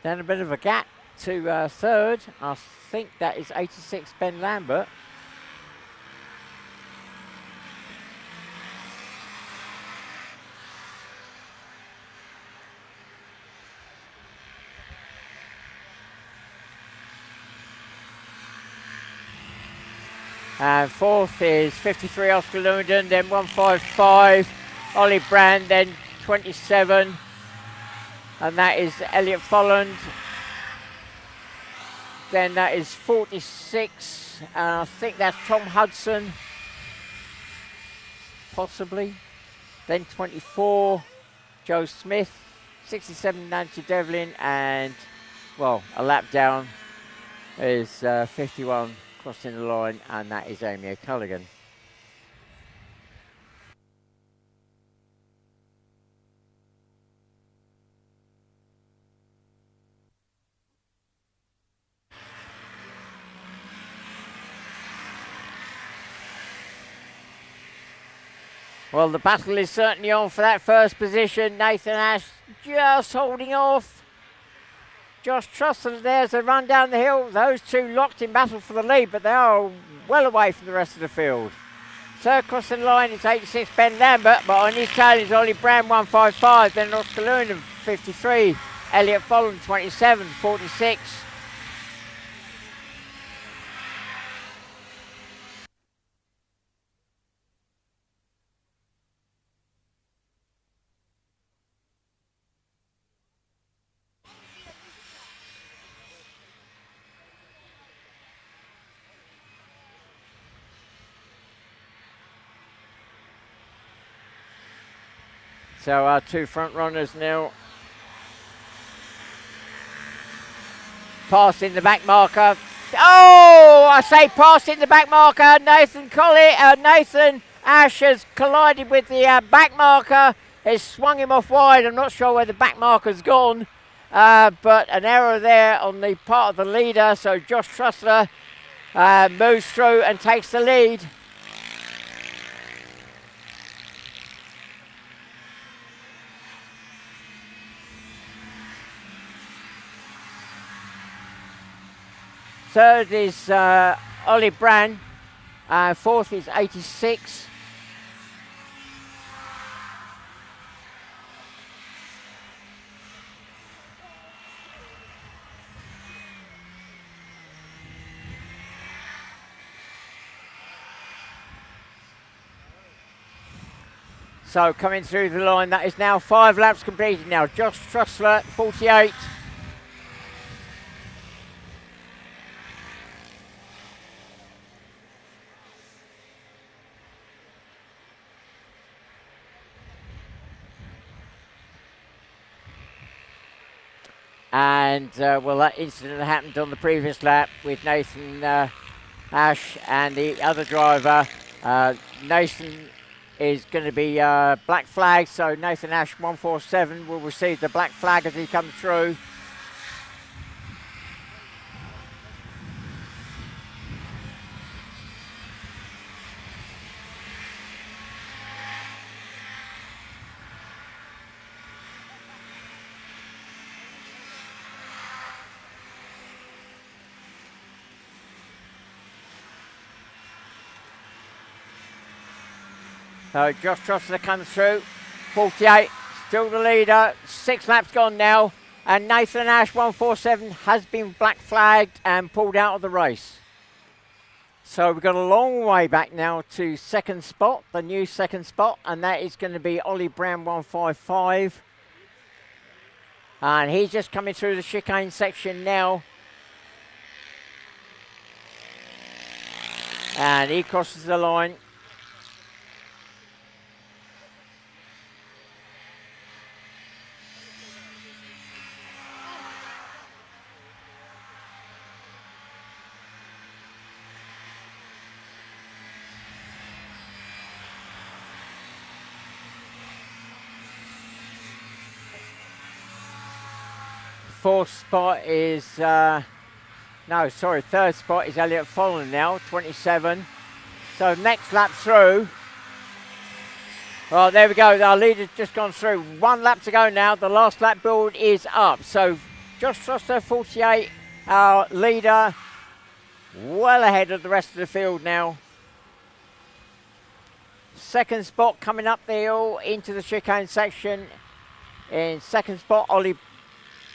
Then a bit of a gap to third. I think that is 86, Ben Lambert. And 4th is 53, Oscar Lewington, then 155, Ollie Brand, then 27. And that is Elliot Folland. Then that is 46, and I think that's Tom Hudson, possibly. Then 24, Joe Smith, 67, Nancy Devlin, and, well, a lap down is 51. Crossing the line, and that is Amy O'Callaghan. Well, the battle is certainly on for that first position. Nathan Ash just holding off. Josh Trussler there's a run down the hill. Those 2 locked in battle for the lead, but they are well away from the rest of the field. Third crossing the line is 86, Ben Lambert, but on his tail is Ollie Brown, 155, then Oscar Lewin, 53. Elliot Folland, 27, 46. So our two front runners now. Passing the back marker. Oh, I say passing the back marker. Nathan Ash has collided with the back marker. It's swung him off wide. I'm not sure where the back marker's gone. But an error there on the part of the leader. So Josh Trussler moves through and takes the lead. Third is Ollie Brand. Fourth is 86. So coming through the line, that is now 5 laps completed now. Josh Trussler, 48. And, well, that incident happened on the previous lap with Nathan Ash and the other driver. Nathan is going to be black flag, so Nathan Ash 147 will receive the black flag as he comes through. So Josh Trussler comes through, 48, still the leader, 6 laps gone now, and Nathan Ash 147 has been black flagged and pulled out of the race. So we've got a long way back now to second spot, the new second spot, and that is going to be Ollie Brown 155. And he's just coming through the chicane section now. And he crosses the line. Third spot is Elliot Folland now, 27. So next lap through. Well, there we go. Our leader's just gone through. 1 lap to go now. The last lap build is up. So Josh Trussler, 48, our leader, well ahead of the rest of the field now. Second spot coming up the hill into the chicane section. In second spot, Ollie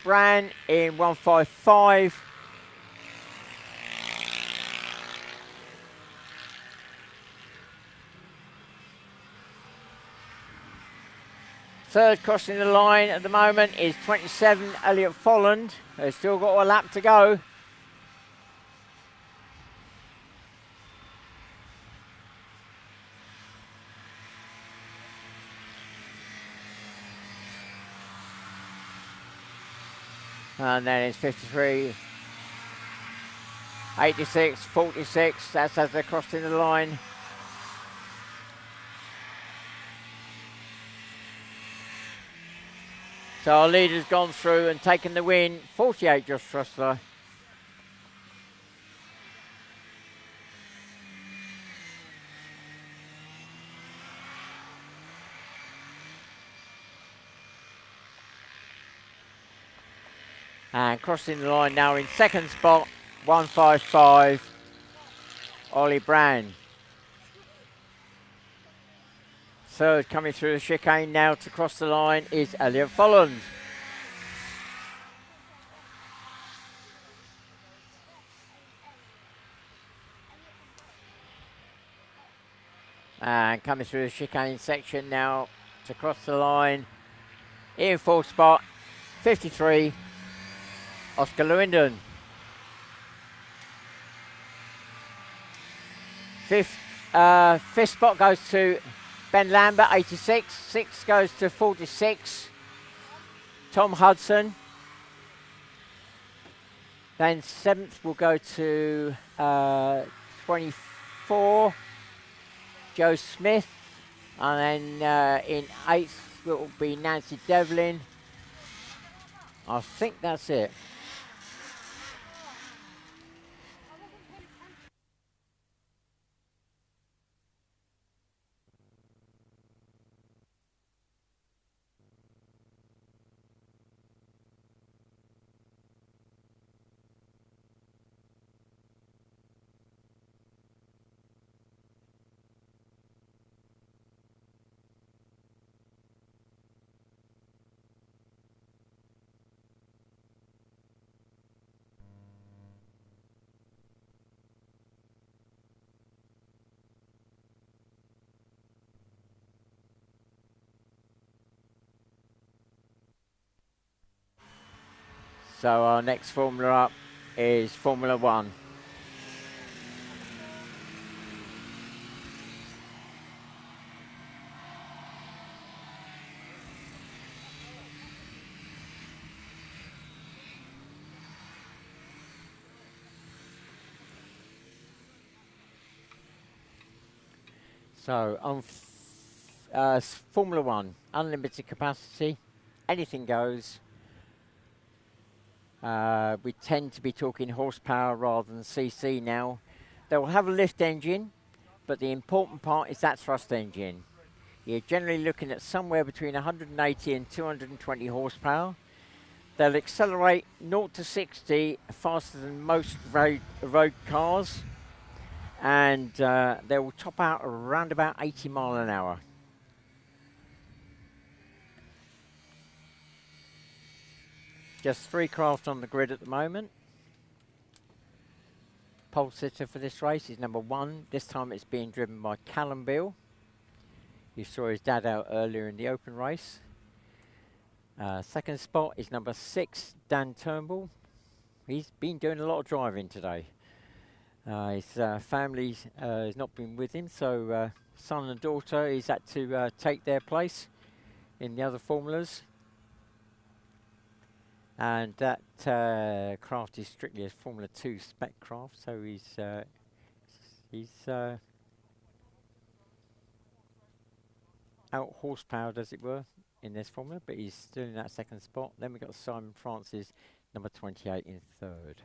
Brand in 155. Third crossing the line at the moment is 27, Elliot Folland. They've still got a lap to go. And then it's 53, 86, 46. That's as they're crossing the line. So our leader's gone through and taken the win. 48, Josh Trussler. And crossing the line now in second spot, 155, Ollie Brand. Third coming through the chicane now to cross the line is Elliot Folland. And coming through the chicane section now to cross the line. In fourth spot, 53, Oscar Lewindon. Fifth spot goes to Ben Lambert, 86. Sixth goes to 46, Tom Hudson. Then seventh will go to 24, Joe Smith. And then in eighth will be Nancy Devlin. I think that's it. So our next formula up is Formula One. So on Formula One, unlimited capacity, anything goes. We tend to be talking horsepower rather than cc now. They will have a lift engine, but the important part is that thrust engine. You're generally looking at somewhere between 180 and 220 horsepower. They'll accelerate 0 to 60 faster than most road cars, and they will top out around about 80 mile an hour. Just 3 craft on the grid at the moment. Pole sitter for this race is number 1. This time it's being driven by Callum Beale. You saw his dad out earlier in the open race. Second spot is number 6, Dan Turnbull. He's been doing a lot of driving today. His family has not been with him, so son and daughter, he's had to take their place in the other formulas. And that craft is strictly a Formula 2 spec craft, so he's out horsepowered, as it were, in this formula, but he's still in that second spot. Then we've got Simon Francis, number 28, in third.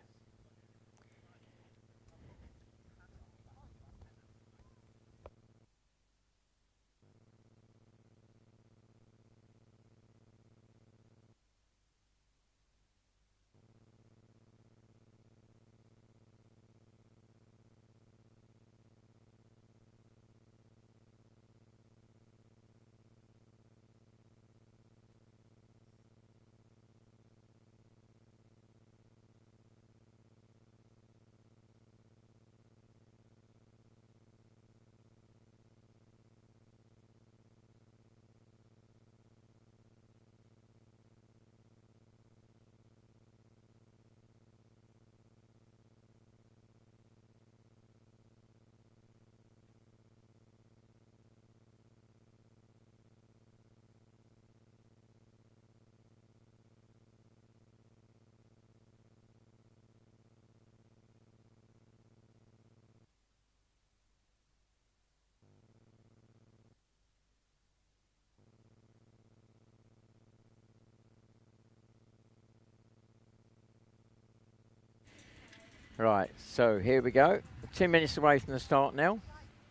Right, so here we go. 2 minutes away from the start now.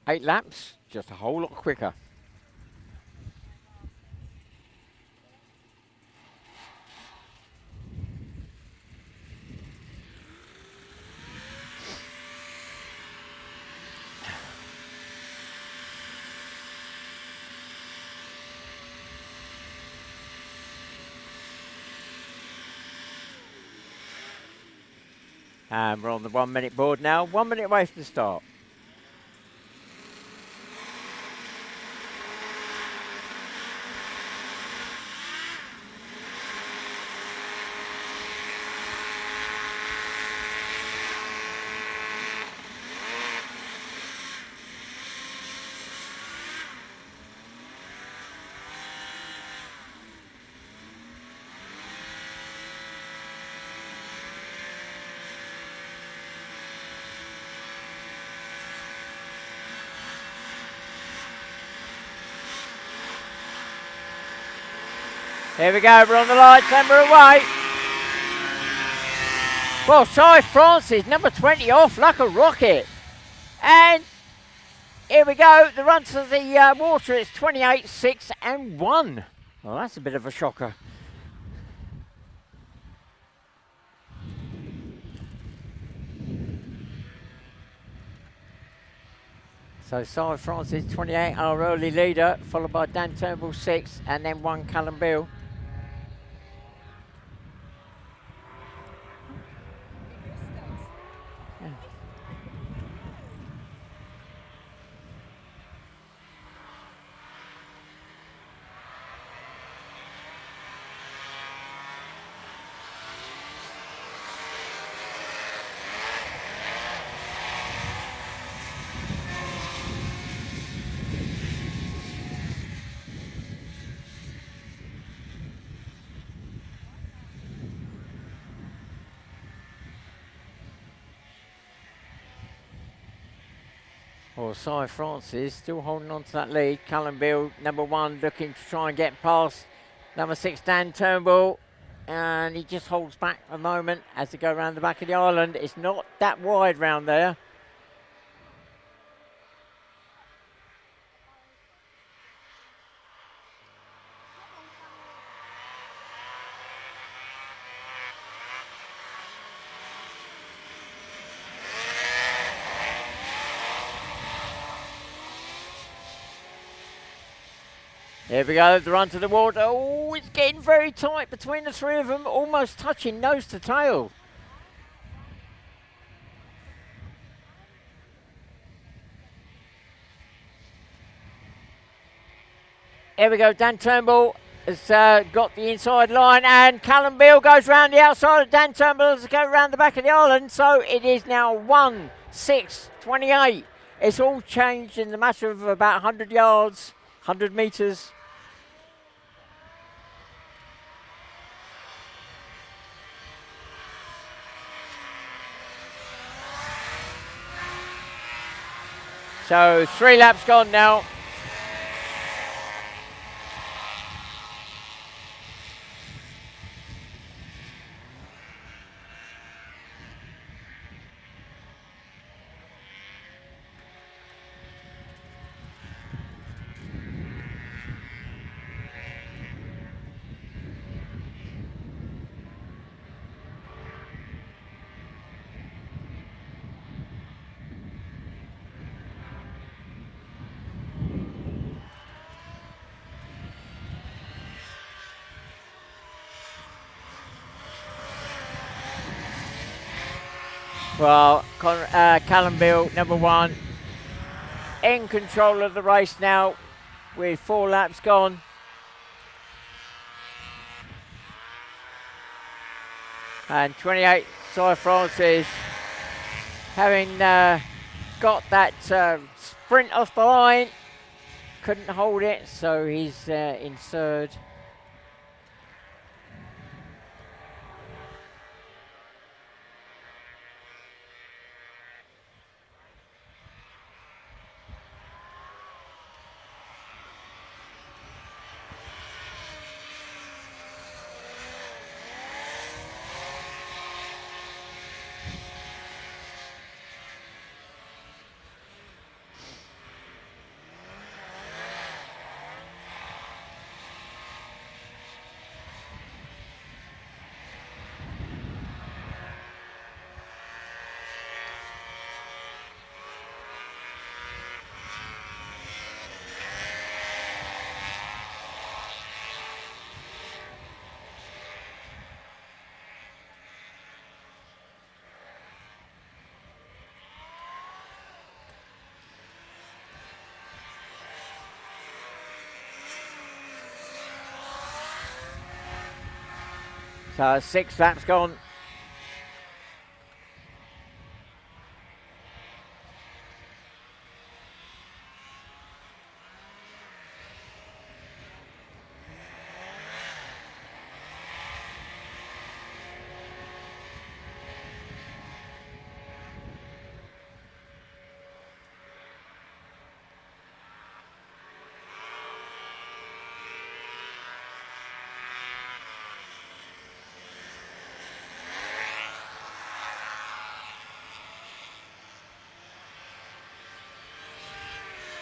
8 laps, just a whole lot quicker. And we're on the 1 minute board now. 1 minute away from the start. Here we go, we're on the lights and we're away. Well, Cy Francis, number 20 off like a rocket. And here we go, the run to the water is 28, 6 and 1. Well, that's a bit of a shocker. So Cy Francis, 28, our early leader, followed by Dan Turnbull, 6, and then 1 Callum Beale. Well, Cy Francis still holding on to that lead. Callum Beale, number 1, looking to try and get past number 6, Dan Turnbull. And he just holds back a moment as they go around the back of the island. It's not that wide round there. Here we go, the run to the water. Oh, it's getting very tight between the 3 of them, almost touching nose to tail. Here we go, Dan Turnbull has got the inside line, and Callum Beale goes round the outside of Dan Turnbull as they go round the back of the island. So it is now 1, 6, 28. It's all changed in the matter of about 100 yards, 100 metres. So 3 laps gone now. Well, Callum Beale, number 1, in control of the race now with 4 laps gone. And 28, Cy Francis, having got that sprint off the line, couldn't hold it, so he's in 3rd. So 6 laps gone.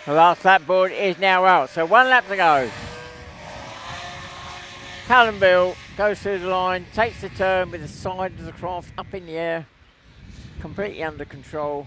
The last lap board is now out, so 1 lap to go. Callum Bill goes through the line, takes the turn with the side of the craft up in the air, completely under control.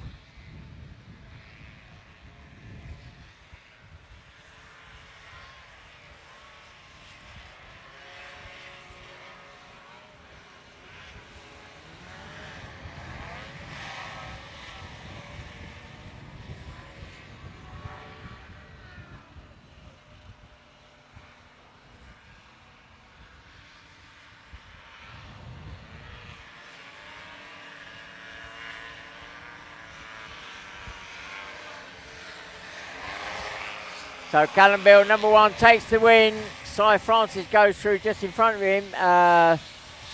So Callum Bill, number 1, takes the win. Cy Francis goes through just in front of him.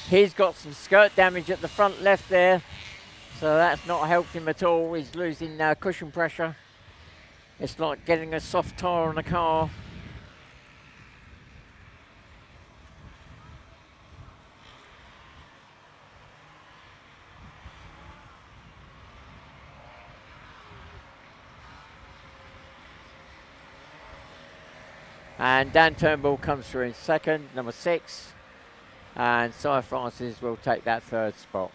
He's got some skirt damage at the front left there, so that's not helped him at all. He's losing cushion pressure. It's like getting a soft tyre on a car. And Dan Turnbull comes through in second, number 6. And Cy Francis will take that 3rd spot.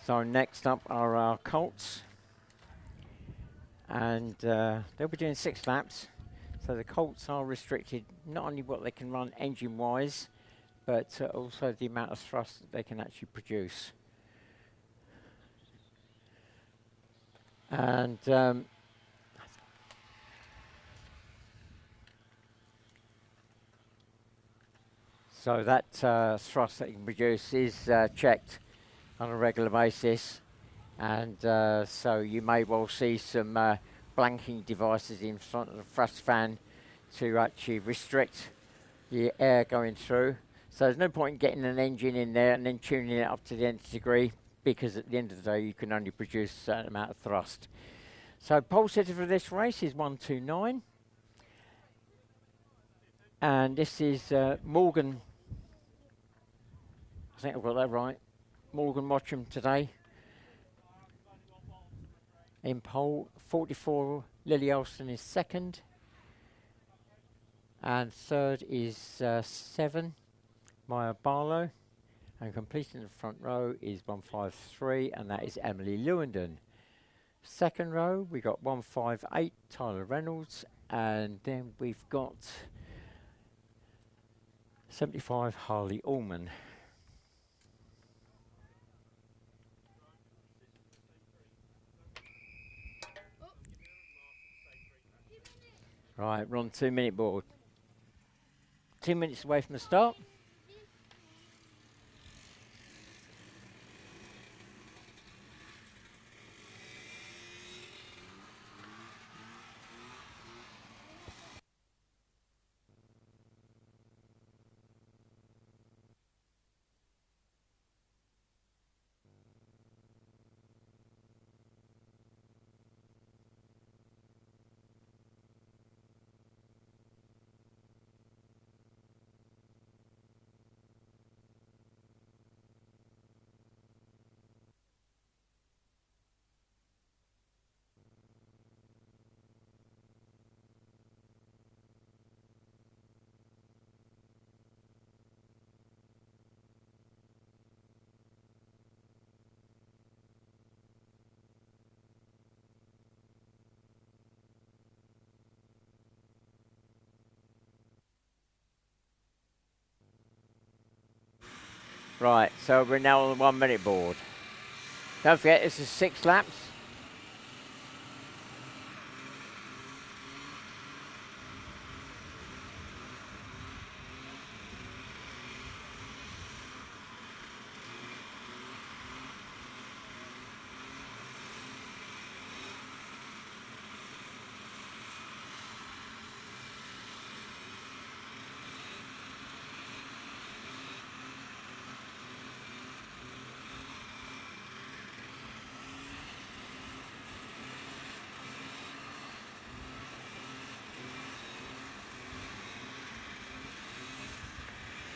So next up are our Colts. And they'll be doing 6 laps. So the Colts are restricted not only what they can run engine-wise, but also the amount of thrust that they can actually produce. And so that thrust that you can produce is checked on a regular basis. And so you may well see some blanking devices in front of the thrust fan to actually restrict the air going through. So there's no point in getting an engine in there and then tuning it up to the nth degree, because at the end of the day you can only produce a certain amount of thrust. So pole sitter for this race is 129. And this is Morgan, I think I've got that right, Morgan Mottram today. In pole, 44, Lily Olsen is second. And third is 7, Maya Barlow. And completing the front row is 153, and that is Emily Lewandon. Second row, we got 158, Tyler Reynolds. And then we've got 75, Harley Allman. Right, we're on 2-minute board. 2 minutes away from the start. Right, so we're now on the 1 minute board. Don't forget, this is 6 laps.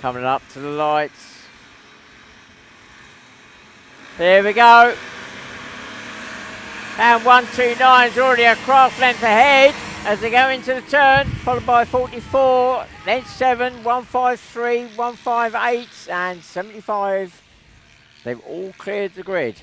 Coming up to the lights. There we go. And 129 is already a craft length ahead as they go into the turn, followed by 44, then 7, 153, 158 and 75. They've all cleared the grid.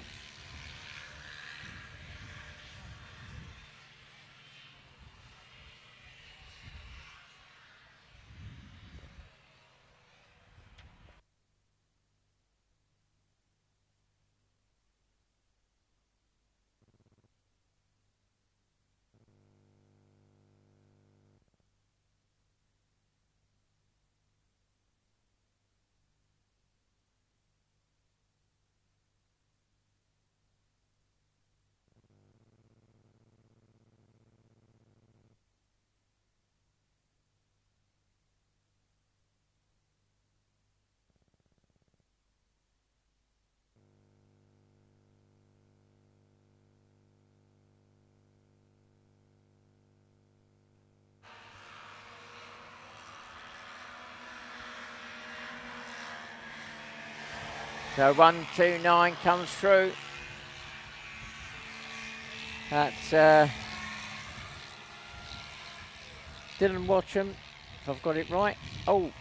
So 129 comes through. That's Dylan Watcham, if I've got it right. Oh,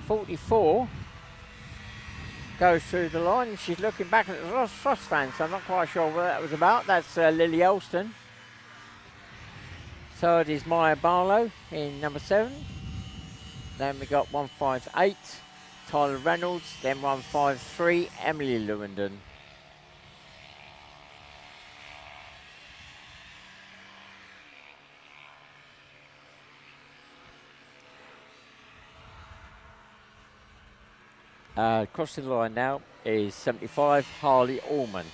44 goes through the line. She's looking back at the Frost fan, so I'm not quite sure what that was about. That's Lily Elston. Third is Maya Barlow in number 7. Then we got 158, Tyler Reynolds. Then 153, Emily Lewandon. Crossing the line now is 75, Harley Allman.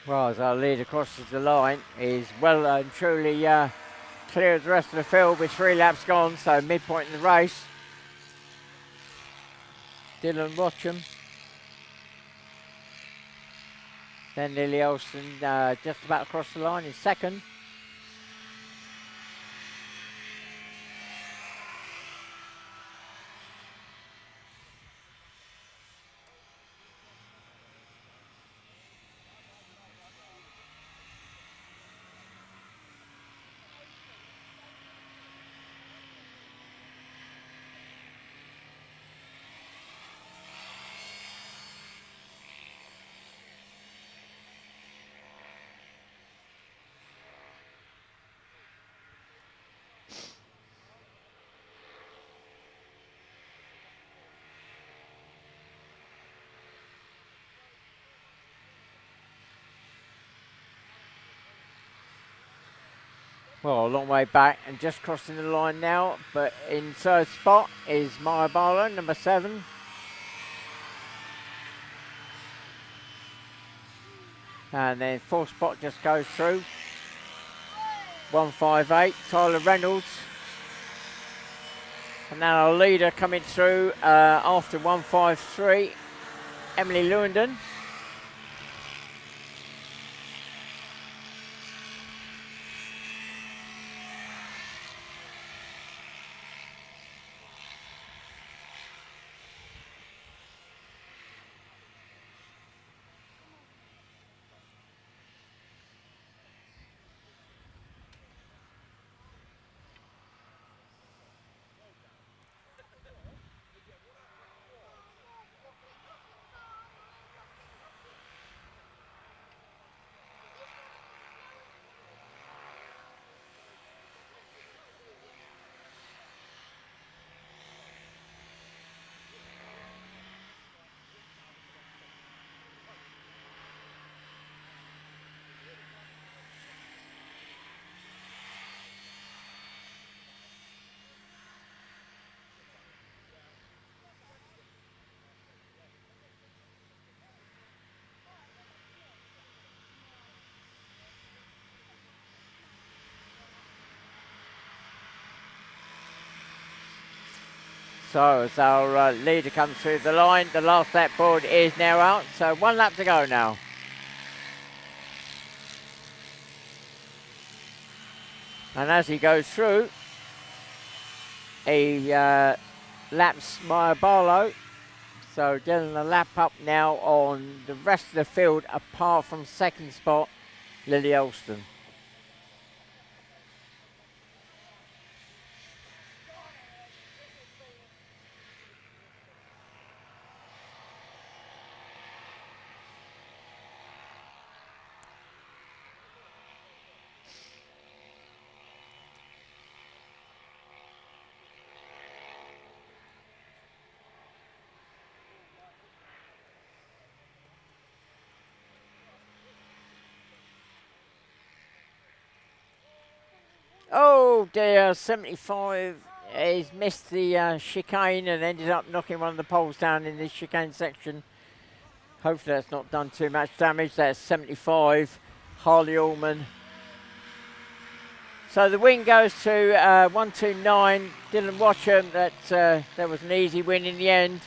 Well, as our leader crosses the line, is well and truly clear of the rest of the field with 3 laps gone, so midpoint in the race. Dylan Watcham. Then Lily Olsen just about across the line in second. Well, a long way back and just crossing the line now, but in third spot is Maya Barlow, number 7. And then fourth spot just goes through. 158, Tyler Reynolds. And now our leader coming through after 153, Emily Lewandon. So as our leader comes through the line, the last lap board is now out, so 1 lap to go now. And as he goes through, he laps Maya Barlow. So getting a lap up now on the rest of the field, apart from second spot, Lily Elston. Oh dear, 75. He's missed the chicane and ended up knocking one of the poles down in the chicane section. Hopefully that's not done too much damage. That's 75, Harley Allman. So the win goes to 129, Dylan Watcham. That was an easy win in the end.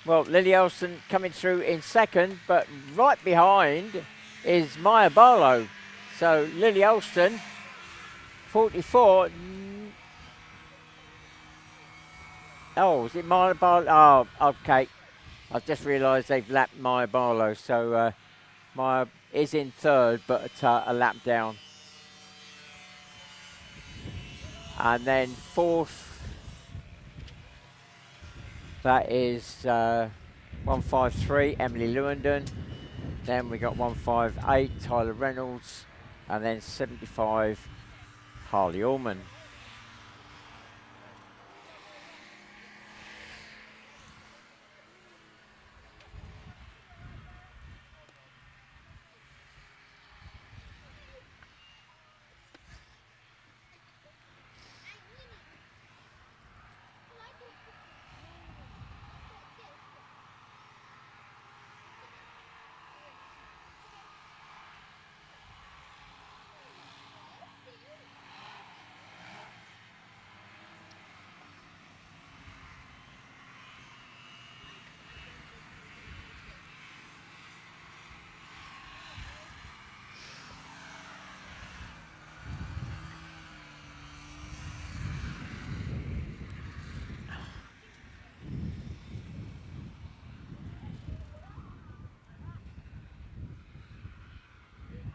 Well, Lily Elson coming through in second, but right behind is Maya Barlow. So Lily Elston, 44. Oh, is it Maya Barlow? Oh, okay. I've just realised they've lapped Maya Barlow. So Maya is in third, but a lap down. And then fourth, that is 153, Emily Lewandon. Then we got 158, Tyler Reynolds. And then 75, Harley Allman.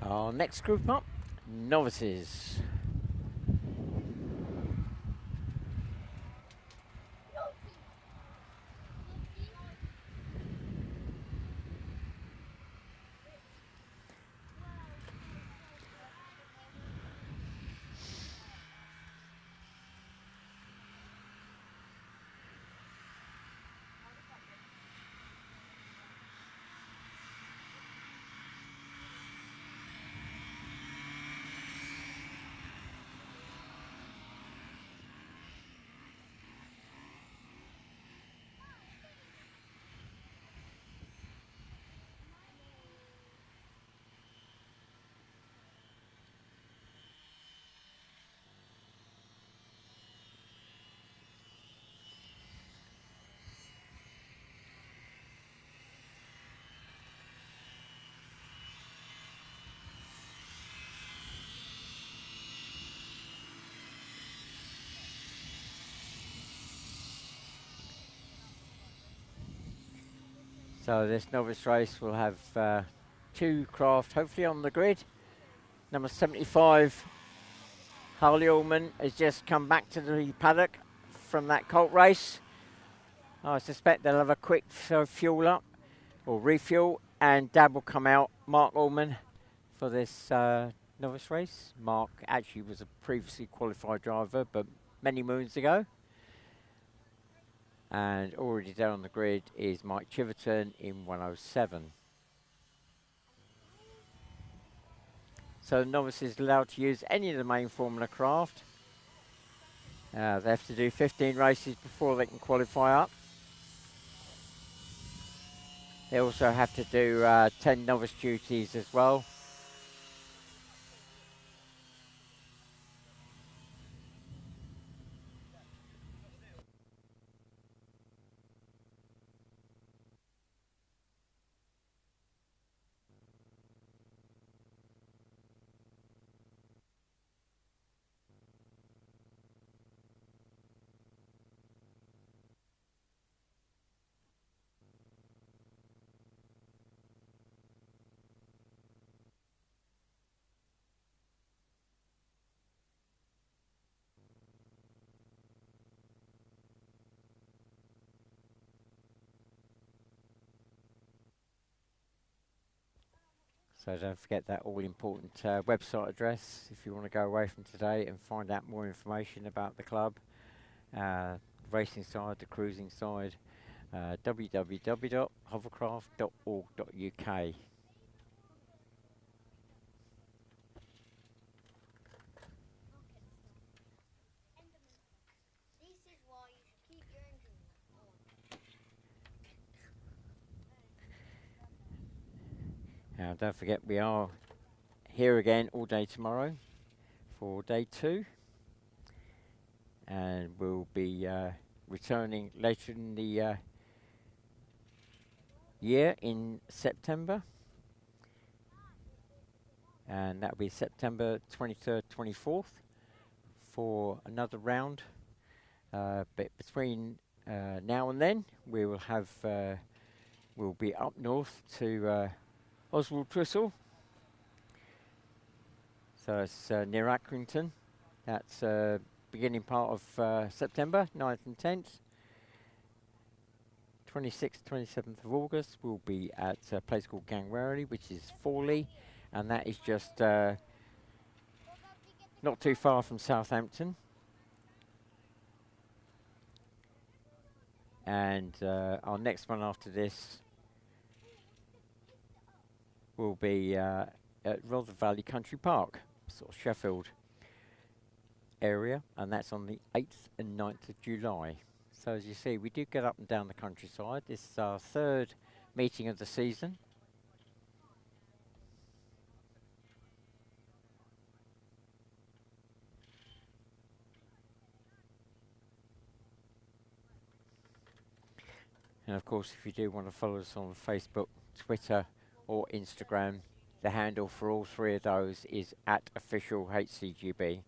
Our next group up, novices. So this novice race will have two craft hopefully on the grid. Number 75, Harley Allman, has just come back to the paddock from that colt race. I suspect they'll have a quick fuel up or refuel, and Dad will come out, Mark Allman, for this novice race. Mark actually was a previously qualified driver, but many moons ago. And already there on the grid is Mike Chiverton in 107. So the novice is allowed to use any of the main Formula craft. They have to do 15 races before they can qualify up. They also have to do 10 novice duties as well. So don't forget that all-important website address if you want to go away from today and find out more information about the club, racing side, the cruising side, www.hovercraft.org.uk. Don't forget we are here again all day tomorrow for day 2, and we'll be returning later in the year in September, and that'll be September 23rd, 24th for another round. But between now and then, we will have we'll be up north to Oswald Twistle. So it's near Accrington. That's beginning part of September, 9th and 10th. 26th, 27th of August, we'll be at a place called Gangwarry, which is Forley, and that is just not too far from Southampton. And our next one after this will be at Rother Valley Country Park, sort of Sheffield area, and that's on the 8th and 9th of July. So as you see, we do get up and down the countryside. This is our 3rd meeting of the season. And of course, if you do want to follow us on Facebook, Twitter or Instagram, the handle for all 3 of those is @official HCGB.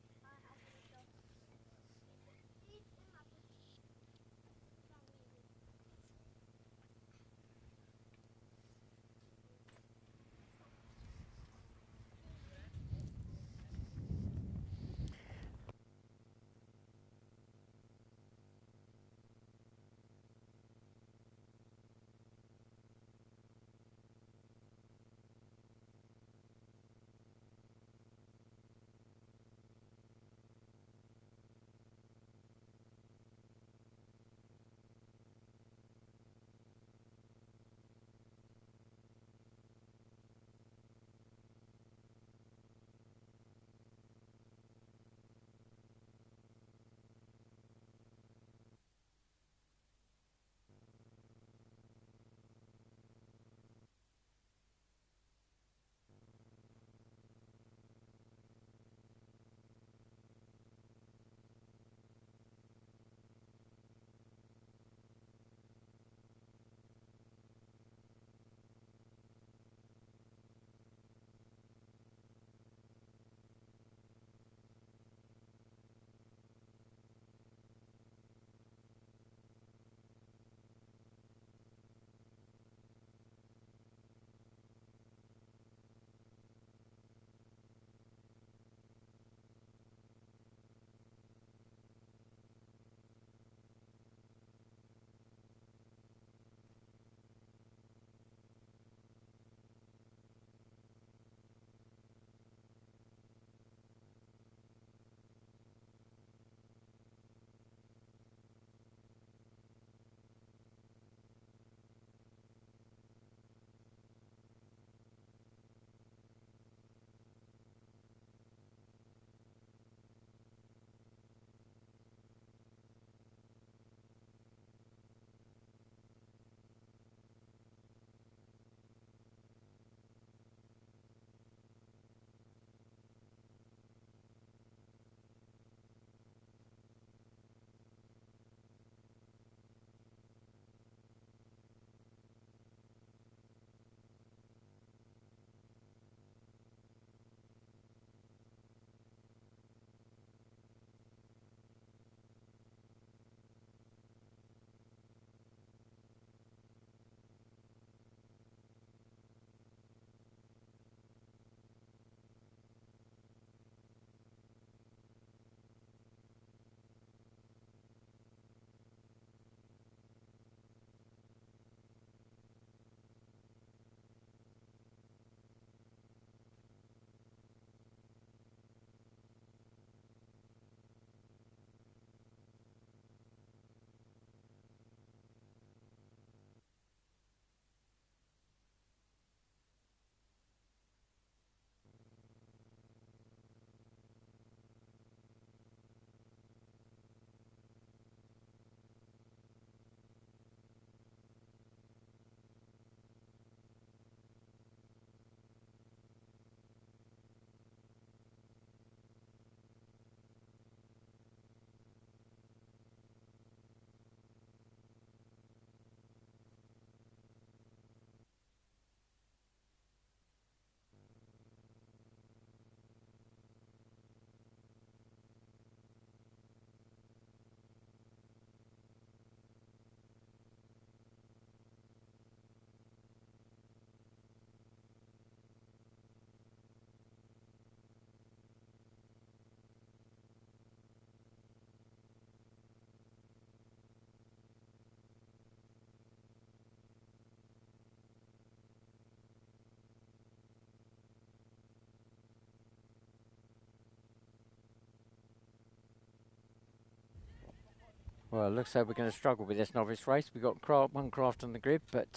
Well, it looks like we're going to struggle with this novice race. We've got one craft on the grid, but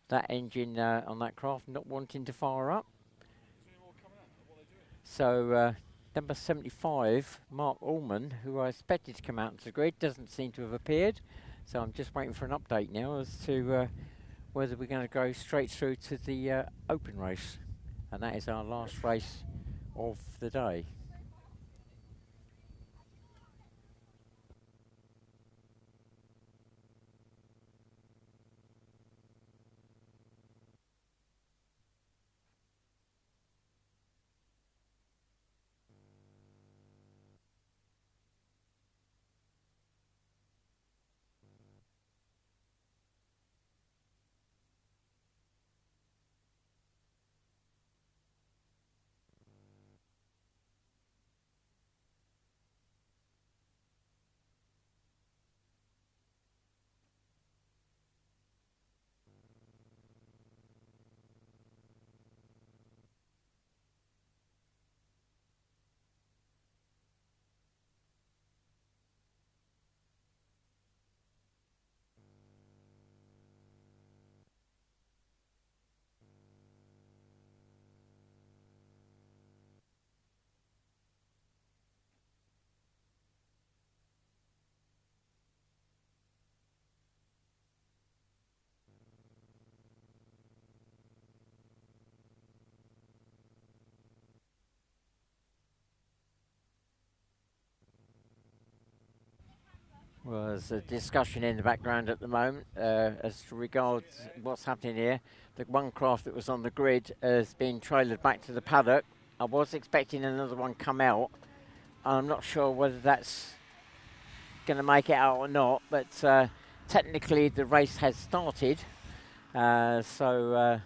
that engine on that craft not wanting to fire up. So number 75, Mark Allman, who I expected to come out into the grid, doesn't seem to have appeared. So I'm just waiting for an update now as to whether we're going to go straight through to the open race. And that is our last race of the day. Well, there's a discussion in the background at the moment as to regards what's happening here. The one craft that was on the grid has been trailered back to the paddock. I was expecting another one come out. I'm not sure whether that's going to make it out or not, but technically the race has started. So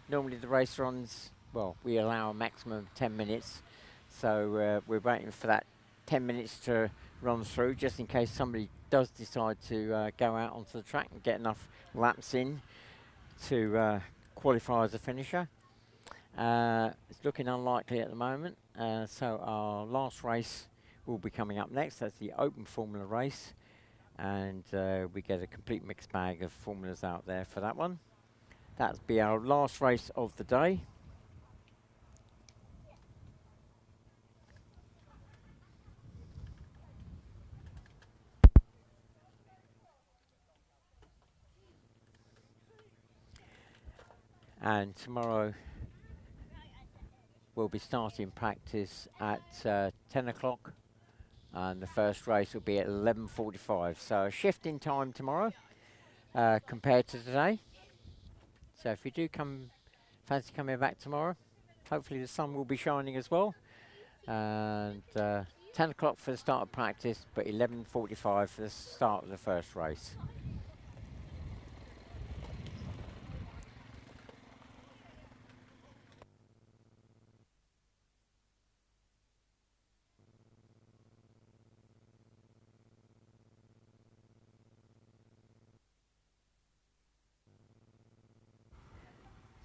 normally the race runs, well, we allow a maximum of 10 minutes. So we're waiting for that 10 minutes to run through, just in case somebody does decide to go out onto the track and get enough laps in to qualify as a finisher. It's looking unlikely at the moment. So our last race will be coming up next. That's the Open Formula race. And we get a complete mixed bag of formulas out there for that one. That'll be our last race of the day. And tomorrow we'll be starting practice at 10 o'clock. And the first race will be at 11:45. So a shift in time tomorrow compared to today. So if you do fancy coming back tomorrow, hopefully the sun will be shining as well. And 10 o'clock for the start of practice, but 11:45 for the start of the first race.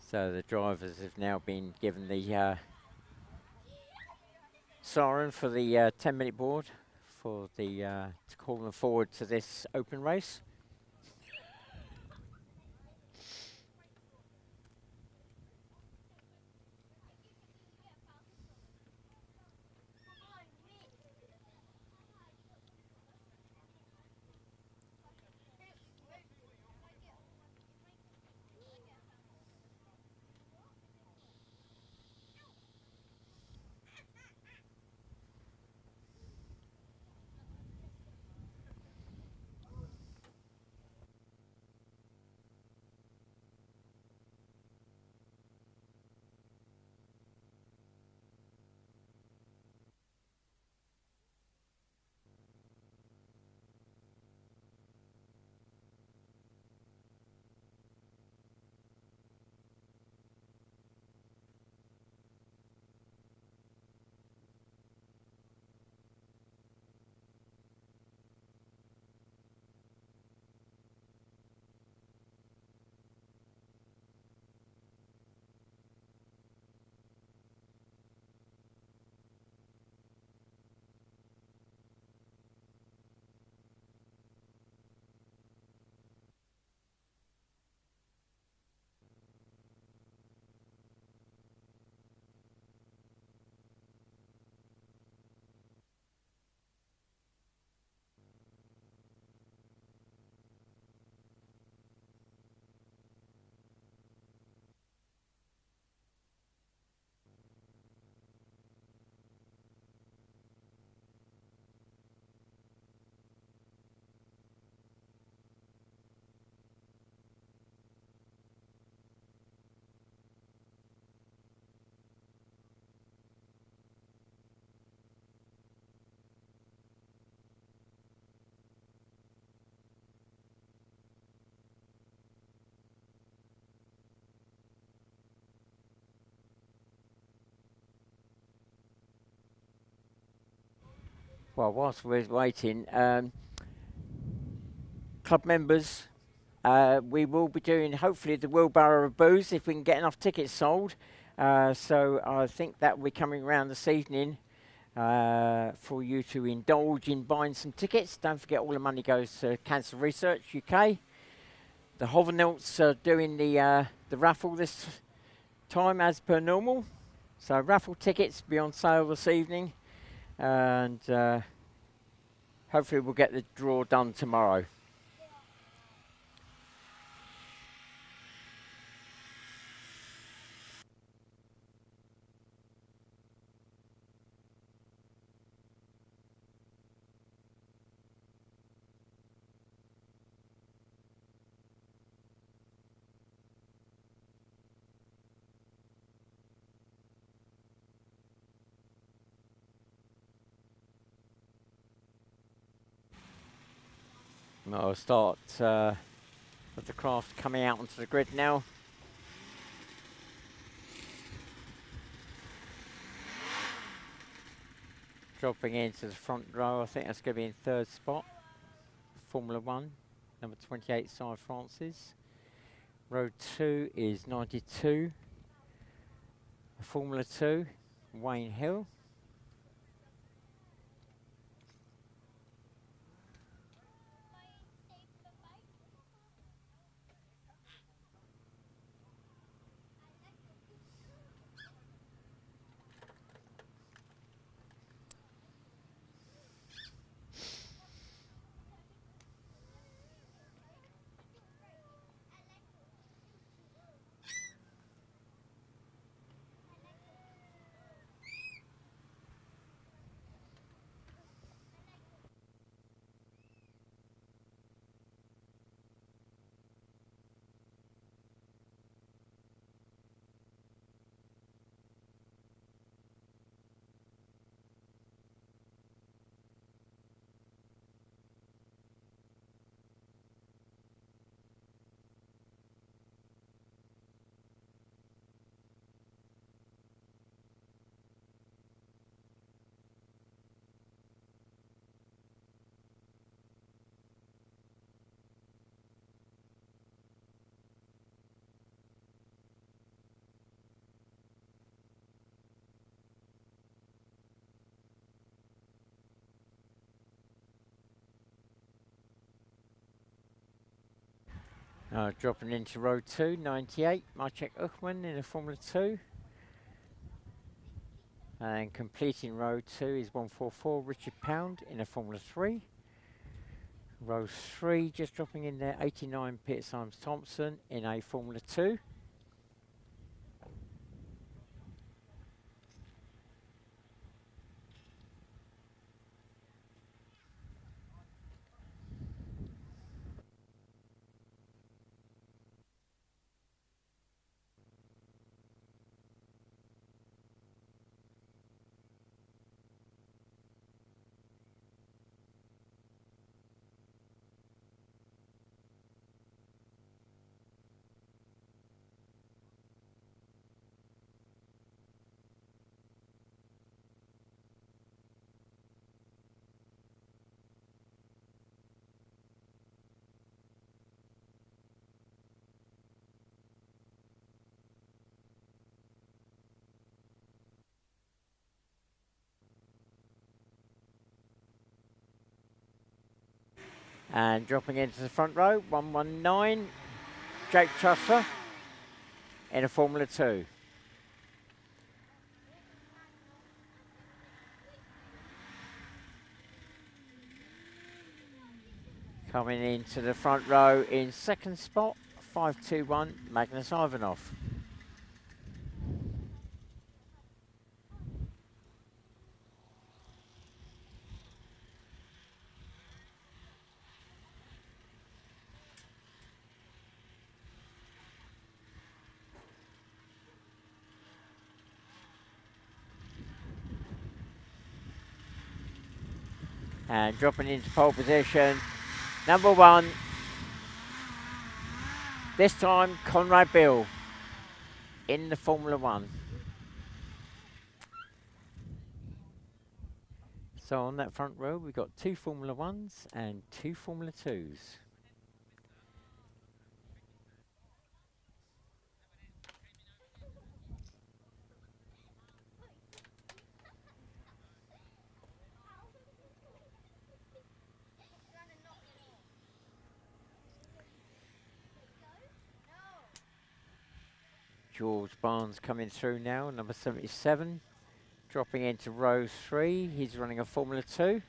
So the drivers have now been given the siren for the 10-minute board for the to call them forward to this open race. Well, whilst we're waiting, club members, we will be doing hopefully the wheelbarrow of booze if we can get enough tickets sold. So I think that will be coming around this evening for you to indulge in buying some tickets. Don't forget all the money goes to Cancer Research UK. The Hovenelts are doing the raffle this time as per normal. So raffle tickets be on sale this evening, and hopefully we'll get the draw done tomorrow. I'll start with the craft coming out onto the grid now. Dropping into the front row, I think that's going to be in third spot. Formula 1, number 28, Cy Francis. Row 2 is 92. Formula 2, Wayne Hill. Dropping into row 2, 98, Maciek Uchman in a Formula 2. And completing row 2 is 144, Richard Pound in a Formula 3. Row 3, just dropping in there, 89, Peter Symes Thompson in a Formula 2. And dropping into the front row, 119, Jake Trusser in a Formula 2. Coming into the front row in second spot, 521, Magnus Ivanov. And dropping into pole position, number 1, this time Conrad Bill in the Formula 1. So on that front row, we've got 2 Formula 1s and 2 Formula 2s. George Barnes coming through now, number 77. Dropping into row 3, he's running a Formula 2.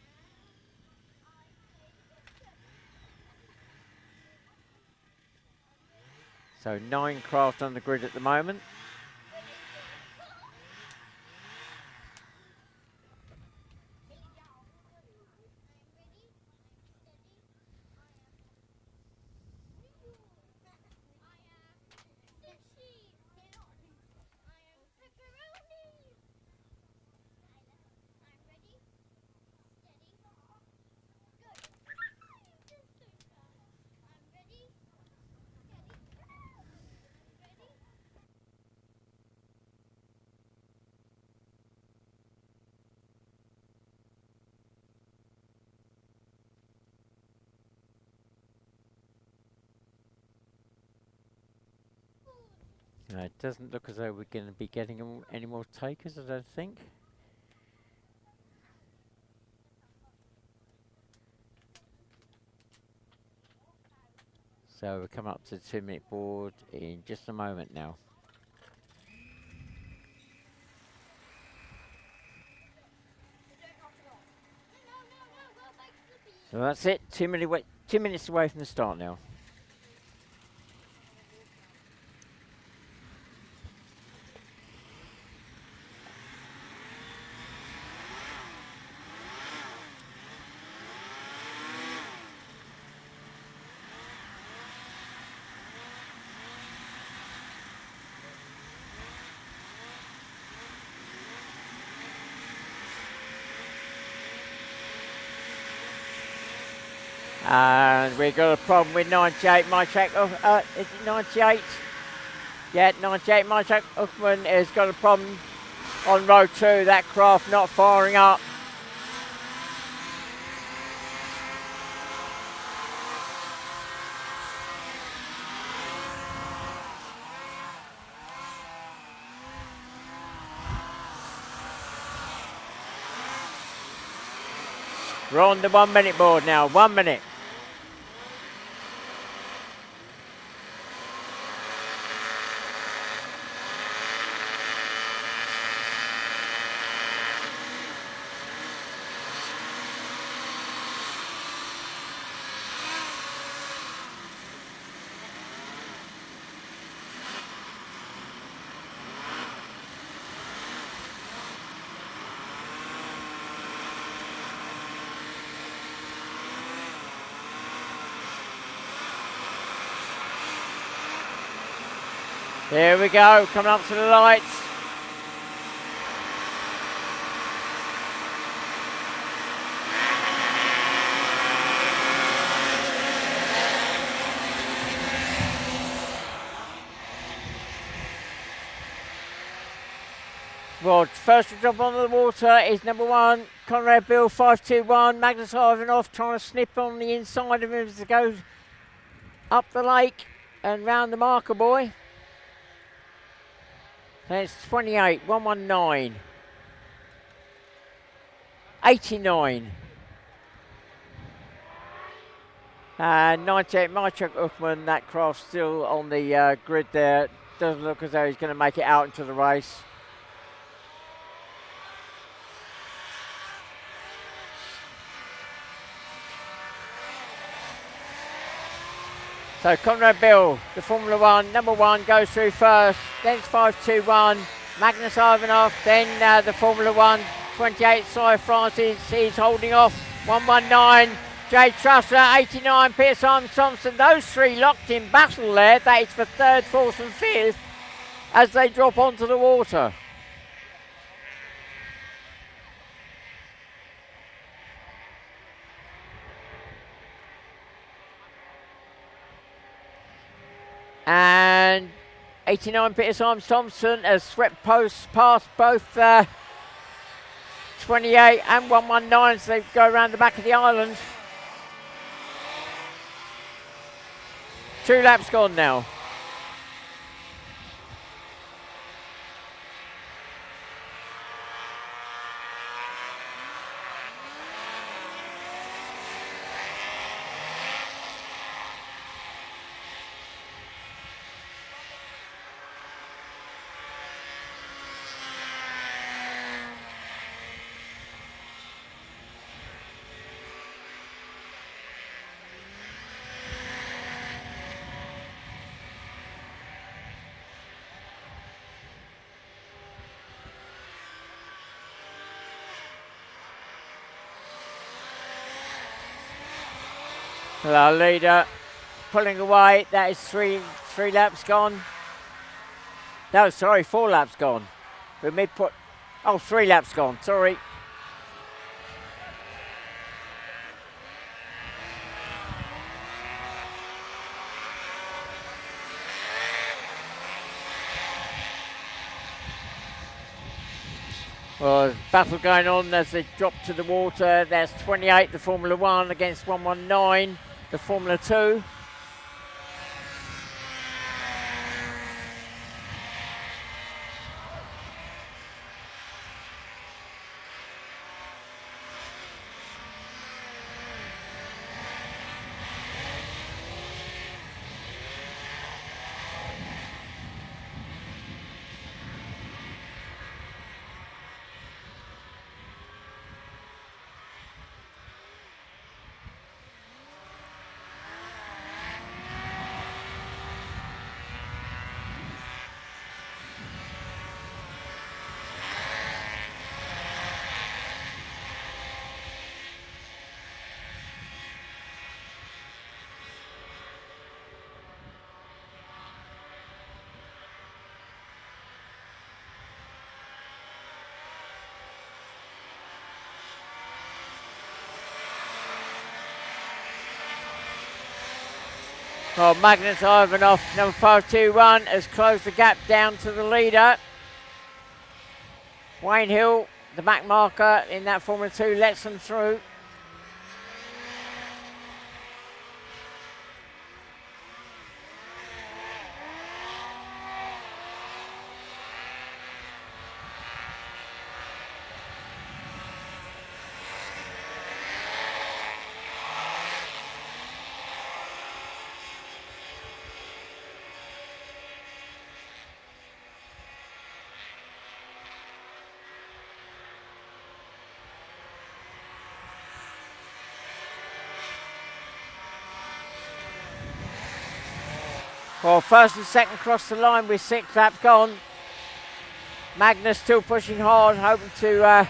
So 9 craft on the grid at the moment. It doesn't look as though we're going to be getting any more takers, I don't think. So we'll come up to the 2-minute board in just a moment now. So that's it, 2 minutes away from the start now. And we've got a problem with 98 My Track. Is it 98? Yeah, 98 My Track. Uckman has got a problem on row 2. That craft not firing up. We're on the 1 minute board now. 1 minute. Here we go, coming up to the lights. Well, first to jump onto the water is number 1, Conrad Bill, 521. Magnus Ivanov trying to snip on the inside of him as he goes up the lake and round the marker buoy. That's 28, 119, 89, and 98 Mychuk Uckman. That craft still on the grid there. Doesn't look as though he's going to make it out into the race. So Conrad Bill, the Formula 1, number 1, goes through first, then it's 521, Magnus Ivanov, then the Formula 1, 28, Cy Francis, he's holding off, 119, Jay Trusser, 89, Peter Simon Thompson, those 3 locked in battle there. That is for 3rd, 4th and 5th as they drop onto the water. And 89 Peter Simon Thompson has swept past both 28 and 119, so they go around the back of the island. 2 laps gone now. Our leader pulling away. That is three laps gone. No, sorry, 4 laps gone. We're mid-put. Oh, 3 laps gone. Sorry. Well, battle going on as they drop to the water. There's 28, the Formula 1 against 119, the Formula 2. Well, Magnus Ivanov, number 521, has closed the gap down to the leader. Wayne Hill, the back marker in that Formula 2, lets them through. Well, first and second cross the line with 6 laps gone. Magnus still pushing hard, hoping to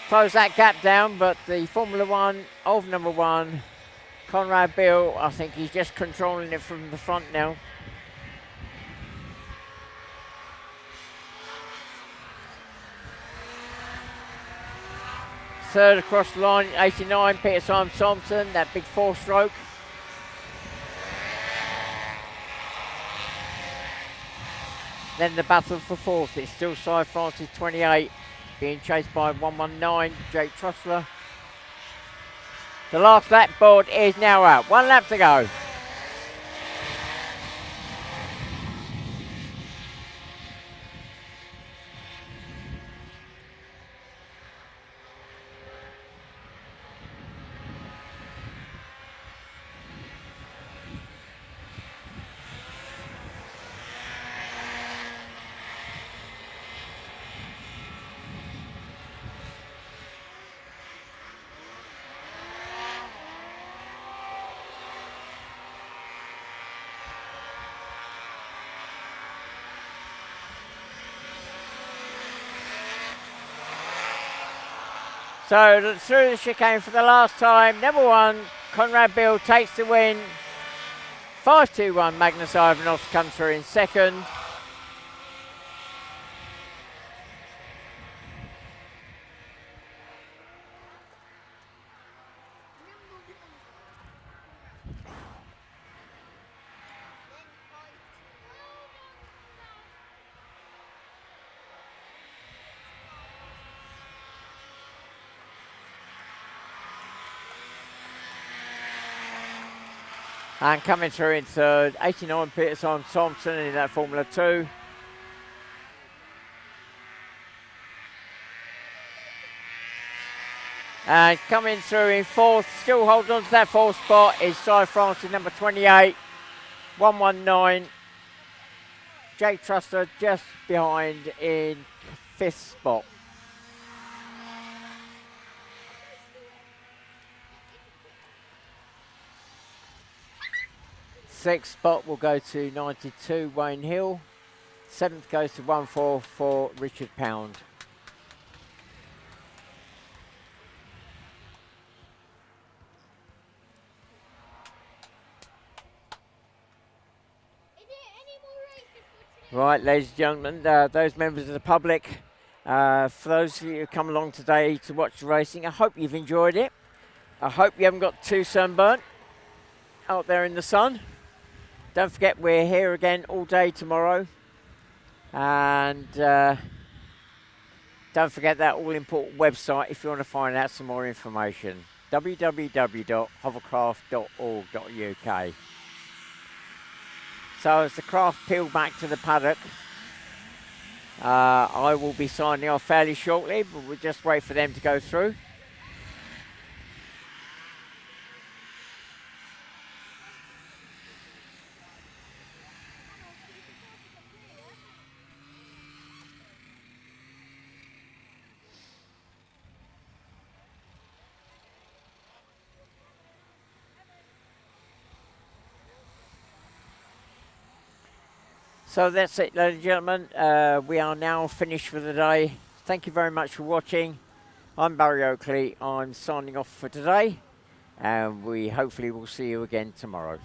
close that gap down, but the Formula 1 of number 1, Conrad Bill, I think he's just controlling it from the front now. Third across the line, 89, Peter Simon Thompson, that big 4-stroke. Then the battle for 4th, it's still Cy Francis 28, being chased by 119, Jake Trussler. The last lap board is now out, 1 lap to go. So through the chicane for the last time, number 1, Conrad Bill takes the win. 521 Magnus Ivanov comes through in second. And coming through in third, 89 Peterson Thompson in that Formula 2. And coming through in fourth, still holds on to that fourth spot, is Cy Francis, number 28, 119. Jake Truster just behind in fifth spot. Sixth spot will go to 92, Wayne Hill. Seventh goes to 144, Richard Pound. Right, ladies and gentlemen, those members of the public, for those of you who come along today to watch the racing, I hope you've enjoyed it. I hope you haven't got too sunburnt out there in the sun. Don't forget, we're here again all day tomorrow. And don't forget that all-important website if you want to find out some more information. www.hovercraft.org.uk. So as the craft peel back to the paddock, I will be signing off fairly shortly, but we'll just wait for them to go through. So that's it, ladies and gentlemen. We are now finished for the day. Thank you very much for watching. I'm Barry Oakley. I'm signing off for today, and we hopefully will see you again tomorrow.